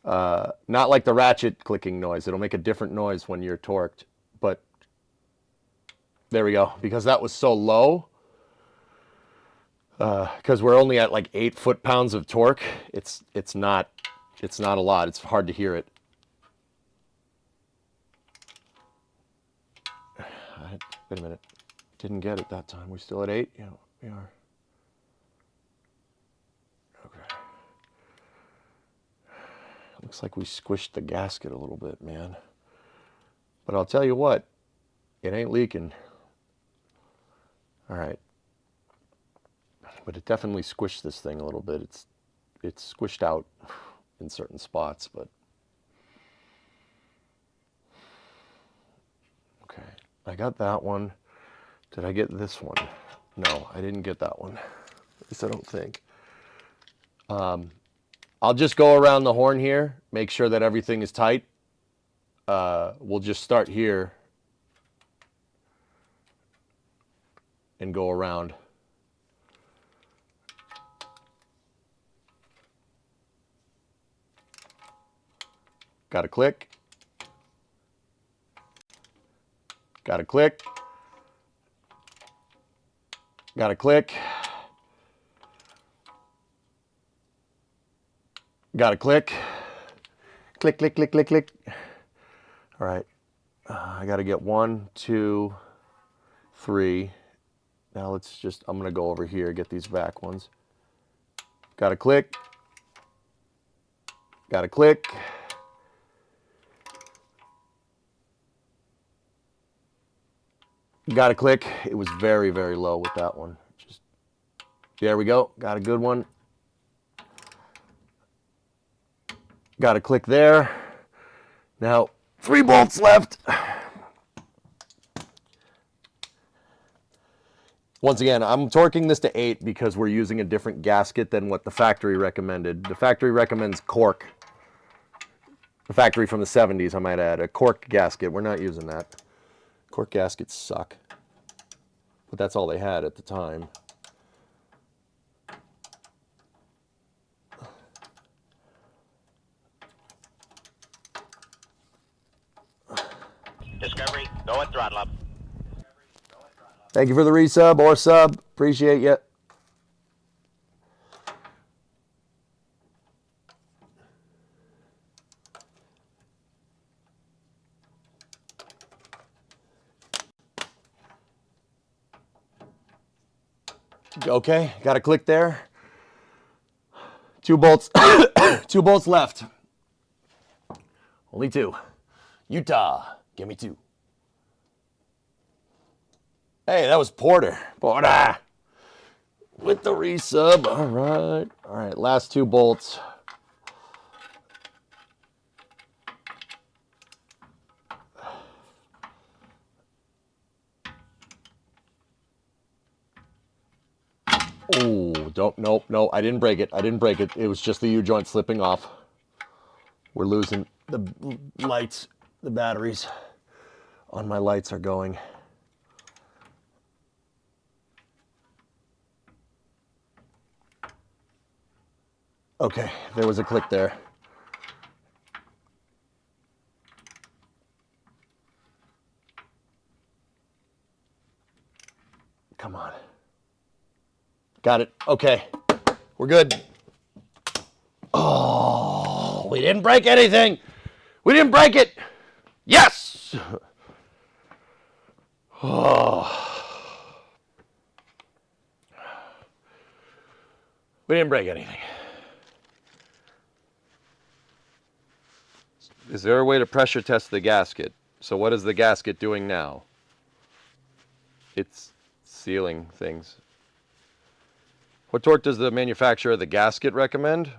Not like the ratchet clicking noise. It'll make a different noise when you're torqued. But there we go. Because that was so low, because we're only at like 8 foot-pounds of torque, it's not a lot. It's hard to hear it. Wait a minute. Didn't get it that time. We're still at 8? Yeah, we are. Okay. Looks like we squished the gasket a little bit, man. But I'll tell you what, it ain't leaking. All right. But it definitely squished this thing a little bit. It's squished out in certain spots, but okay. I got that one. Did I get this one? No, I didn't get that one. At least I don't think. I'll just go around the horn here, make sure that everything is tight. We'll just start here and go around. Got a click. Got a click. Got a click. Got a click. Click, click, click, click, click. All right. I got to get 1, 2, 3. Now let's just, I'm going to go over here, get these back ones. Got a click. Got a click. Got a click. It was very, very low with that one. Just there we go. Got a good one. Got a click there. Now 3 bolts left. Once again, I'm torquing this to 8 because we're using a different gasket than what the factory recommended. The factory recommends cork. The factory from the 70s, I might add, a cork gasket. We're not using that. Cork gaskets suck. But that's all they had at the time. Discovery, go at throttle up. Thank you for the resub or sub. Appreciate you. Okay, got a click there. 2 bolts. 2 bolts left. Only 2. Utah, give me 2. Hey, that was Porter. Porter. With the resub. All right. All right, last 2 bolts. Oh, don't, nope, no, I didn't break it. I didn't break it. It was just the U-joint slipping off. We're losing the lights, the batteries on my lights are going. Okay, there was a click there. Come on. Got it. Okay. We're good. Oh, we didn't break anything. We didn't break it. Yes. Oh. We didn't break anything. Is there a way to pressure test the gasket? So what is the gasket doing now? It's sealing things. What torque does the manufacturer of the gasket recommend?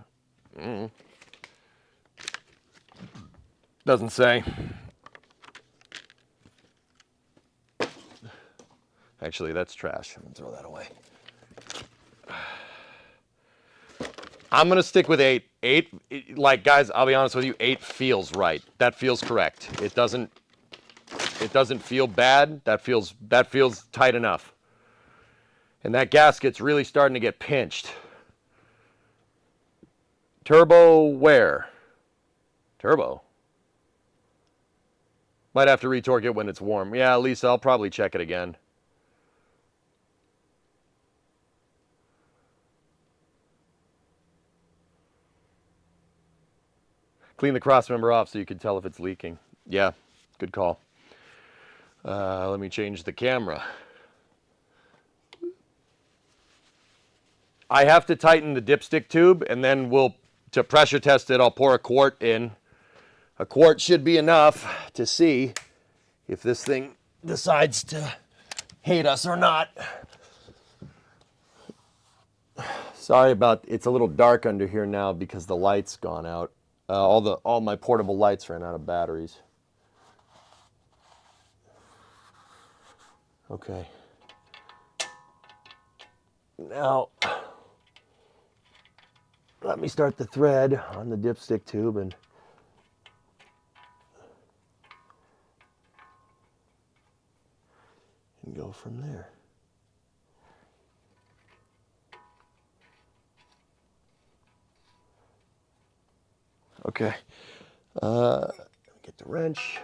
Doesn't say. Actually, that's trash. I'm gonna throw that away. I'm gonna stick with 8. 8, like guys, I'll be honest with you, 8 feels right. That feels correct. It doesn't feel bad. That feels tight enough. And that gasket's really starting to get pinched. Turbo where? Turbo. Might have to retorque it when it's warm. Yeah, Lisa, I'll probably check it again. Clean the cross member off so you can tell if it's leaking. Yeah, good call. Let me change the camera. I have to tighten the dipstick tube, and then to pressure test it, I'll pour a quart in. A quart should be enough to see if this thing decides to hate us or not. Sorry about, it's a little dark under here now because the light's gone out. All my portable lights ran out of batteries. Okay. Now, let me start the thread on the dipstick tube and go from there. Okay. Get the wrench.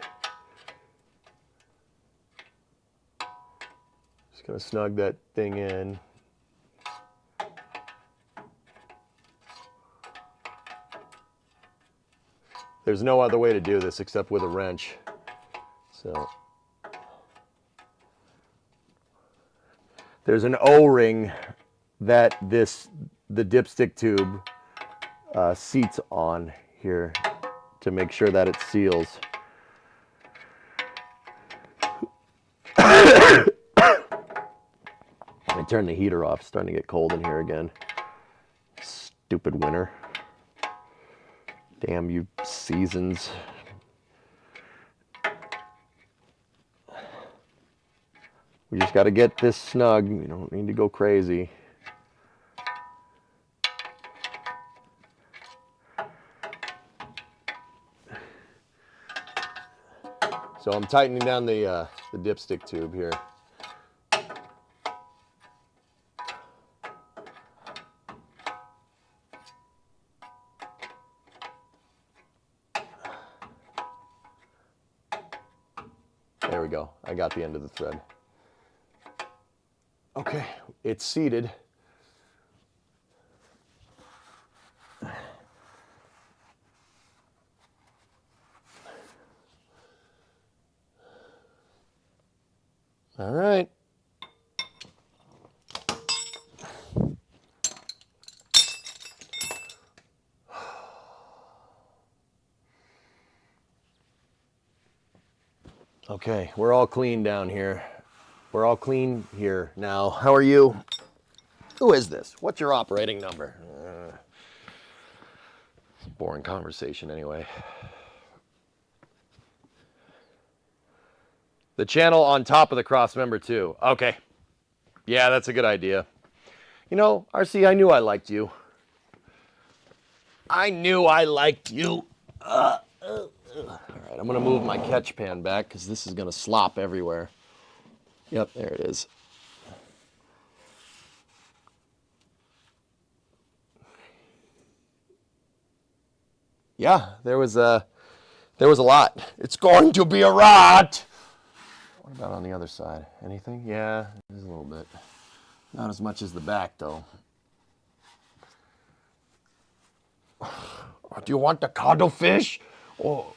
Just gonna snug that thing in. There's no other way to do this except with a wrench. So there's an O-ring that the dipstick tube seats on here to make sure that it seals. Let me turn the heater off. It's starting to get cold in here again. Stupid winter. Damn you seasons. We just got to get this snug. We don't need to go crazy. So I'm tightening down the dipstick tube here. There we go. I got the end of the thread. Okay, it's seated. All right. Okay, we're all clean down here. We're all clean here now. How are you? Who is this? What's your operating number? Boring conversation anyway. The channel on top of the cross member too. Okay. Yeah, that's a good idea. You know, RC, I knew I liked you. I knew I liked you. All right, I'm gonna move my catch pan back because this is gonna slop everywhere. Yep, there it is. Yeah, there was a lot. It's going to be a rot. What about on the other side? Anything? Yeah, there's a little bit. Not as much as the back, though. Do you want the cuttlefish? Or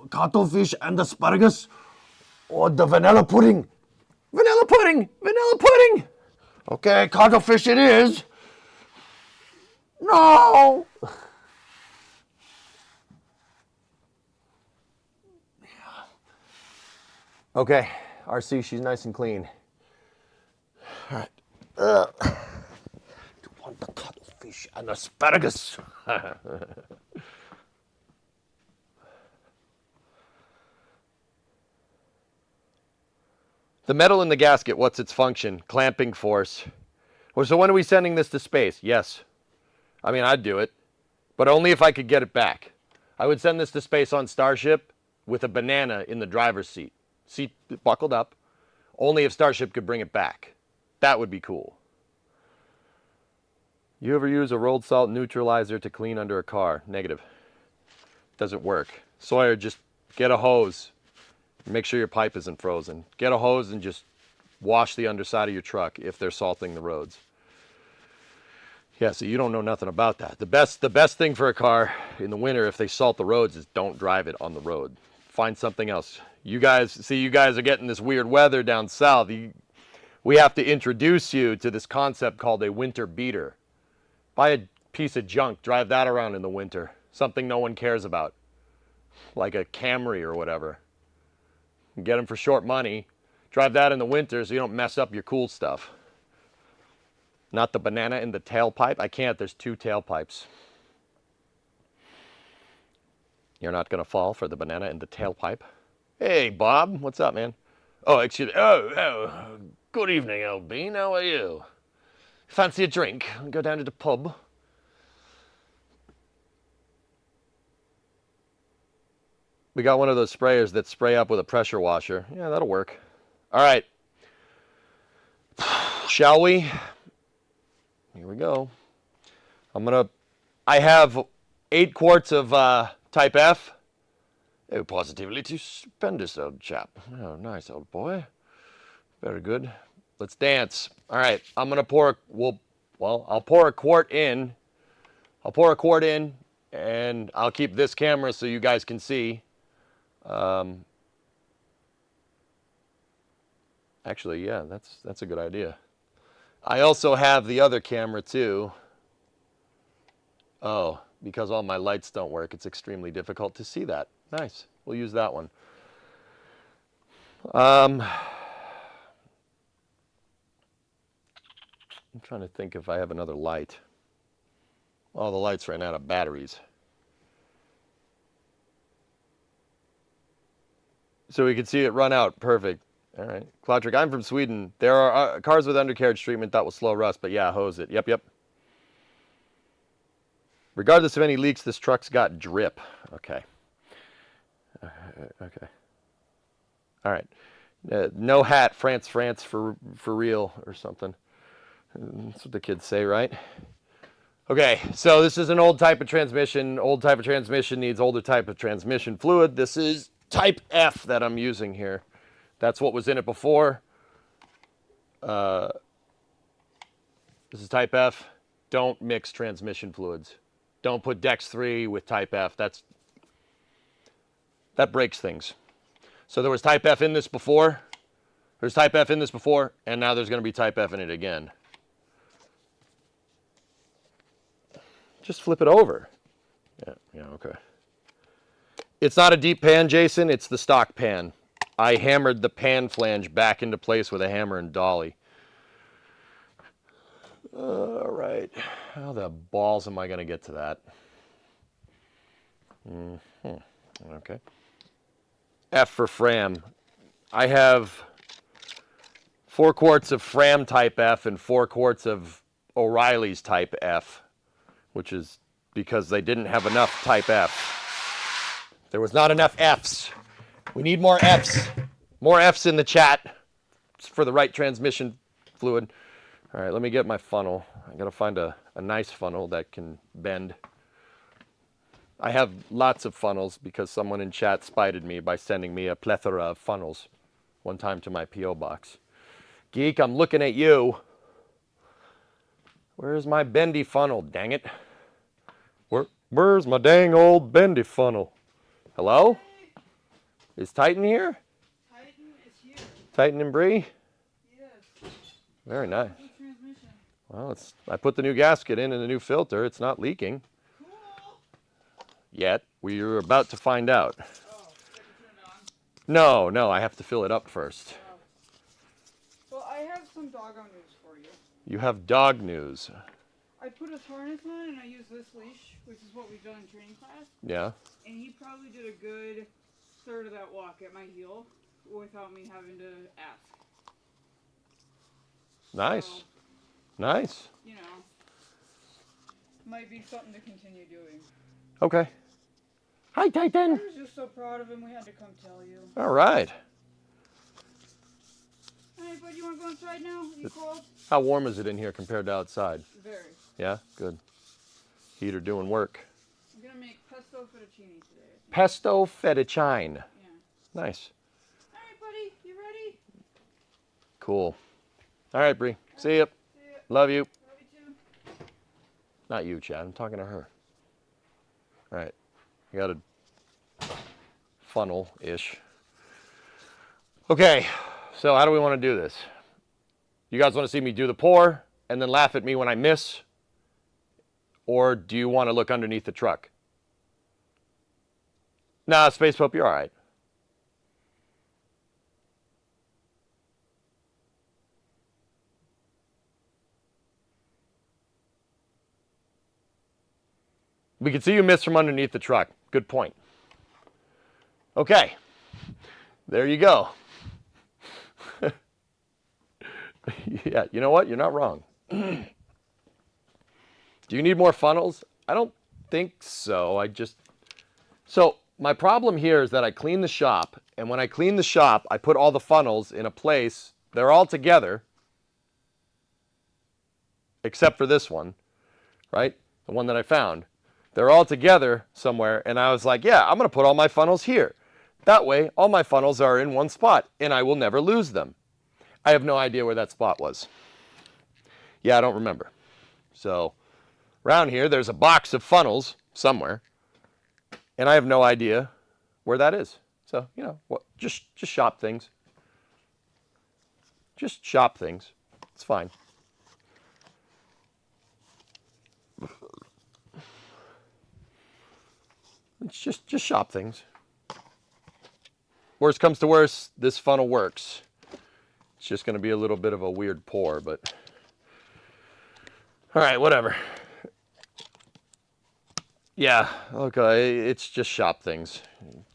cuttlefish and asparagus? Or the vanilla pudding? Vanilla pudding! Vanilla pudding! Okay, cuttlefish it is. No! Okay, RC, she's nice and clean. All right. fish and asparagus. The metal in the gasket, what's its function? Clamping force. Well, so when are we sending this to space? Yes. I mean, I'd do it, but only if I could get it back. I would send this to space on Starship with a banana in the driver's seat. Seat buckled up. Only if Starship could bring it back. That would be cool. You ever use a rolled salt neutralizer to clean under a car? Negative. Doesn't work. Sawyer, just get a hose. Make sure your pipe isn't frozen. Get a hose and just wash the underside of your truck if they're salting the roads. Yeah, so you don't know nothing about that. The best thing for a car in the winter if they salt the roads is don't drive it on the road. Find something else. You guys are getting this weird weather down south. We have to introduce you to this concept called a winter beater. Buy a piece of junk, drive that around in the winter. Something no one cares about. Like a Camry or whatever. Get them for short money. Drive that in the winter so you don't mess up your cool stuff. Not the banana in the tailpipe. I can't. There's 2 tailpipes. You're not going to fall for the banana in the tailpipe. Hey, Bob. What's up, man? Oh, excuse me. Oh. Good evening, old bean. How are you? Fancy a drink? Go down to the pub. We got one of those sprayers that spray up with a pressure washer. Yeah, that'll work. All right. Shall we? Here we go. I have 8 quarts of Type F. Oh, positively stupendous, old chap. Oh, nice, old boy. Very good. Let's dance. All right, I'm going to pour, I'll pour a quart in. I'll pour a quart in, and I'll keep this camera so you guys can see. Actually, yeah, that's a good idea. I also have the other camera too. Oh, because all my lights don't work, it's extremely difficult to see that. Nice. We'll use that one. I'm trying to think if I have another light. Oh, the lights ran out of batteries. So we can see it run out. Perfect. All right. Cloudtrick, I'm from Sweden. There are cars with undercarriage treatment that will slow rust, but yeah, hose it. Yep. Regardless of any leaks, this truck's got drip. Okay. Okay. All right. No hat, France for real or something. That's what the kids say, right? Okay, so this is an old type of transmission. Old type of transmission needs older type of transmission fluid. This is Type F that I'm using here. That's what was in it before. This is Type F. Don't mix transmission fluids. Don't put Dex 3 with Type F. That breaks things. So there was Type F in this before. There's Type F in this before, and now there's going to be Type F in it again. Just flip it over. Yeah, okay. It's not a deep pan, Jason. It's the stock pan. I hammered the pan flange back into place with a hammer and dolly. All right. How the balls am I going to get to that? Okay. F for Fram. I have 4 quarts of Fram Type F and 4 quarts of O'Reilly's Type F, which is because they didn't have enough Type F. There was not enough Fs. We need more Fs. More Fs in the chat for the right transmission fluid. All right, let me get my funnel. I got to find a nice funnel that can bend. I have lots of funnels because someone in chat spited me by sending me a plethora of funnels one time to my P.O. box. Geek, I'm looking at you. Where's my bendy funnel, dang it? Where's my dang old bendy funnel? Hello? Is Titan here? Titan is here. Titan and Bree? Yes. Very nice. Transmission. Well, I put the new gasket in and the new filter. It's not leaking. Cool. Yet. We're about to find out. Oh, you have to turn it on? No, I have to fill it up first. Well, I have some doggo news for you. You have dog news. I put his harness on and I use this leash, which is what we've done in training class. Yeah. And he probably did a good third of that walk at my heel without me having to ask. Nice. So, Nice. you know, might be something to continue doing. Okay. Hi, I Titan. was just so proud of him, we had to come tell you. All right. Alright, bud, you want to go inside now? You cold? How warm is it in here compared to outside? Very. Yeah, good. Heater doing work. I'm going to make pesto fettuccine today. I think. Pesto fettuccine. Yeah. Nice. Alright, buddy, you ready? Cool. All right, Bree. See ya. See ya. Love you. Love you too. Not you, Chad. I'm talking to her. All right. I got a funnel-ish. Okay. So how do we want to do this? You guys want to see me do the pour and then laugh at me when I miss? Or do you want to look underneath the truck? Nah, Space Pope, you're all right. We can see you miss from underneath the truck. Good point. Okay. There you go. Yeah, you know what? You're not wrong. Do you need more funnels? I don't think so. So my problem here is that I clean the shop, and when I clean the shop, I put all the funnels in a place. They're all together, except for this one, right? The one that I found. They're all together somewhere, and I was like, yeah, I'm going to put all my funnels here. That way, all my funnels are in one spot, and I will never lose them. I have no idea where that spot was. Yeah, I don't remember. So around here, there's a box of funnels somewhere, and I have no idea where that is. So, you know, what? Just shop things. Just shop things. It's fine. It's just shop things. Worst comes to worst, this funnel works. It's just going to be a little bit of a weird pour, but all right, whatever. Yeah, okay, it's just shop things.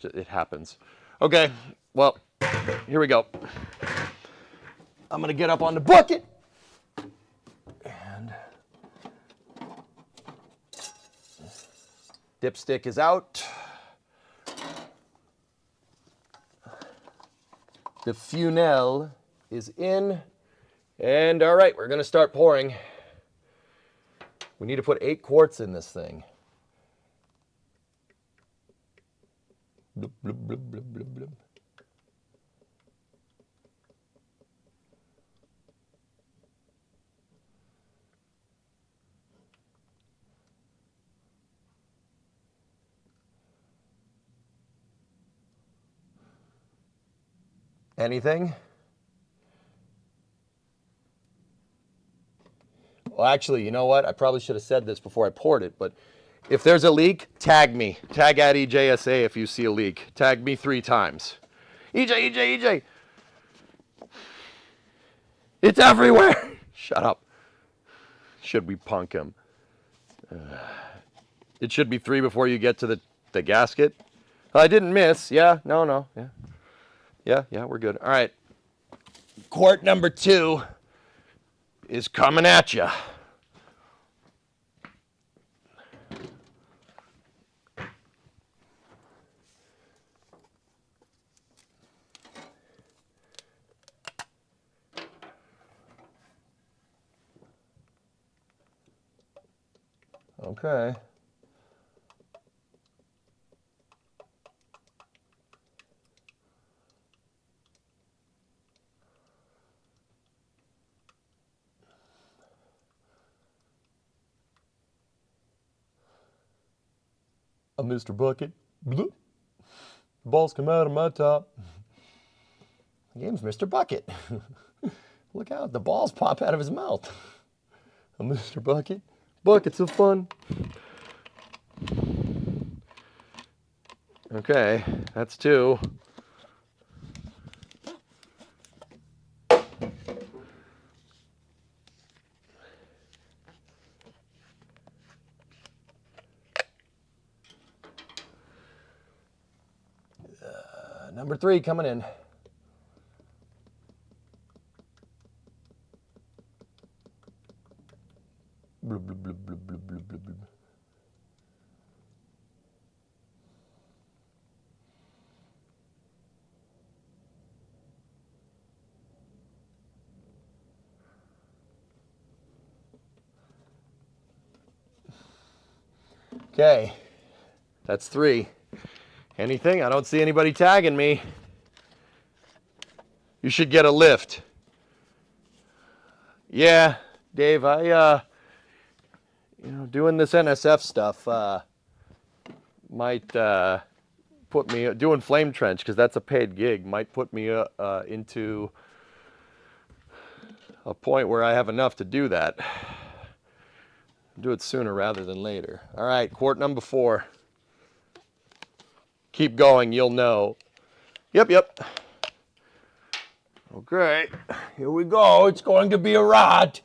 It happens. Okay, well, here we go. I'm going to get up on the bucket. And dipstick is out. The funnel is in. And all right, we're going to start pouring. We need to put 8 quarts in this thing. Blub, blub, blub, blub, blub, blub. Anything? Well, actually, you know what? I probably should have said this before I poured it, but if there's a leak, tag me. Tag at EJSA if you see a leak. Tag me 3 times. EJ. It's everywhere. Shut up. Should we punk him? It should be 3 before you get to the gasket. I didn't miss. Yeah, no. Yeah, we're good. All right. Quart number 2 is coming at you. Okay. I'm Mr. Bucket. Bloop. The balls come out of my top. The game's Mr. Bucket. Look out, the balls pop out of his mouth. I'm Mr. Bucket. Buckets of fun. Okay, that's 2. Number 3 coming in. Blub, blub, blub, blub, blub, blub, blub, blub. Okay, that's 3. Anything? I don't see anybody tagging me. You should get a lift. Yeah, Dave, doing this NSF stuff might put me, doing Flame Trench, because that's a paid gig, might put me into a point where I have enough to do that. Do it sooner rather than later. All right, quart number 4. Keep going, you'll know. Yep. Okay, here we go. It's going to be a rot.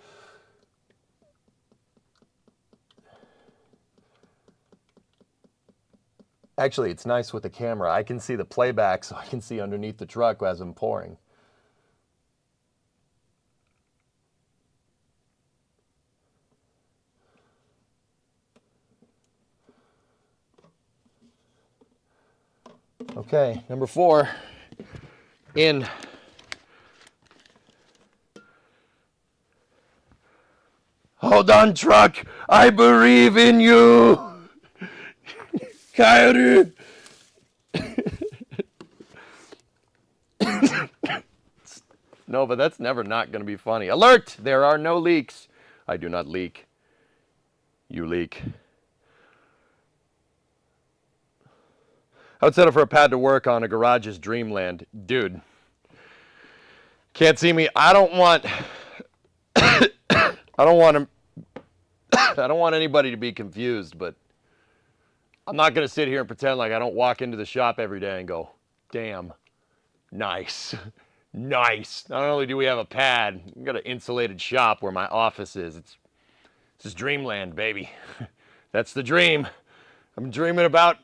Actually, it's nice with the camera. I can see the playback, so I can see underneath the truck as I'm pouring. Okay, number 4. In. Hold on, truck. I believe in you. Coyote. No, but that's never not going to be funny. Alert! There are no leaks. I do not leak. You leak. I would settle for a pad to work on. A garage is dreamland. Dude. Can't see me. I don't want anybody to be confused, but I'm not going to sit here and pretend like I don't walk into the shop every day and go, damn, nice, nice. Not only do we have a pad, we've got an insulated shop where my office is. This is dreamland, baby. That's the dream. I'm dreaming about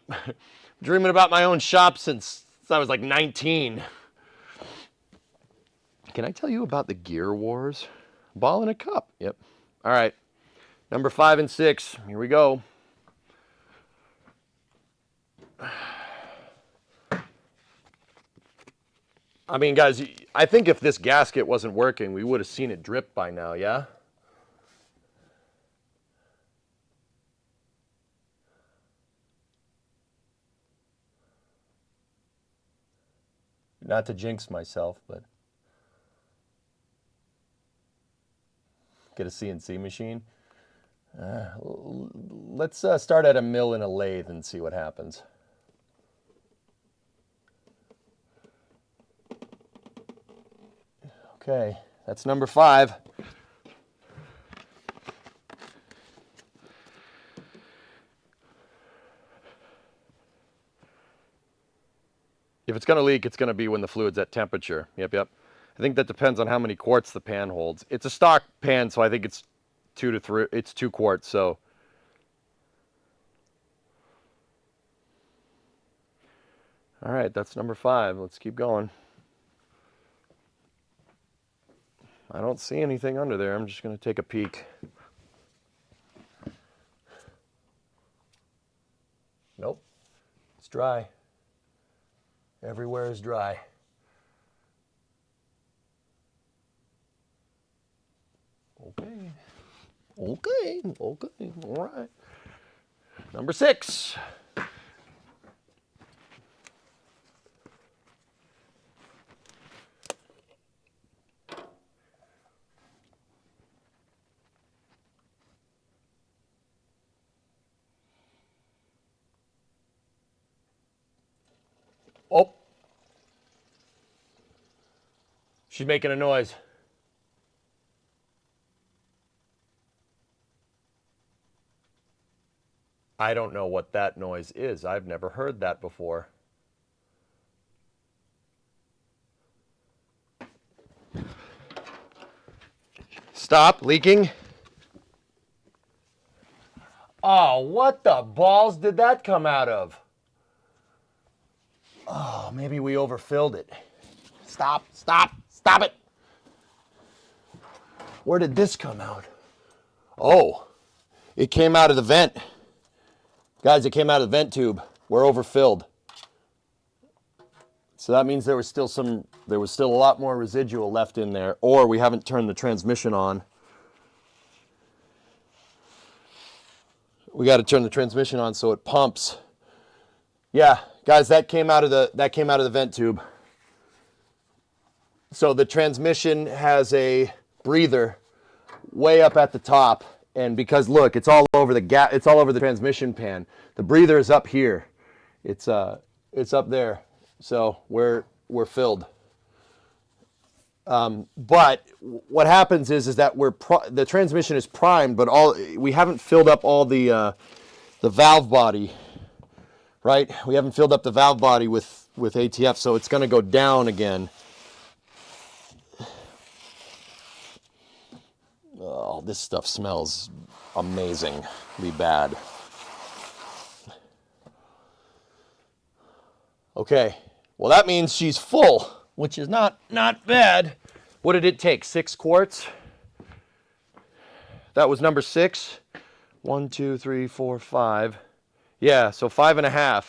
my own shop since I was like 19. Can I tell you about the Gear Wars? Ball in a cup. Yep. All right. Number 5 and 6. Here we go. I mean, guys, I think if this gasket wasn't working, we would have seen it drip by now, yeah? Not to jinx myself, but get a CNC machine. Let's start at a mill and a lathe and see what happens. Okay, that's number 5. If it's going to leak, it's going to be when the fluid's at temperature. Yep. I think that depends on how many quarts the pan holds. It's a stock pan, so I think it's 2 to 3. It's 2 quarts, so. All right, that's number 5. Let's keep going. I don't see anything under there. I'm just going to take a peek. Nope. It's dry. Everywhere is dry. Okay. All right. Number 6. Oh. She's making a noise. I don't know what that noise is. I've never heard that before. Stop leaking. Oh, what the balls did that come out of? Oh maybe we overfilled it. Stop, stop, stop it. Where did this come out? Oh, it came out of the vent. Guys, it came out of the vent tube. We're overfilled. So that means there was still a lot more residual left in there, or we haven't turned the transmission on. We got to turn the transmission on so it pumps. Yeah, guys, that came out of the vent tube. So the transmission has a breather way up at the top, and because look, it's all over the transmission pan. The breather is up here. It's up there. So we're filled. But what happens is that the transmission is primed, but we haven't filled up all the valve body, right? We haven't filled up the valve body with ATF, so it's going to go down again. Oh, this stuff smells amazingly bad. Okay, well that means she's full, which is not bad. What did it take? 6 quarts? That was number 6. 1, 2, 3, 4, 5. Yeah, so 5.5.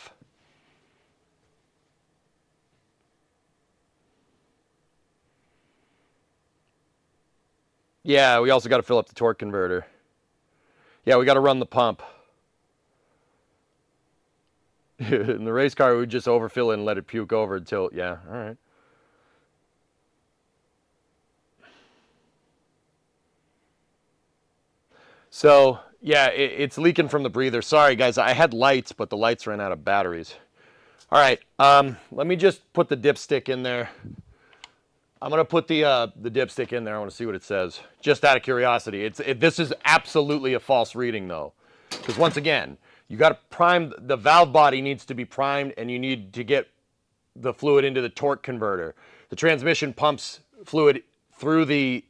Yeah, we also got to fill up the torque converter. Yeah, we got to run the pump. In the race car, we would just overfill it and let it puke over until, yeah, all right. So, yeah, it's leaking from the breather. Sorry, guys, I had lights, but the lights ran out of batteries. All right, let me just put the dipstick in there. I'm going to put the dipstick in there. I want to see what it says, just out of curiosity. This is absolutely a false reading, though, because once again, you got to prime, the valve body needs to be primed, and you need to get the fluid into the torque converter. The transmission pumps fluid through the,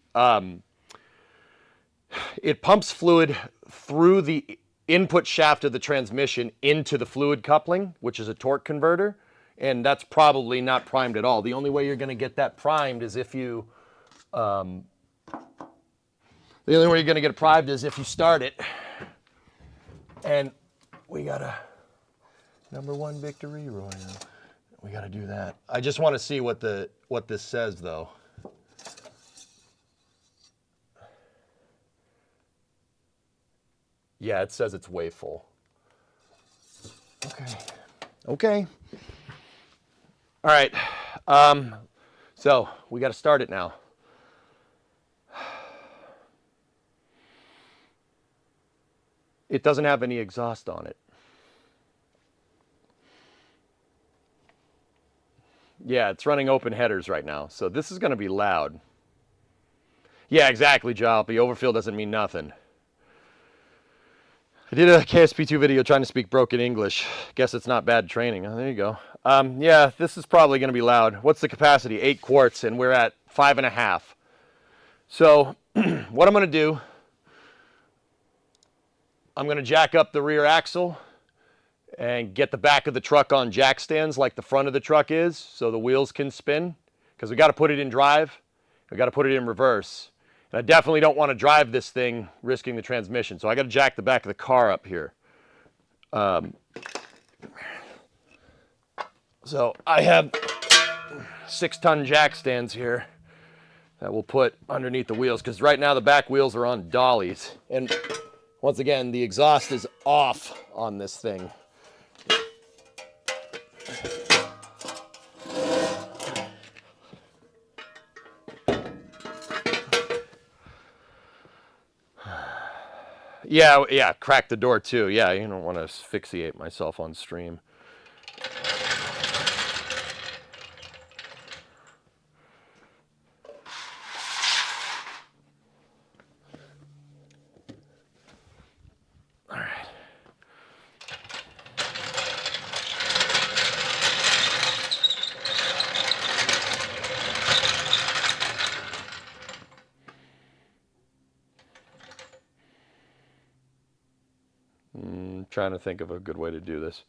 it pumps fluid through the input shaft of the transmission into the fluid coupling, which is a torque converter, and that's probably not primed at all. The only way you're going to get that primed is if you, the only way you're going to get it primed is if you start it, and we got a #1 victory royal. We got to do that. I just want to see what this says, though. Yeah, it says it's way full. Okay. All right. So we got to start it now. It doesn't have any exhaust on it. Yeah, it's running open headers right now, so this is going to be loud. Yeah, exactly, Jalopy. Overfill doesn't mean nothing. I did a KSP2 video trying to speak broken English. Guess it's not bad training. Oh, there you go. Yeah, this is probably going to be loud. What's the capacity? 8 quarts, and we're at 5.5. So what I'm going to do, I'm going to jack up the rear axle and get the back of the truck on jack stands like the front of the truck is, so the wheels can spin, because we got to put it in drive, we got to put it in reverse. And I definitely don't want to drive this thing risking the transmission, so I got to jack the back of the car up here. So I have 6-ton jack stands here that we'll put underneath the wheels, because right now the back wheels are on dollies. And once again, the exhaust is off on this thing. Yeah, crack the door too. Yeah, you don't want to asphyxiate myself on stream. All right. Trying to think of a good way to do this.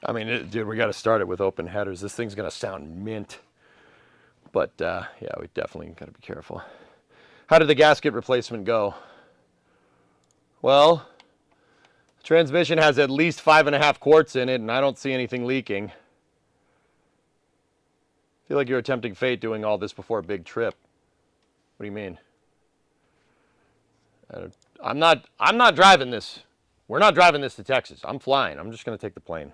I mean, dude, we got to start it with open headers. This thing's going to sound mint. But, yeah, we definitely got to be careful. How did the gasket replacement go? Well, the transmission has at least 5.5 quarts in it, and I don't see anything leaking. I feel like you're attempting fate doing all this before a big trip. What do you mean? I'm not driving this. We're not driving this to Texas. I'm flying. I'm just going to take the plane.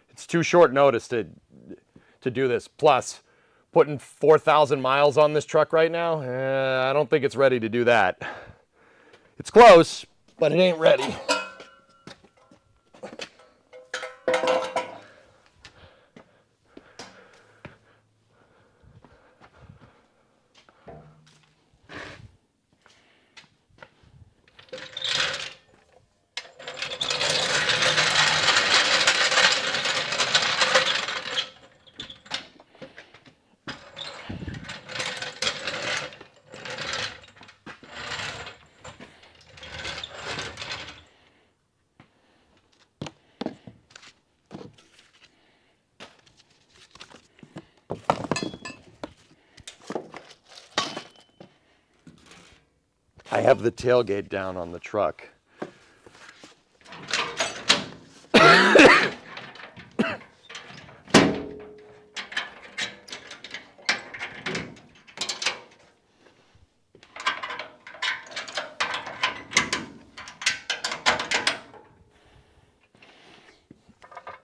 It's too short notice to do this. Plus, putting 4,000 miles on this truck right now, I don't think it's ready to do that. It's close, but it ain't ready. I have the tailgate down on the truck.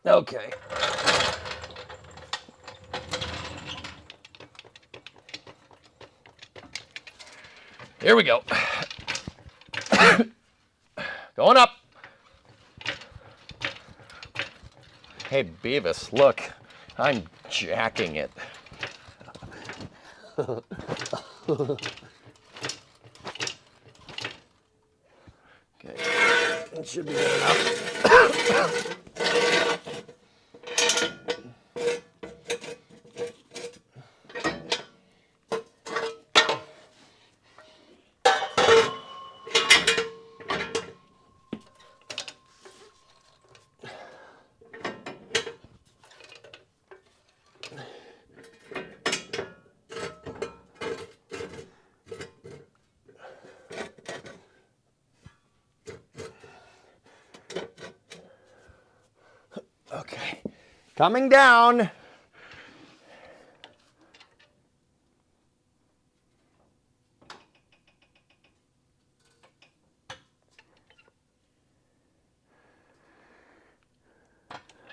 Okay. Here we go. Going up. Hey, Beavis, look. I'm jacking it. Okay. It should be good enough. Okay, coming down.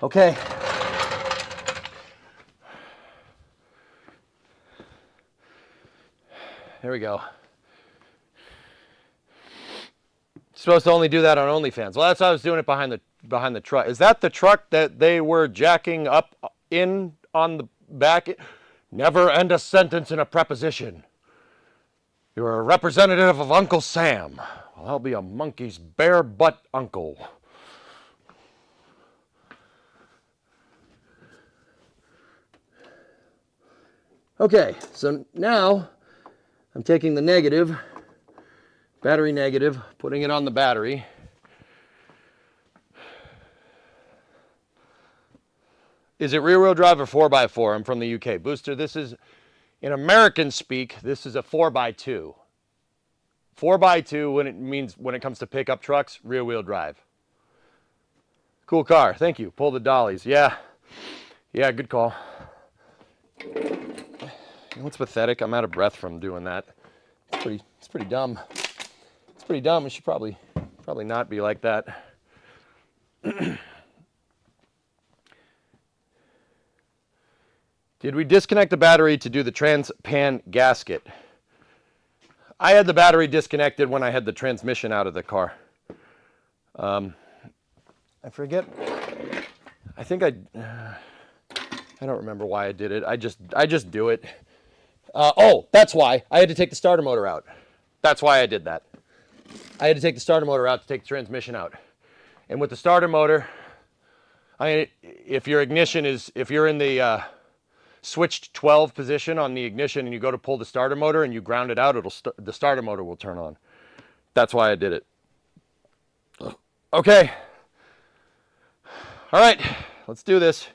Okay. There we go. Supposed to only do that on OnlyFans. Well, that's why I was doing it behind the truck. Is that the truck that they were jacking up in on the back? Never end a sentence in a preposition. You're a representative of Uncle Sam. Well, I'll be a monkey's bare butt uncle. Okay, so now I'm taking the negative, battery negative, putting it on the battery. Is it rear-wheel drive or 4x4? I'm from the UK. Booster, this is, in American speak, this is a 4x2. 4x2 when it comes to pickup trucks, rear-wheel drive. Cool car, thank you. Pull the dollies, yeah. Yeah, good call. You know what's pathetic? I'm out of breath from doing that. It's pretty dumb. It's pretty dumb. It should probably not be like that. Did we disconnect the battery to do the trans-pan gasket? I had the battery disconnected when I had the transmission out of the car. I forget. I think I don't remember why I did it. I just do it. Oh, that's why. I had to take the starter motor out. That's why I did that. I had to take the starter motor out to take the transmission out. And with the starter motor, if you're in the switched 12 position on the ignition and you go to pull the starter motor and you ground it out, the starter motor will turn on. That's why I did it. Okay. All right, let's do this.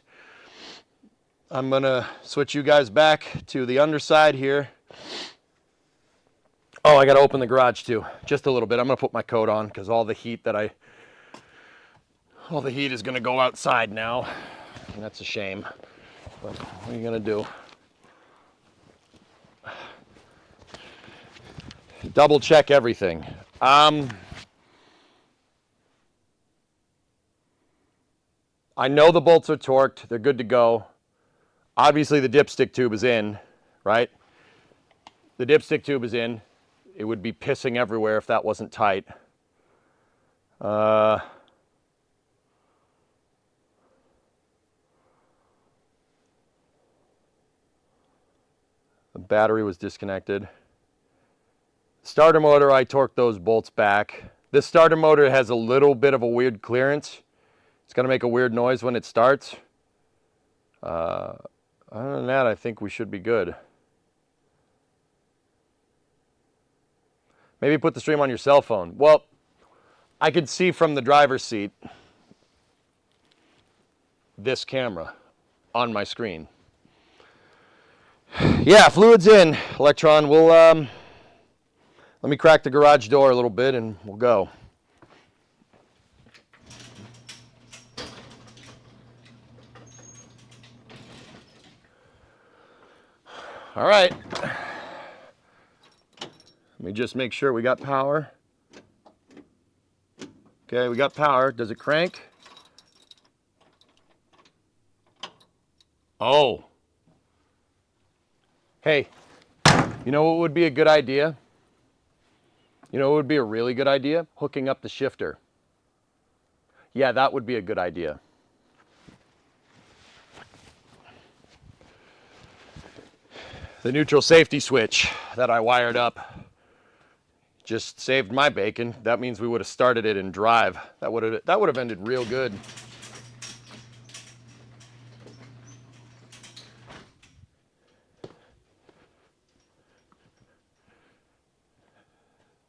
I'm gonna switch you guys back to the underside here. Oh, I gotta open the garage too, just a little bit. I'm gonna put my coat on because all the heat is gonna go outside now, and that's a shame. But what are you gonna do? Double check everything. I know the bolts are torqued. They're good to go. Obviously, the dipstick tube is in, right? The dipstick tube is in. It would be pissing everywhere if that wasn't tight. The battery was disconnected. Starter motor, I torqued those bolts back. This starter motor has a little bit of a weird clearance. It's going to make a weird noise when it starts. Other than that, I think we should be good. Maybe put the stream on your cell phone. Well, I could see from the driver's seat this camera on my screen. Yeah, fluid's in, Electron. We'll let me crack the garage door a little bit and we'll go. All right. Let me just make sure we got power. Okay, we got power. Does it crank? Oh. Hey, you know what would be a good idea? You know what would be a really good idea? Hooking up the shifter. Yeah, that would be a good idea. The neutral safety switch that I wired up just saved my bacon. That means we would have started it in drive. That would have ended real good.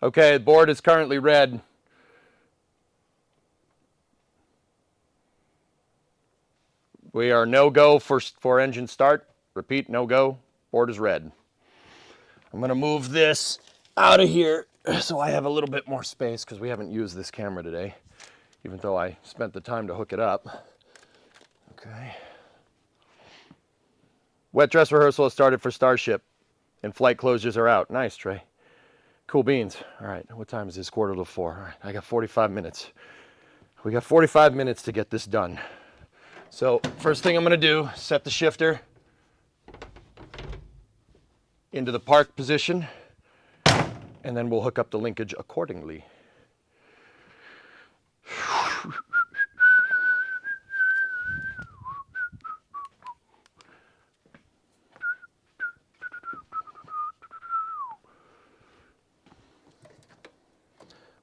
Okay, the board is currently red. We are no go for engine start. Repeat, no go. Board is red. I'm gonna move this out of here so I have a little bit more space because we haven't used this camera today, even though I spent the time to hook it up. Okay. Wet dress rehearsal has started for Starship and flight closures are out. Nice, Trey. Cool beans. All right, what time is this? 3:45. All right, I got 45 minutes. We got 45 minutes to get this done. So first thing I'm gonna do, set the shifter into the park position, and then we'll hook up the linkage accordingly.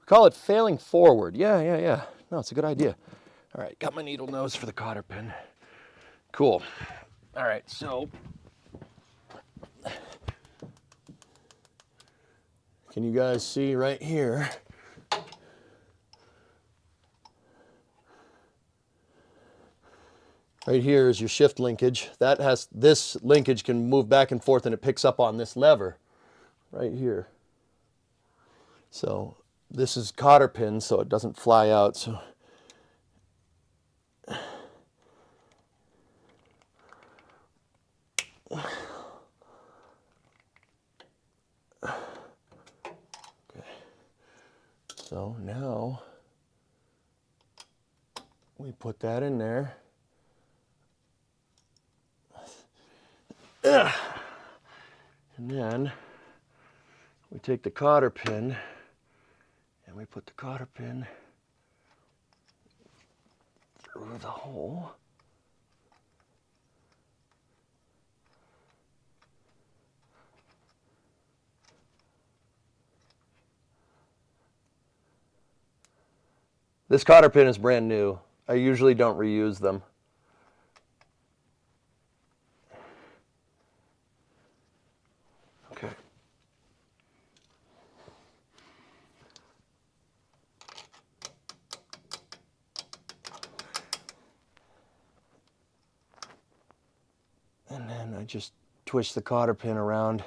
Call it failing forward. Yeah. No, it's a good idea. All right, got my needle nose for the cotter pin. Cool. All right, so can you guys see right here? Right here is your shift linkage. This linkage can move back and forth and it picks up on this lever right here. So this is cotter pin so it doesn't fly out. So So now we put that in there. And then we take the cotter pin and we put the cotter pin through the hole. This cotter pin is brand new. I usually don't reuse them. Okay. just twist the cotter pin around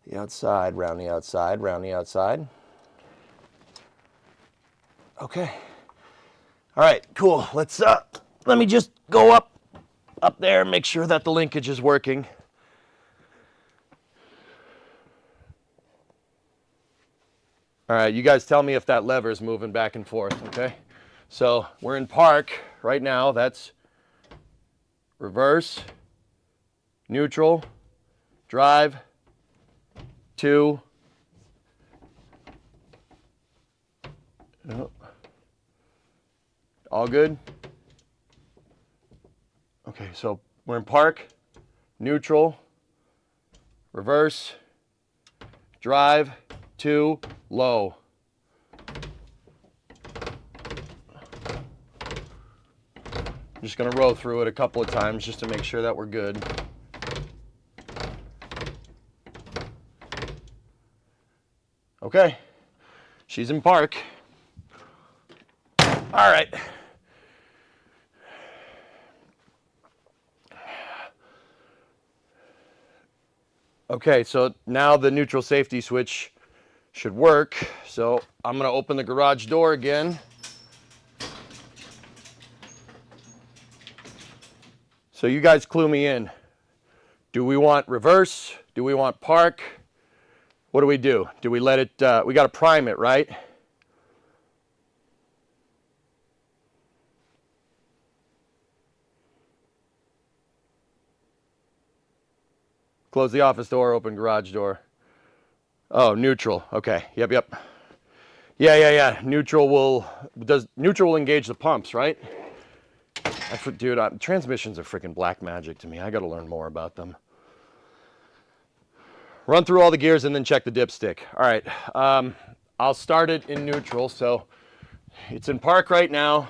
the outside, round the outside, round the outside. Okay. All right, cool. Let me just go up there and make sure that the linkage is working. All right, you guys tell me if that lever is moving back and forth, okay? So we're in park right now. That's reverse, neutral, drive, 2. Oh. All good? Okay, so we're in park, neutral, reverse, drive, 2, low. I'm just going to row through it a couple of times just to make sure that we're good. Okay, she's in park. All right. Okay, so now the neutral safety switch should work. So I'm going to open the garage door again. So you guys clue me in. Do we want reverse? Do we want park? What do we do? Do we let it, we got to prime it, right? Close the office door, open garage door. Oh, neutral. Okay. Yep. Yeah. Neutral will engage the pumps, right? Dude, transmissions are freaking black magic to me. I got to learn more about them. Run through all the gears and then check the dipstick. All right. I'll start it in neutral. So it's in park right now.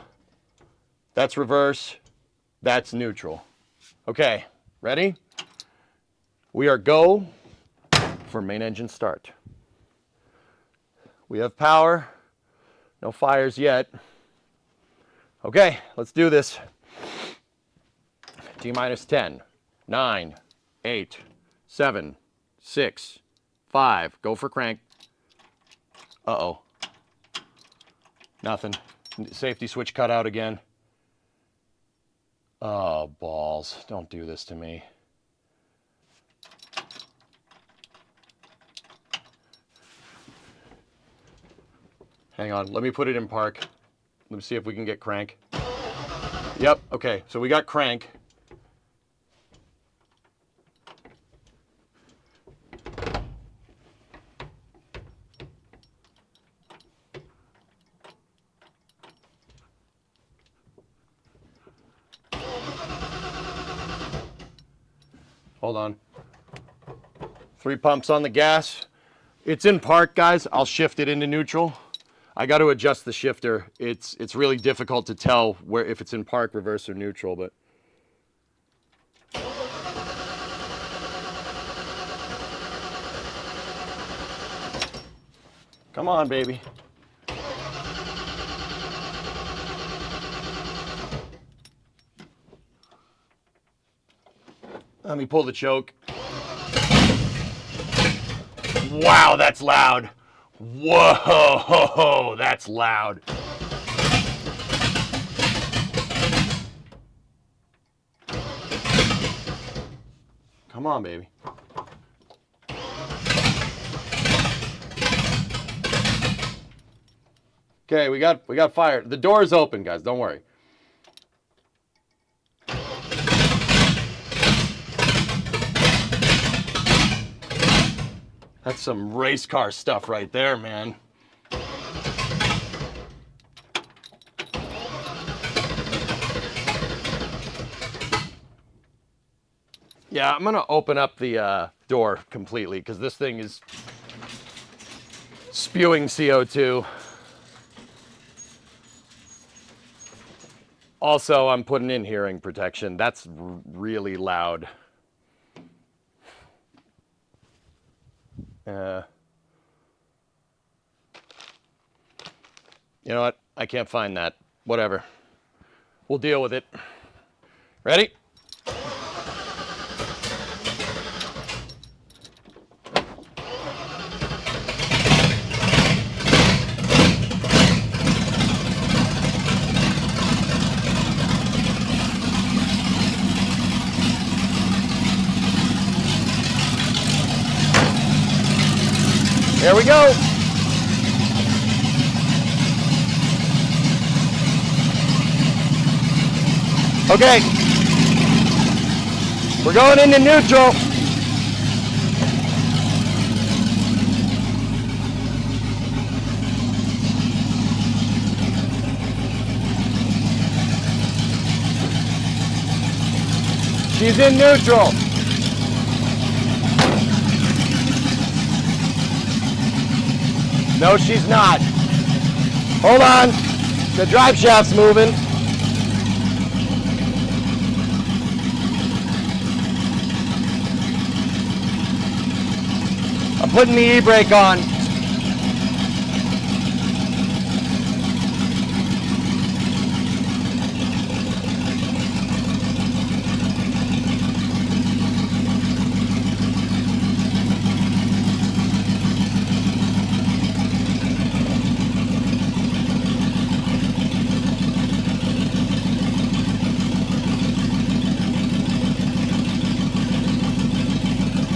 That's reverse. That's neutral. Okay. Ready? We are go for main engine start. We have power. No fires yet. Okay, let's do this. T minus 10, 9, 8, 7, 6, 5. Go for crank. Uh-oh. Nothing. Safety switch cut out again. Oh, balls. Don't do this to me. Hang on, let me put it in park. Let me see if we can get crank. Yep, okay, so we got crank. Hold on. 3 pumps on the gas. It's in park, guys. I'll shift it into neutral. I got to adjust the shifter. It's really difficult to tell where if it's in park, reverse, or neutral, but come on, baby. Let me pull the choke. Wow, that's loud. Whoa, that's loud. Come on, baby. Okay, we got fire. The door is open, guys. Don't worry. That's some race car stuff right there, man. Yeah, I'm gonna open up the door completely because this thing is spewing CO2. Also, I'm putting in hearing protection. That's really loud. You know what? I can't find that. Whatever. We'll deal with it. Ready? we go. Okay. We're going into neutral. She's in neutral. No, she's not. Hold on. The drive shaft's moving. I'm putting the e-brake on.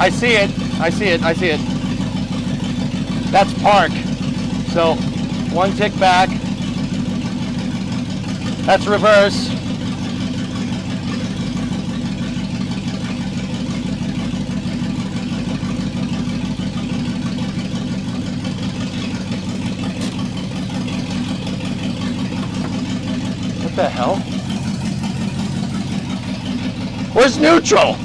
I see it. I see it. I see it. That's park. So one tick back. That's reverse. What the hell? Where's neutral?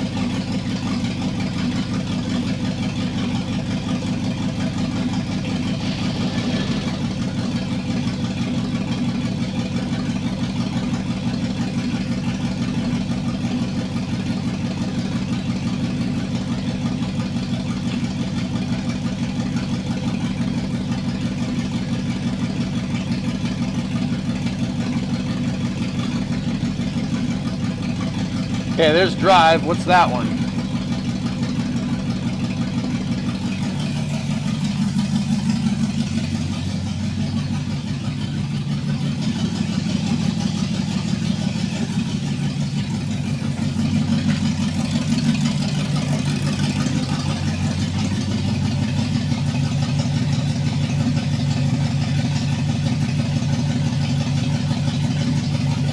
Okay, there's drive. What's that one?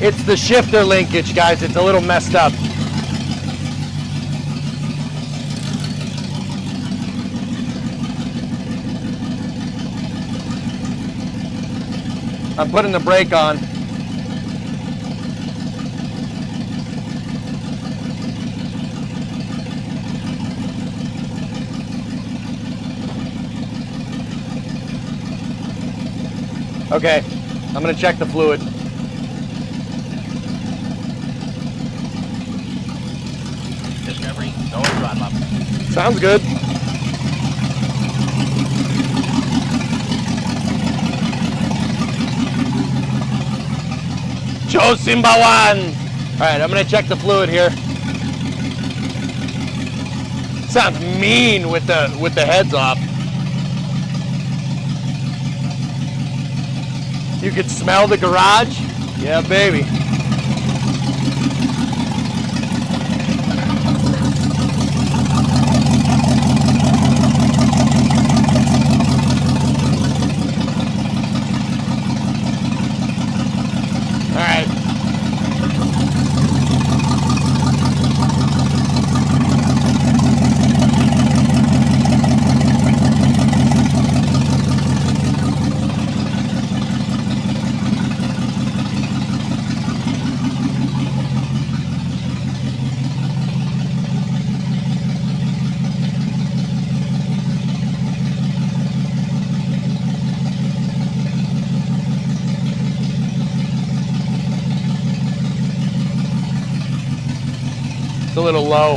It's the shifter linkage, guys. It's a little messed up. I'm putting the brake on. Okay, I'm gonna check the fluid. Discovery, no throttle up. Sounds good. Joe Simbawan. All right, I'm gonna check the fluid here. Sounds mean with the heads off. You could smell the garage? Yeah, baby. All right. It's a little low.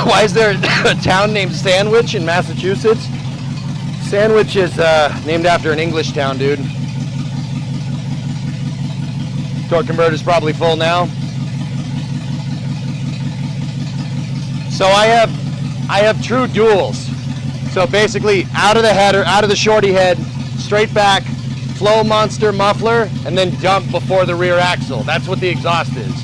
Why is there a town named Sandwich in Massachusetts? Sandwich is named after an English town, dude. Torque converter's probably full now. So I have true duals. So basically out of the header, out of the shorty head, straight back, flow monster muffler, and then dump before the rear axle. That's what the exhaust is.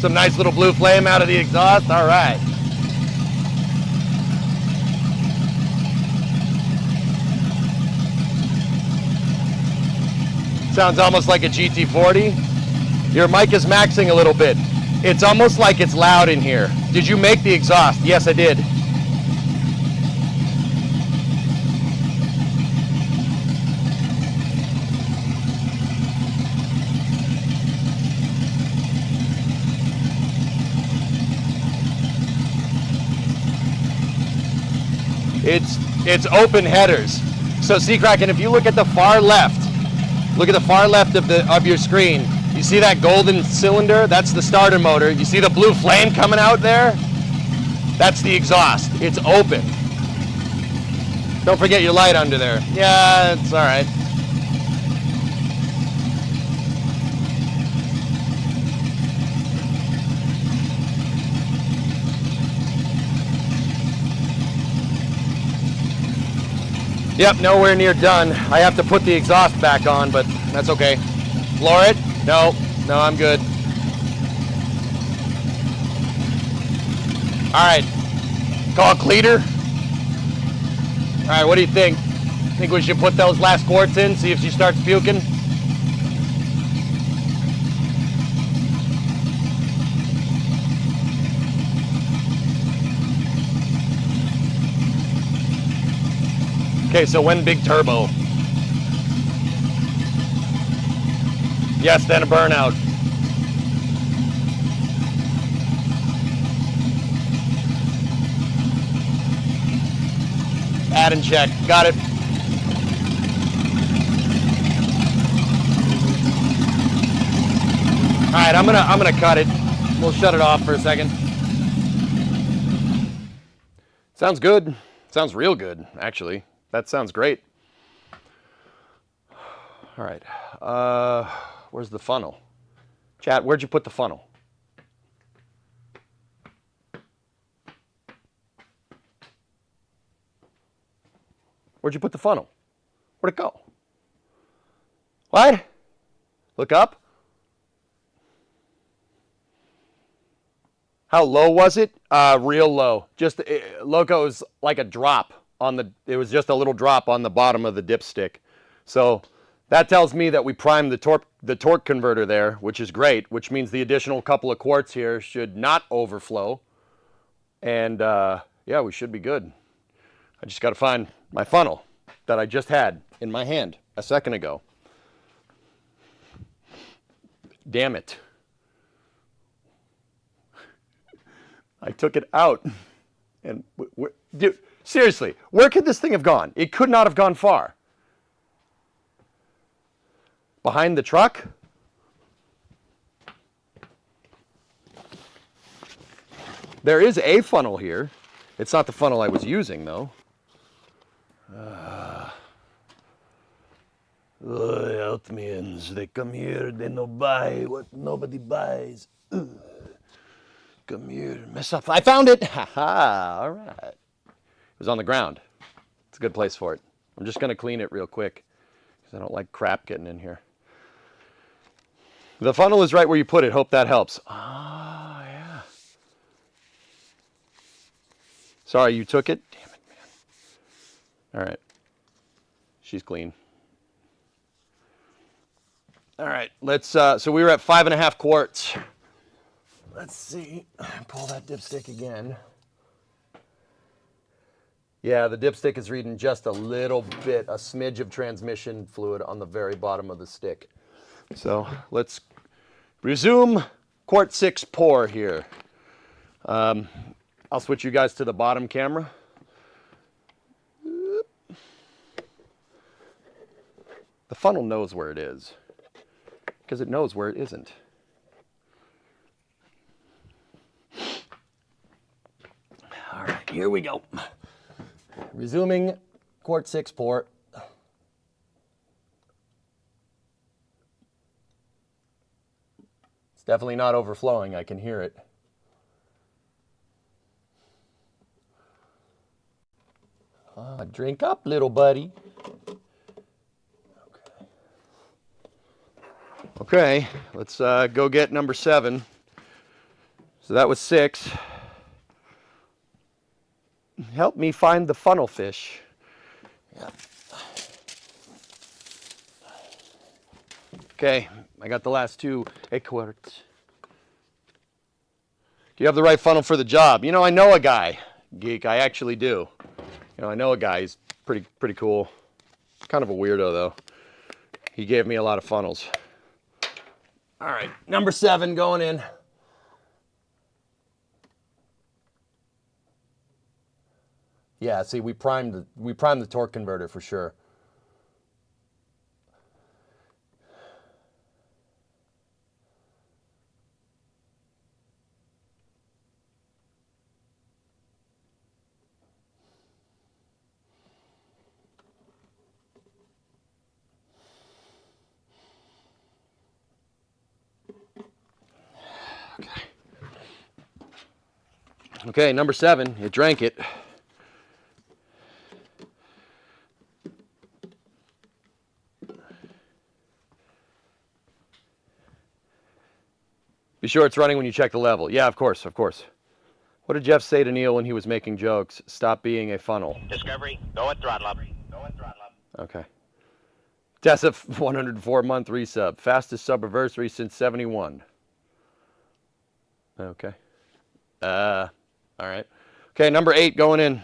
Some nice little blue flame out of the exhaust. All right. Sounds almost like a GT40. Your mic is maxing a little bit. It's almost like it's loud in here. Did you make the exhaust? Yes, I did. It's open headers. So Seacracken, if you look at the far left, of your screen, you see that golden cylinder? That's the starter motor. You see the blue flame coming out there? That's the exhaust. It's open. Don't forget your light under there. Yeah, it's all right. Yep, nowhere near done. I have to put the exhaust back on, but that's okay. Floor it? No, I'm good. All right, call Cleater. All right, what do you think? Think we should put those last quarts in, see if she starts puking? Okay, so when big turbo? Yes, then a burnout. Add and check. Got it. All right, I'm gonna cut it. We'll shut it off for a second. Sounds good. Sounds real good, actually. That sounds great. All right. Where's the funnel? Chat, where'd you put the funnel? Where'd you put the funnel? Where'd it go? What? Look up? How low was it? Real low. Just Loco's like a drop on the. It was just a little drop on the bottom of the dipstick. So that tells me that we primed the torque converter there, which is great. Which means the additional couple of quarts here should not overflow. And yeah, we should be good. I just got to find my funnel that I just had in my hand a second ago. Damn it. I took it out. And dude, seriously, where could this thing have gone? It could not have gone far. Behind the truck? There is a funnel here. It's not the funnel I was using, though. Altmians, they come here, they no buy what nobody buys. Come here, mess up. I found it! Ha-ha, all right. It was on the ground. It's a good place for it. I'm just going to clean it real quick because I don't like crap getting in here. The funnel is right where you put it. Hope that helps. Ah, yeah. Sorry, you took it? Damn it, man. All right. She's clean. All right, let's, so we were at 5.5 quarts. Let's see, pull that dipstick again. Yeah, the dipstick is reading just a little bit, a smidge of transmission fluid on the very bottom of the stick. So let's resume quart 6 pour here. I'll switch you guys to the bottom camera. The funnel knows where it is because it knows where it isn't. All right, here we go. Resuming quart 6 pour. definitely not overflowing. I can hear it. Drink up, little buddy. Okay, let's go get number 7. So that was 6. Help me find the funnel fish. Yeah. Okay, I got the last 2 quarts. Do you have the right funnel for the job? You know, I know a guy, Geek. I actually do. You know, I know a guy. He's pretty cool. Kind of a weirdo, though. He gave me a lot of funnels. All right, number 7 going in. Yeah, see, we primed the torque converter for sure. Okay, number 7, it drank it. Be sure it's running when you check the level. Yeah, of course, of course. What did Jeff say to Neil when he was making jokes? Stop being a funnel. Discovery, go at throttle up. Okay. Tessa, 104-month resub. Fastest sub-anniversary since 71. Okay. All right. Okay, number 8 going in.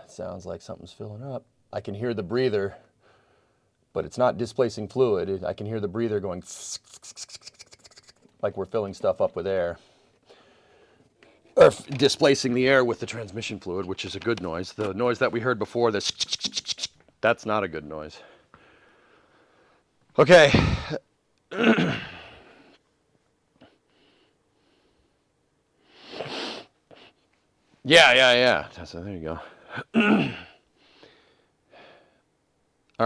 Sounds like something's filling up. I can hear the breather, but it's not displacing fluid. I can hear the breather going like we're filling stuff up with air. Or displacing the air with the transmission fluid, which is a good noise. The noise that we heard before, that's not a good noise. Okay. Yeah. So there you go. All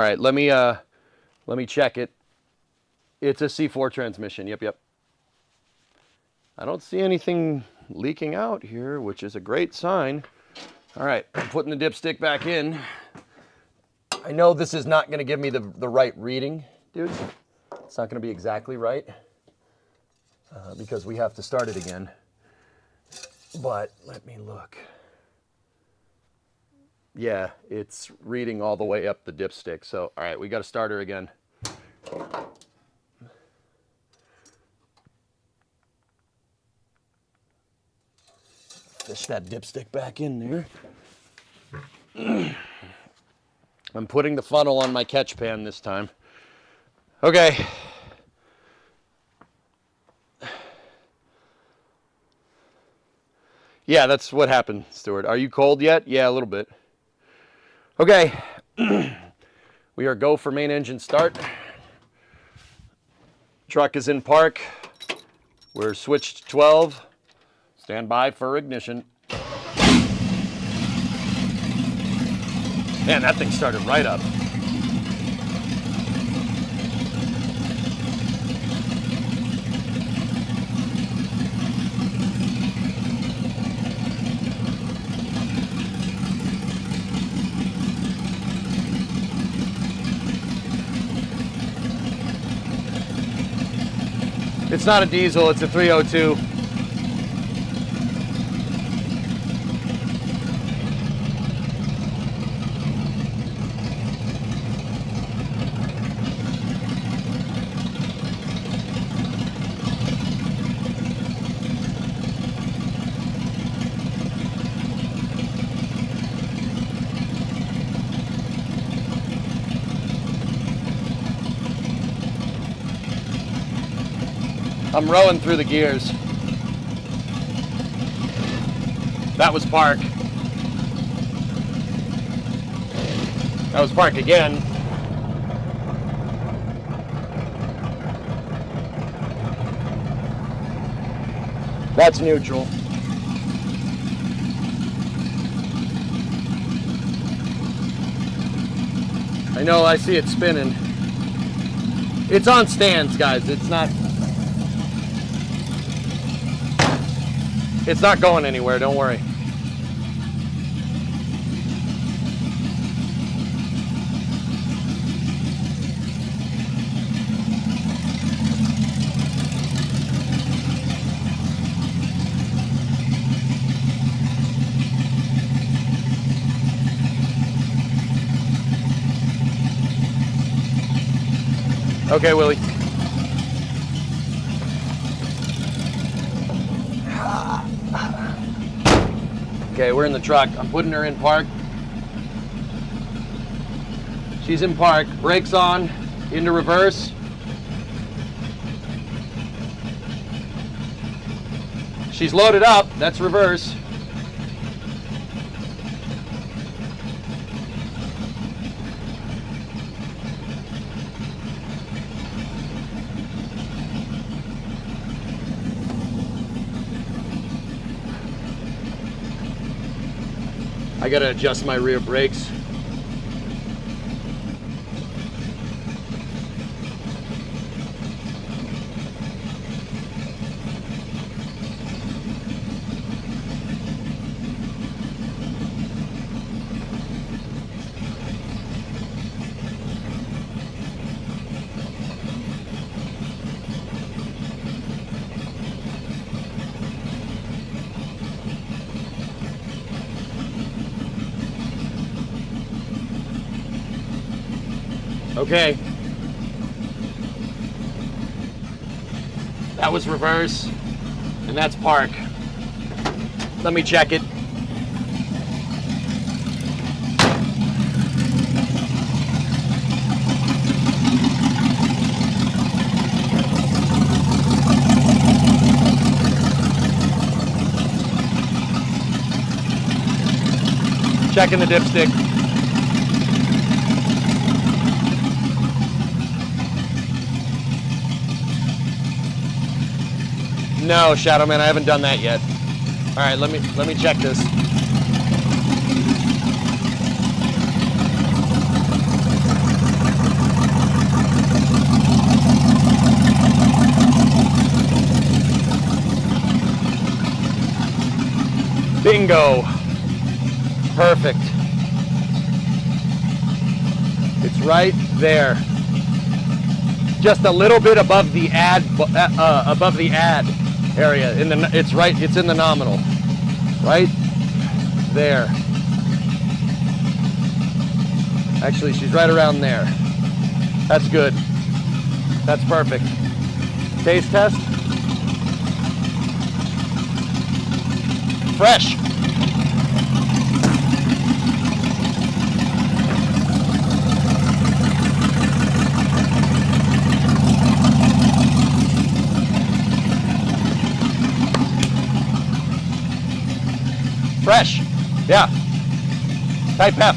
right, let me check it. It's a C4 transmission. Yep. I don't see anything leaking out here, which is a great sign. All right, I'm putting the dipstick back in. I know this is not going to give me the right reading, dude. It's not going to be exactly right because we have to start it again. But let me look. Yeah, it's reading all the way up the dipstick. So, all right, we got to start her again. Fish that dipstick back in there. I'm putting the funnel on my catch pan this time. Okay. Yeah, that's what happened, Stuart. Are you cold yet? Yeah, a little bit. Okay. We are go for main engine start. Truck is in park. We're switched to 12. Stand by for ignition. Man, that thing started right up. It's not a diesel, it's a 302. I'm rowing through the gears. That was park. That was park again. That's neutral. I know, I see it spinning. It's on stands, guys. It's not going anywhere, don't worry. Okay, Willie. Okay, we're in the truck. I'm putting her in park. She's in park. Brakes on. Into reverse. She's loaded up. That's reverse. I gotta adjust my rear brakes. Okay. That was reverse, and that's park. Let me check it. Checking the dipstick. No, Shadowman, I haven't done that yet. All right, let me check this. Bingo. Perfect. It's right there. Just a little bit above the add area. It's in the nominal. Right there. Actually, she's right around there. That's good. That's perfect. Taste test. Fresh. Fresh. Yeah. Type F.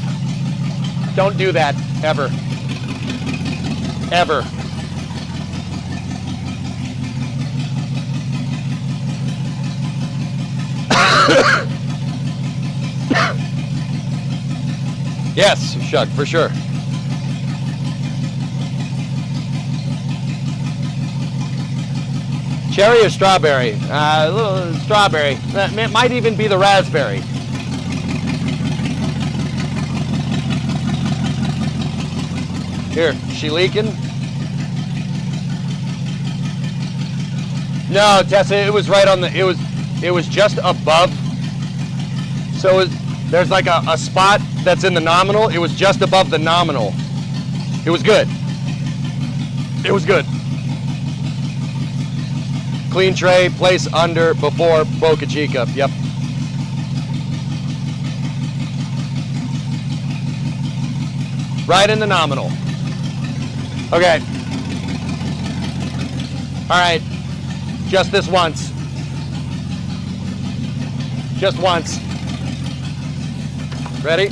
Don't do that ever. Ever. Yes, Shug, for sure. Cherry or strawberry? Strawberry. It might even be the raspberry. Here, she leaking? No, Tessa, it was right on the, it was just above. So there's like a spot that's in the nominal. It was just above the nominal. It was good. It was good. Clean tray, place under, before Boca Chica. Yep. Right in the nominal. Okay. All right. Just this once. Just once. Ready?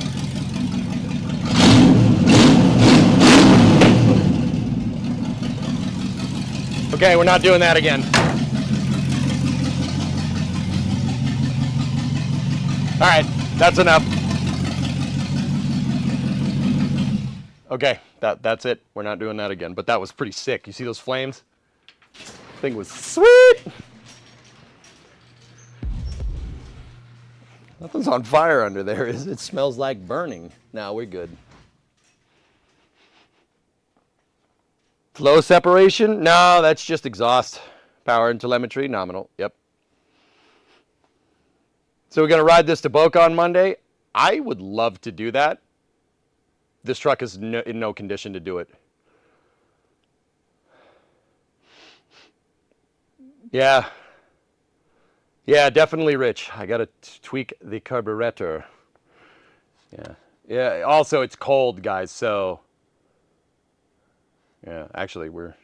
Okay, we're not doing that again. All right, that's enough. Okay, that's it. We're not doing that again, but that was pretty sick. You see those flames? Thing was sweet. Nothing's on fire under there, is it? It smells like burning. No, we're good. Flow separation? No, that's just exhaust. Power and telemetry, nominal. Yep. So we're going to ride this to Boca on Monday. I would love to do that. This truck is in no condition to do it. Yeah. Yeah, definitely rich. I got to tweak the carburetor. Yeah. Yeah, also it's cold, guys, so yeah, actually it's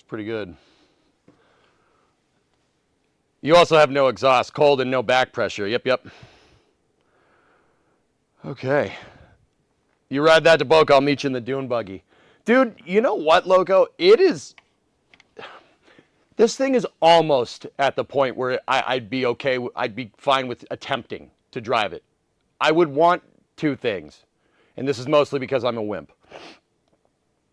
pretty good. You also have no exhaust, cold and no back pressure. Yep, yep. Okay. You ride that to Boca, I'll meet you in the dune buggy. Dude, you know what, Loco? This thing is almost at the point where I'd be okay, I'd be fine with attempting to drive it. I would want two things, and this is mostly because I'm a wimp.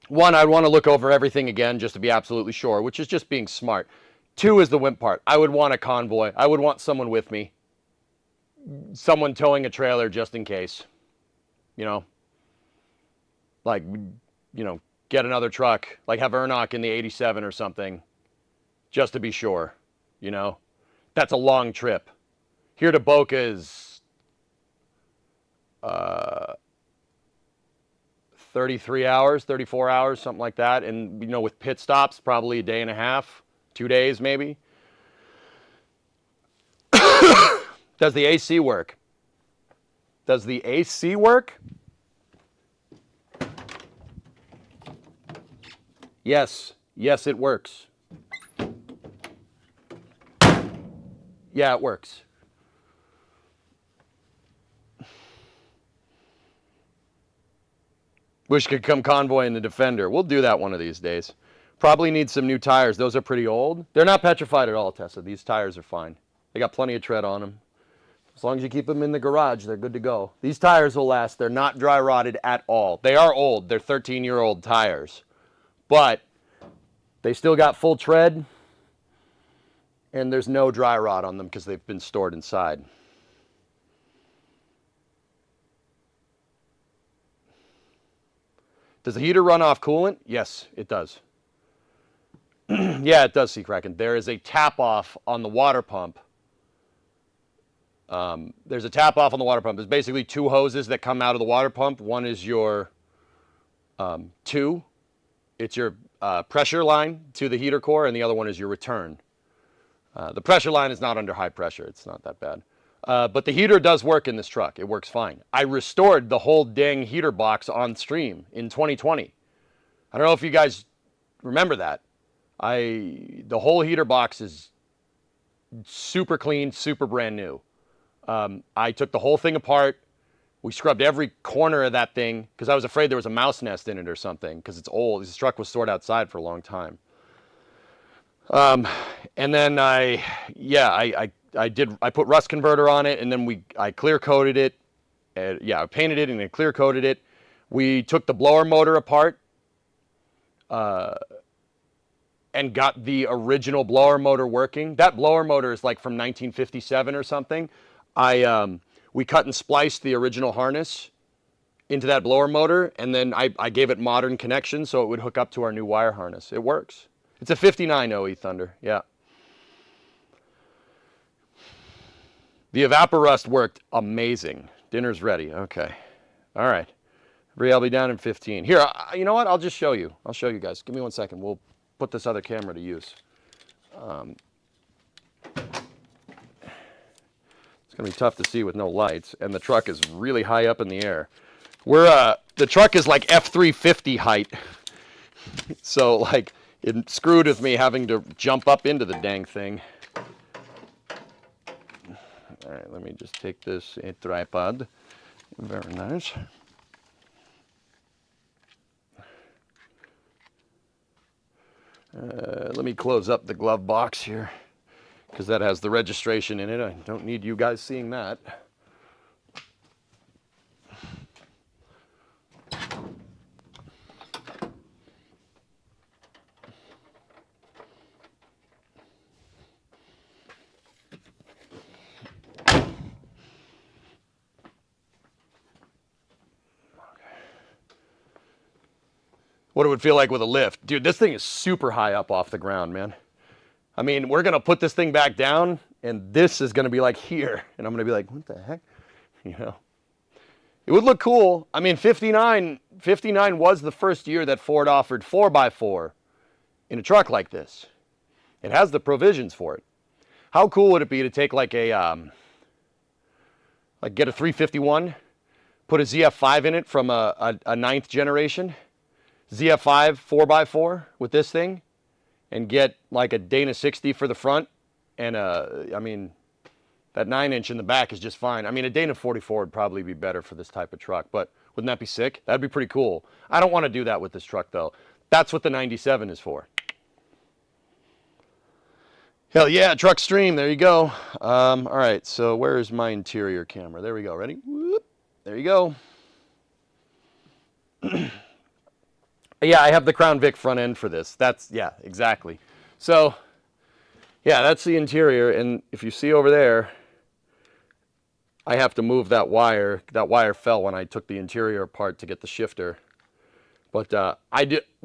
One, I'd want to look over everything again just to be absolutely sure, which is just being smart. Two is the wimp part. I would want a convoy. I would want someone with me. Someone towing a trailer just in case. You know? Like, you know, get another truck. Like have Ernock in the 87 or something. Just to be sure. You know? That's a long trip. Here to Boca is 33 hours, 34 hours, something like that. And, you know, with pit stops, probably a day and a half, 2 days maybe. Does the AC work? Does the AC work? Yes. Yes, it works. Yeah, it works. Wish could come convoy in the Defender. We'll do that one of these days. Probably need some new tires. Those are pretty old. They're not petrified at all, Tessa. These tires are fine. They got plenty of tread on them. As long as you keep them in the garage, they're good to go. These tires will last. They're not dry rotted at all. They are old. They're 13-year-old tires. But they still got full tread. And there's no dry rot on them because they've been stored inside. Does the heater run off coolant? Yes, it does. Yeah, it does, Sea Kraken. There is a tap off on the water pump. There's a tap off on the water pump. There's basically two hoses that come out of the water pump. One is your it's your pressure line to the heater core, and the other one is your return. The pressure line is not under high pressure. It's not that bad. But the heater does work in this truck. It works fine. I restored the whole dang heater box on stream in 2020. I don't know if you guys remember that. The whole heater box is super clean, super brand new. I took the whole thing apart. We scrubbed every corner of that thing because I was afraid there was a mouse nest in it or something because it's old. This truck was stored outside for a long time. And then I put rust converter on it, and then I clear coated it. I painted it and then clear coated it. We took the blower motor apart, and got the original blower motor working. That blower motor is like from 1957 or something. We cut and spliced the original harness into that blower motor, and then I gave it modern connections so it would hook up to our new wire harness. It works. It's a 59 OE Thunder, yeah. The Evaporust worked amazing. Dinner's ready, okay. All right. I'll be down in 15. Here, you know what? I'll just show you. I'll show you guys. Give me 1 second. We'll put this other camera to use. It's gonna be tough to see with no lights, and the truck is really high up in the air. the truck is like F-350 height. So like it screwed with me having to jump up into the dang thing. All right, let me just take this tripod. Very nice. Let me close up the glove box here because that has the registration in it. I don't need you guys seeing that. What it would feel like with a lift. Dude, this thing is super high up off the ground, man. I mean, we're going to put this thing back down, and this is going to be like here. And I'm going to be like, what the heck? You know? It would look cool. I mean, 59 was the first year that Ford offered 4x4 in a truck like this. It has the provisions for it. How cool would it be to take like a, get a 351, put a ZF5 in it from a ninth generation, ZF5 4x4 with this thing, and get like a Dana 60 for the front, and I mean, that 9-inch in the back is just fine. I mean, a Dana 44 would probably be better for this type of truck, but wouldn't that be sick? That'd be pretty cool. I don't want to do that with this truck though. That's what the 97 is for. Hell yeah, truck stream, there you go. All right, so where's my interior camera? There we go, ready? Whoop. There you go. Yeah, I have the Crown Vic front end for this. That's, yeah, exactly. So, yeah, that's the interior, and if you see over there, I have to move that wire. That wire fell when I took the interior apart to get the shifter. But I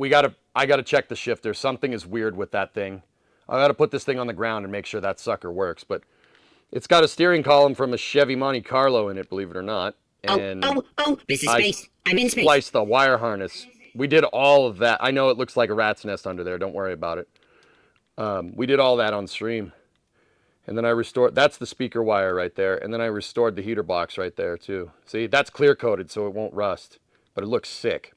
gotta check the shifter. Something is weird with that thing. I gotta put this thing on the ground and make sure that sucker works. But it's got a steering column from a Chevy Monte Carlo in it, believe it or not. And this is space. I'm in space. Spliced the wire harness. We did all of that. I know it looks like a rat's nest under there. Don't worry about it. We did all that on stream. And then I restored, that's the speaker wire right there. And then I restored the heater box right there too. See, that's clear coated so it won't rust. But it looks sick.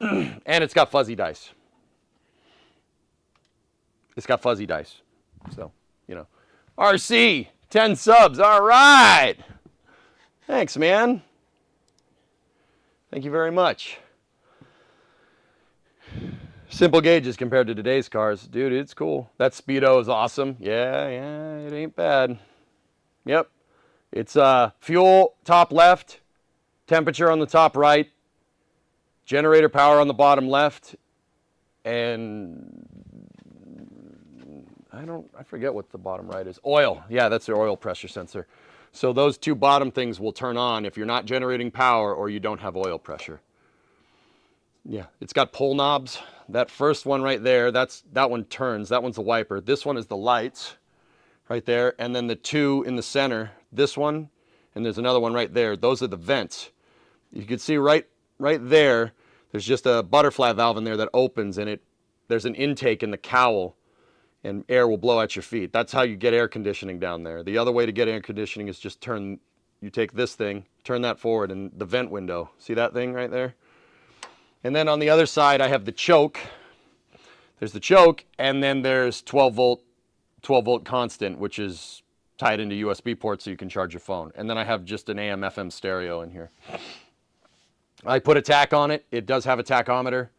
And it's got fuzzy dice. It's got fuzzy dice. So, you know. RC, 10 subs. All right. Thanks, man. Thank you very much. Simple gauges compared to today's cars. Dude, it's cool. That Speedo is awesome. Yeah, it ain't bad. Yep. It's fuel top left, temperature on the top right, generator power on the bottom left, and I forget what the bottom right is. Oil. Yeah, that's the oil pressure sensor. So those two bottom things will turn on if you're not generating power or you don't have oil pressure. Yeah, it's got pull knobs. That first one right there, that one turns. That one's the wiper. This one is the lights right there. And then the two in the center, this one, and there's another one right there. Those are the vents. You can see right there, there's just a butterfly valve in there that opens, and there's an intake in the cowl, and air will blow at your feet. That's how you get air conditioning down there. The other way to get air conditioning is just you take this thing, turn that forward, and the vent window. See that thing right there? And then on the other side, I have the choke. There's the choke, and then there's 12 volt constant, which is tied into USB ports so you can charge your phone. And then I have just an AM FM stereo in here. I put a tack on it. It does have a tachometer.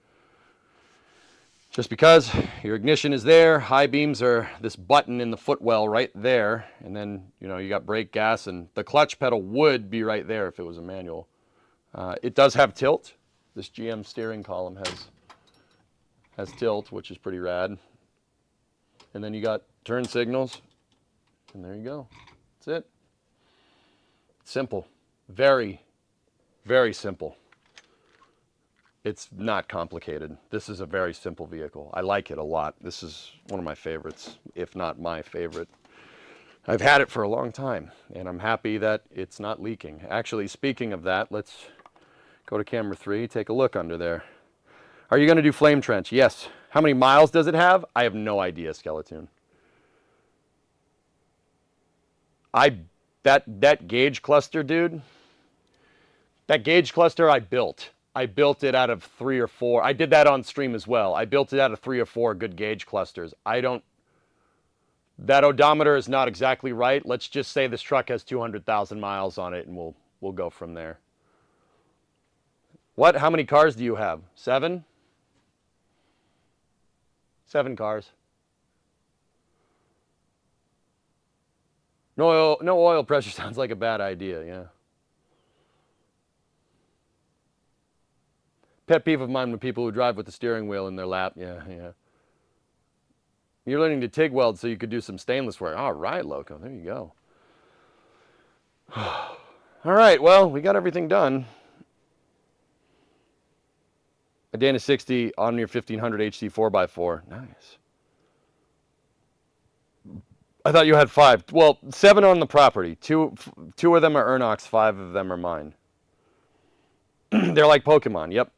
Just because your ignition is there, high beams are this button in the footwell right there. And then, you know, you got brake, gas, and the clutch pedal would be right there if it was a manual. It does have tilt. This GM steering column has tilt, which is pretty rad. And then you got turn signals, and there you go. That's it. Simple. Very, very simple. It's not complicated. This is a very simple vehicle. I like it a lot. This is one of my favorites, if not my favorite. I've had it for a long time, and I'm happy that it's not leaking. Actually, speaking of that, let's go to camera 3, take a look under there. Are you going to do flame trench? Yes. How many miles does it have? I have no idea, Skeleton. That gauge cluster, dude, That gauge cluster I built. I built it out of 3 or 4. I did that on stream as well. I built it out of 3 or 4 good gauge clusters. That odometer is not exactly right. Let's just say this truck has 200,000 miles on it, and we'll go from there. What? How many cars do you have? 7? 7 cars. No oil pressure sounds like a bad idea, yeah. Pet peeve of mine when people who drive with the steering wheel in their lap, yeah. You're learning to TIG weld so you could do some stainless work. All right, Loco, there you go. All right, well, we got everything done. A Dana 60 on your 1500 HD 4x4. Nice. I thought you had 5. Well, 7 on the property. Two of them are Ernox, 5 of them are mine. They're like Pokemon. Yep.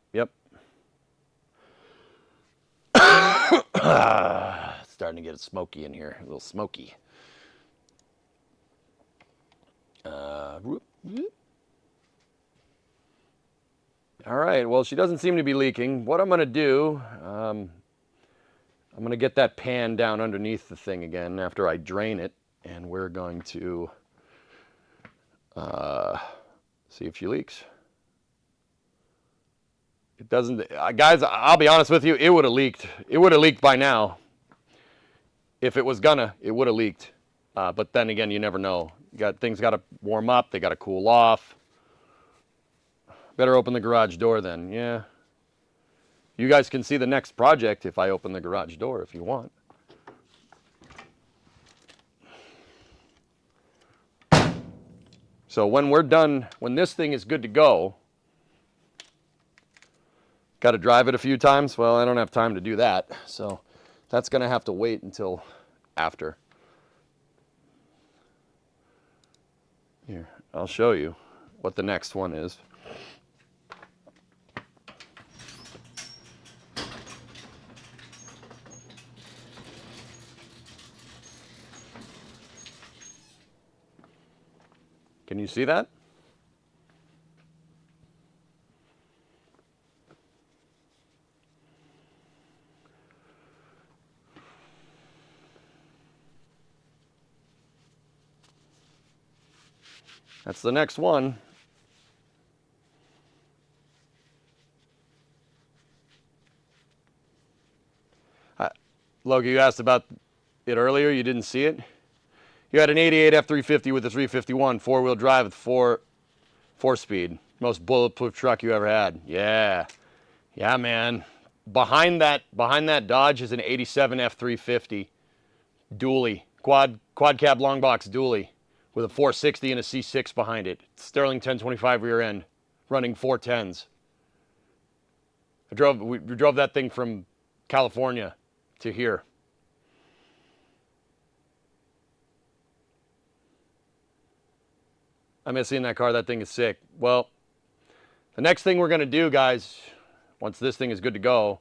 Starting to get smoky in here. A little smoky. All right. Well, she doesn't seem to be leaking. What I'm going to do, I'm going to get that pan down underneath the thing again after I drain it, and we're going to see if she leaks. It doesn't, guys, I'll be honest with you, it would have leaked. It would have leaked by now. If it was gonna, it would have leaked. But then again, you never know. Things got to warm up, they got to cool off. Better open the garage door then, yeah. You guys can see the next project if I open the garage door if you want. So when we're done, when this thing is good to go, got to drive it a few times. Well, I don't have time to do that. So that's going to have to wait until after. Here, I'll show you what the next one is. Can you see that? That's the next one. Logan, you asked about it earlier. You didn't see it. You had an 88 F350 with a 351 four-wheel drive with four-speed. Most bulletproof truck you ever had. Yeah, man. Behind that Dodge is an 87 F350 dually, quad cab long box dually, with a 460 and a C6 behind it. Sterling 1025 rear end, running 410s. We drove that thing from California to here. I miss seeing that car. That thing is sick. Well, the next thing we're going to do, guys, once this thing is good to go,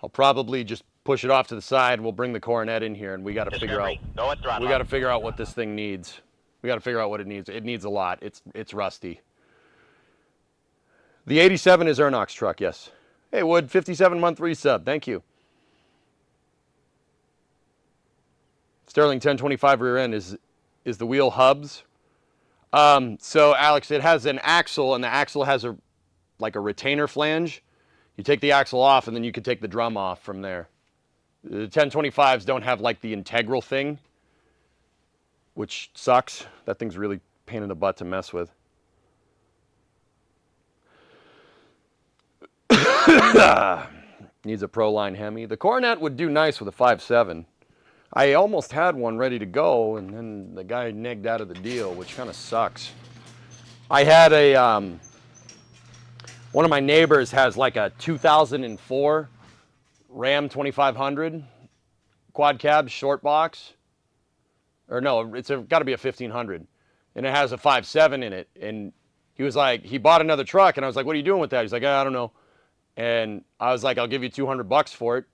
I'll probably just push it off to the side. We'll bring the Coronet in here, and we got to figure out what this thing needs. We got to figure out what it needs. It needs a lot. It's rusty. The 87 is Ernox truck, yes. Hey, Wood, 57-month resub. Thank you. Sterling 1025 rear end is the wheel hubs. So Alex, it has an axle, and the axle has a retainer flange. You take the axle off, and then you can take the drum off from there. The 1025s don't have like the integral thing, which sucks. That thing's really pain in the butt to mess with. Needs a Pro-Line Hemi. The Coronet would do nice with a 5.7. I almost had one ready to go, and then the guy negged out of the deal, which kind of sucks. I had one of my neighbors has like a 2004 Ram 2500 quad cab short box. Or no, it's got to be a 1500. And it has a 5.7 in it. And he was like, he bought another truck, and I was like, what are you doing with that? He's like, I don't know. And I was like, I'll give you $200 for it.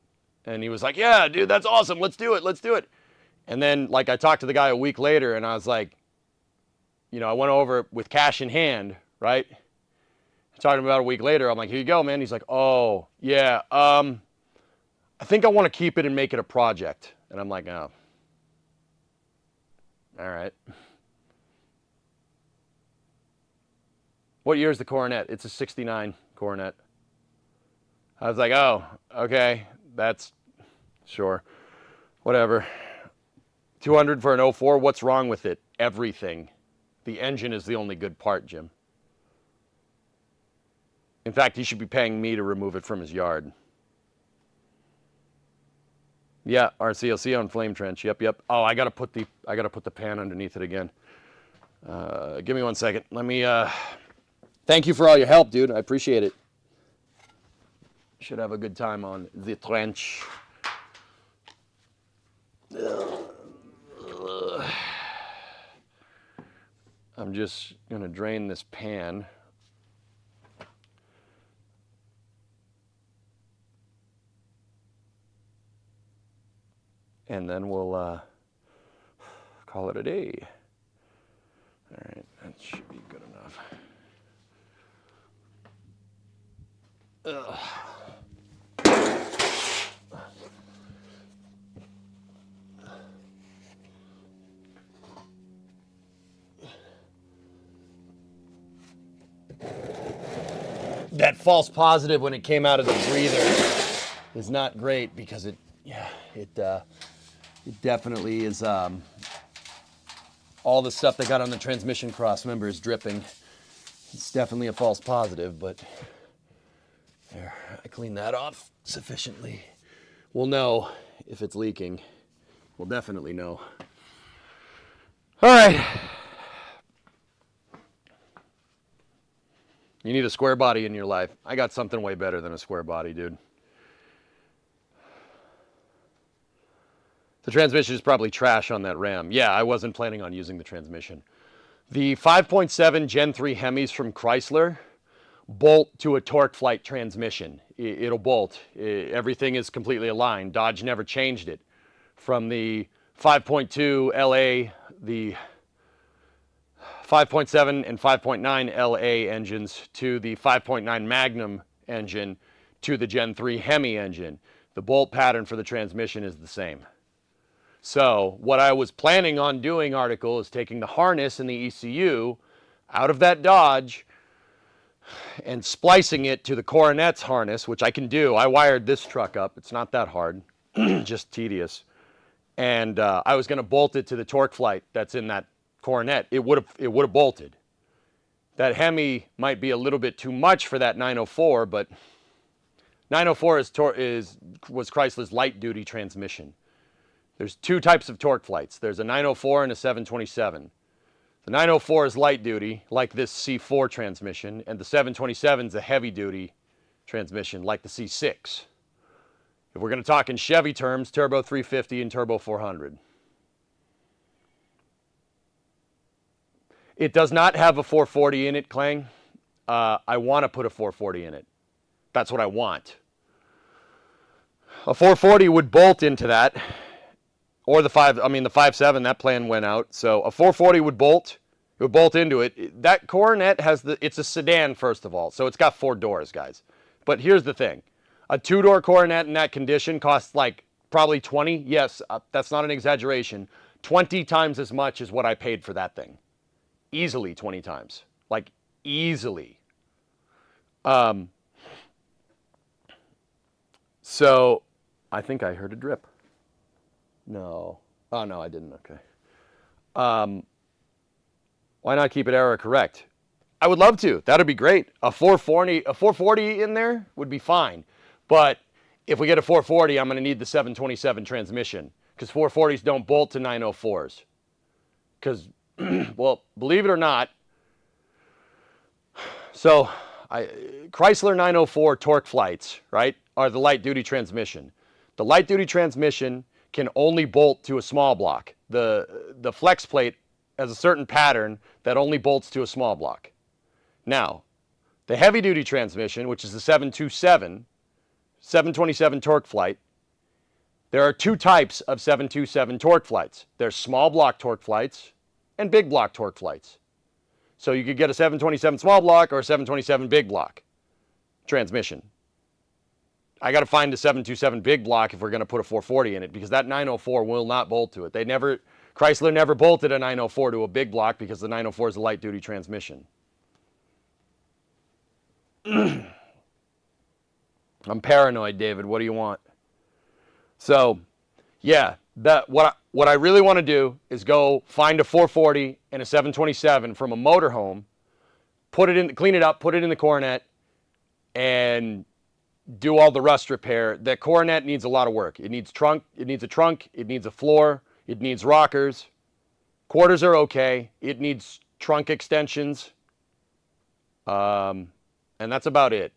And he was like, yeah, dude, that's awesome. Let's do it. And then, like, I talked to the guy a week later, and I was like, I went over with cash in hand, right? Talking about a week later, I'm like, here you go, man. He's like, oh, yeah, I think I want to keep it and make it a project. And I'm like, oh, all right. What year is the Coronet? It's a 69 Coronet. I was like, oh, okay, that's, sure, whatever. 200 for an 04, what's wrong with it? Everything. The engine is the only good part, Jim. In fact, he should be paying me to remove it from his yard. Yeah, RCLC on Flame Trench. Yep. Oh, I gotta put the pan underneath it again. Give me 1 second. Let me. Thank you for all your help, dude. I appreciate it. Should have a good time on the trench. I'm just gonna drain this pan. And then we'll call it a day. All right, that should be good enough. Ugh. That false positive when it came out of the breather is not great because it definitely is, all the stuff that got on the transmission cross member is dripping. It's definitely a false positive, but there, I cleaned that off sufficiently. We'll know if it's leaking. We'll definitely know. All right. You need a square body in your life. I got something way better than a square body, dude. The transmission is probably trash on that Ram. Yeah, I wasn't planning on using the transmission. The 5.7 Gen 3 Hemis from Chrysler bolt to a torque flight transmission. It'll bolt. Everything is completely aligned. Dodge never changed it. From the 5.2 LA, the 5.7 and 5.9 LA engines to the 5.9 Magnum engine to the Gen 3 Hemi engine. The bolt pattern for the transmission is the same. So what I was planning on doing, Article, is taking the harness and the ECU out of that Dodge and splicing it to the Coronet's harness, which I can do. I wired this truck up. It's not that hard, just tedious. And I was going to bolt it to the torque flight that's in that Coronet. It would have bolted. That Hemi might be a little bit too much for that 904, but 904 was Chrysler's light duty transmission. There's two types of torque flights. There's a 904 and a 727. The 904 is light duty, like this C4 transmission, and the 727 is a heavy duty transmission, like the C6. If we're going to talk in Chevy terms, turbo 350 and turbo 400. It does not have a 440 in it, Clang. I want to put a 440 in it. That's what I want. A 440 would bolt into that. Or the 5.7, that plan went out. So a 440 would bolt. It would bolt into it. That Coronet it's a sedan, first of all. So it's got 4 doors, guys. But here's the thing. A 2-door Coronet in that condition costs like probably 20. Yes, that's not an exaggeration. 20 times as much as what I paid for that thing. Easily 20 times. Like, easily. So I think I heard a drip. No. Oh, no, I didn't. Okay. Why not keep it error correct? I would love to. That would be great. A 440 in there would be fine. But if we get a 440, I'm going to need the 727 transmission because 440s don't bolt to 904s. Because, well, believe it or not, so Chrysler 904 torque flights, right, are the light duty transmission. The light duty transmission can only bolt to a small block. The flex plate has a certain pattern that only bolts to a small block. Now, the heavy duty transmission, which is the 727 torque flight, there are 2 types of 727 torque flights. There's small block torque flights and big block torque flights. So you could get a 727 small block or a 727 big block transmission. I got to find a 727 big block if we're going to put a 440 in it, because that 904 will not bolt to it. Chrysler never bolted a 904 to a big block because the 904 is a light duty transmission. I'm paranoid, David. What do you want? So, yeah, what I really want to do is go find a 440 and a 727 from a motorhome, clean it up, put it in the coronet, and do all the rust repair. That coronet needs a lot of work. It needs a trunk, it needs a floor, it needs rockers. Quarters are okay. It needs trunk extensions. And that's about it.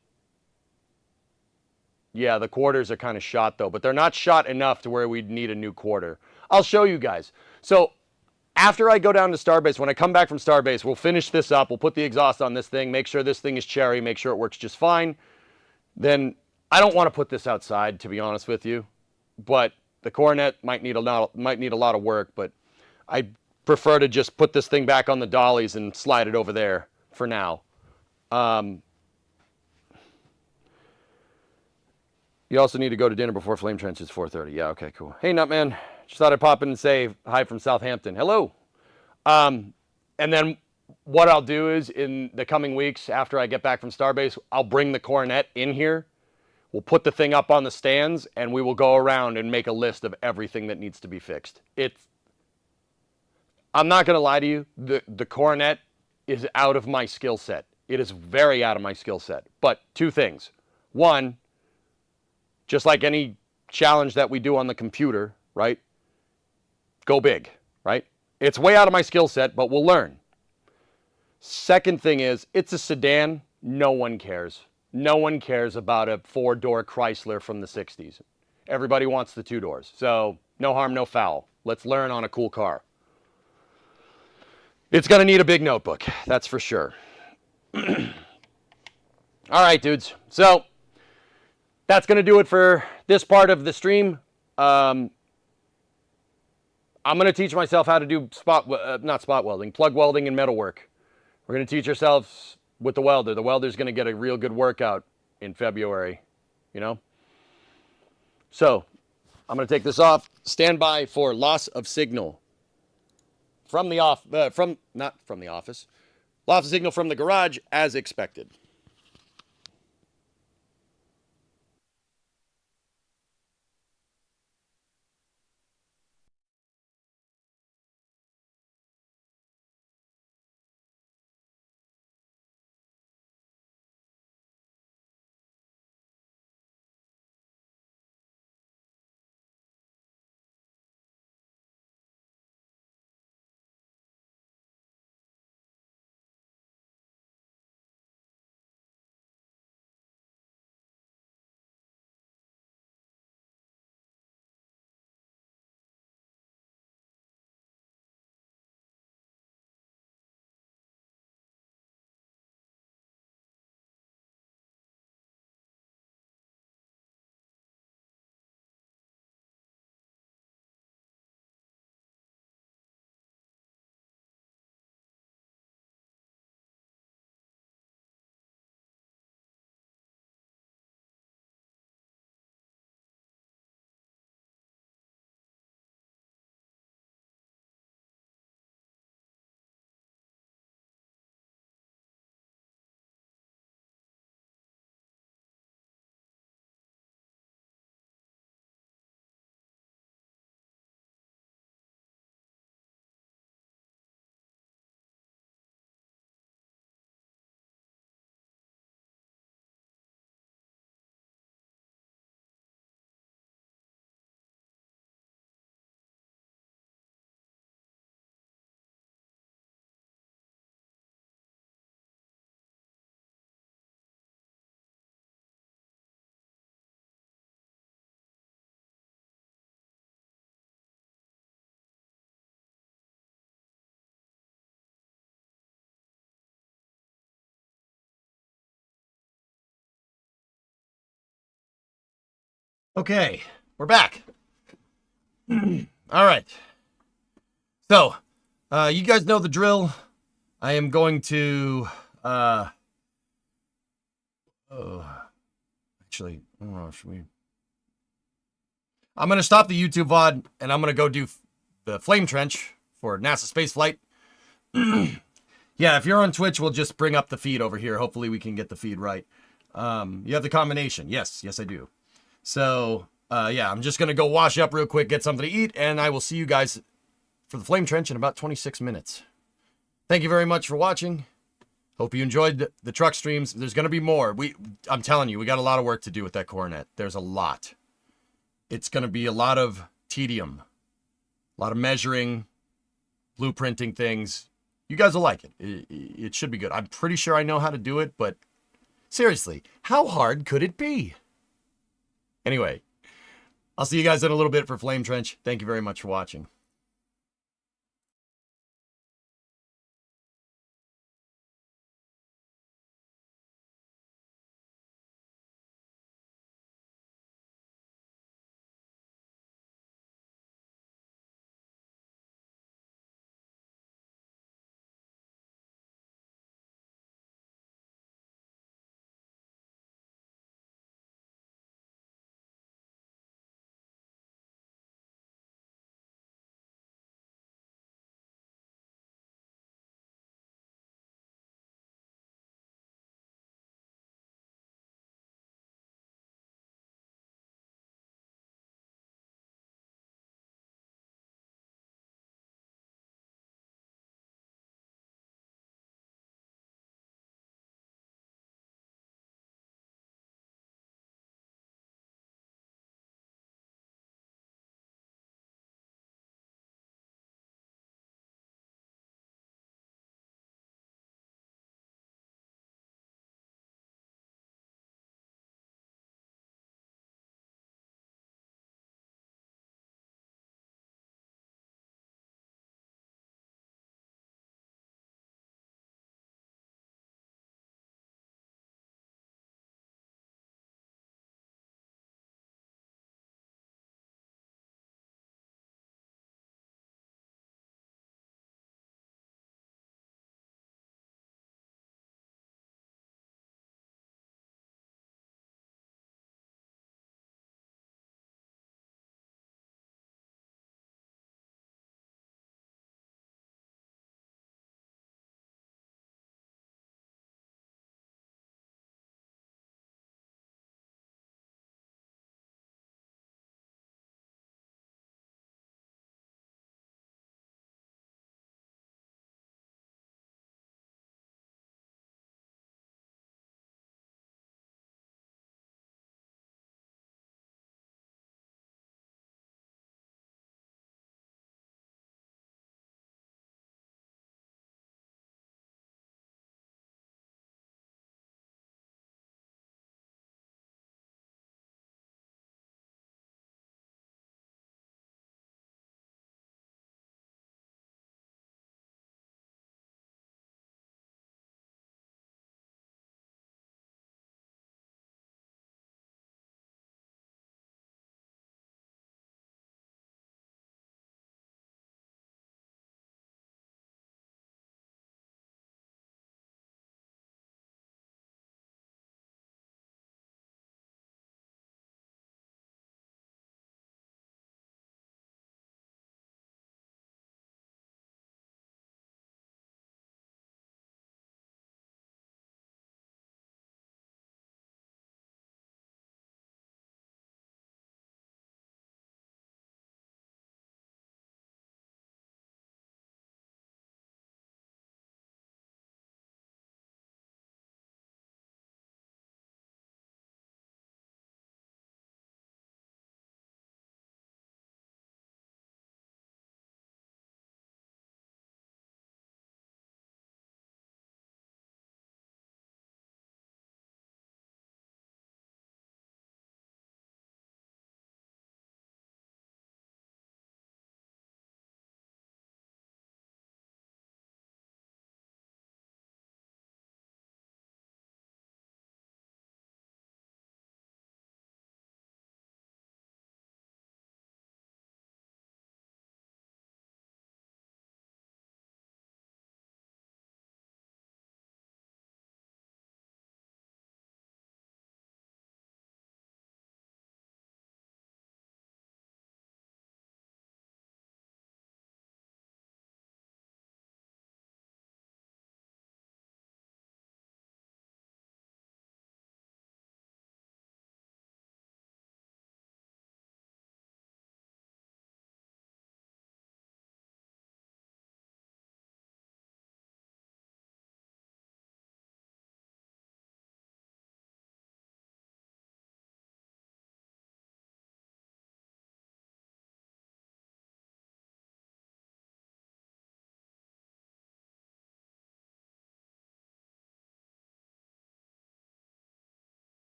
Yeah, the quarters are kind of shot though, but they're not shot enough to where we'd need a new quarter. I'll show you guys. So after I go down to Starbase, when I come back from Starbase, we'll finish this up. We'll put the exhaust on this thing, make sure this thing is cherry, make sure it works just fine. Then I don't want to put this outside, to be honest with you, but the coronet might need a lot of work, but I prefer to just put this thing back on the dollies and slide it over there for now. You also need to go to dinner before Flame Trench is 4:30. Yeah, okay, cool. Hey, Nutman. Just thought I'd pop in and say hi from Southampton. Hello. And then what I'll do is in the coming weeks after I get back from Starbase, I'll bring the coronet in here. We'll put the thing up on the stands, and we will go around and make a list of everything that needs to be fixed. I'm not going to lie to you. The coronet is out of my skill set. It is very out of my skill set. But two things. One, just like any challenge that we do on the computer, right? Go big, right? It's way out of my skill set, but we'll learn. Second thing is, it's a sedan. No one cares. No one cares about a four-door Chrysler from the 60s. Everybody wants the two doors. So no harm, no foul. Let's learn on a cool car. It's going to need a big notebook. That's for sure. All right, dudes. So that's going to do it for this part of the stream. I'm going to teach myself how to do plug welding and metalwork. We're going to teach ourselves with the welder. The welder's going to get a real good workout in February, you know? So I'm going to take this off. Stand by for loss of signal from the not from the office. Loss of signal from the garage as expected. Okay, we're back. All right. So, you guys know the drill. I am going to, actually, I don't know, I'm going to stop the YouTube VOD, and I'm going to go do the Flame Trench for NASA spaceflight. Yeah, if you're on Twitch, we'll just bring up the feed over here. Hopefully we can get the feed right. You have the combination. Yes, I do. So, yeah, I'm just going to go wash up real quick, get something to eat, and I will see you guys for the Flame Trench in about 26 minutes. Thank you very much for watching. Hope you enjoyed the truck streams. There's going to be more. I'm telling you, we got a lot of work to do with that Coronet. There's a lot. It's going to be a lot of tedium, a lot of measuring, blueprinting things. You guys will like it. It should be good. I'm pretty sure I know how to do it, but seriously, how hard could it be? Anyway, I'll see you guys in a little bit for Flame Trench. Thank you very much for watching.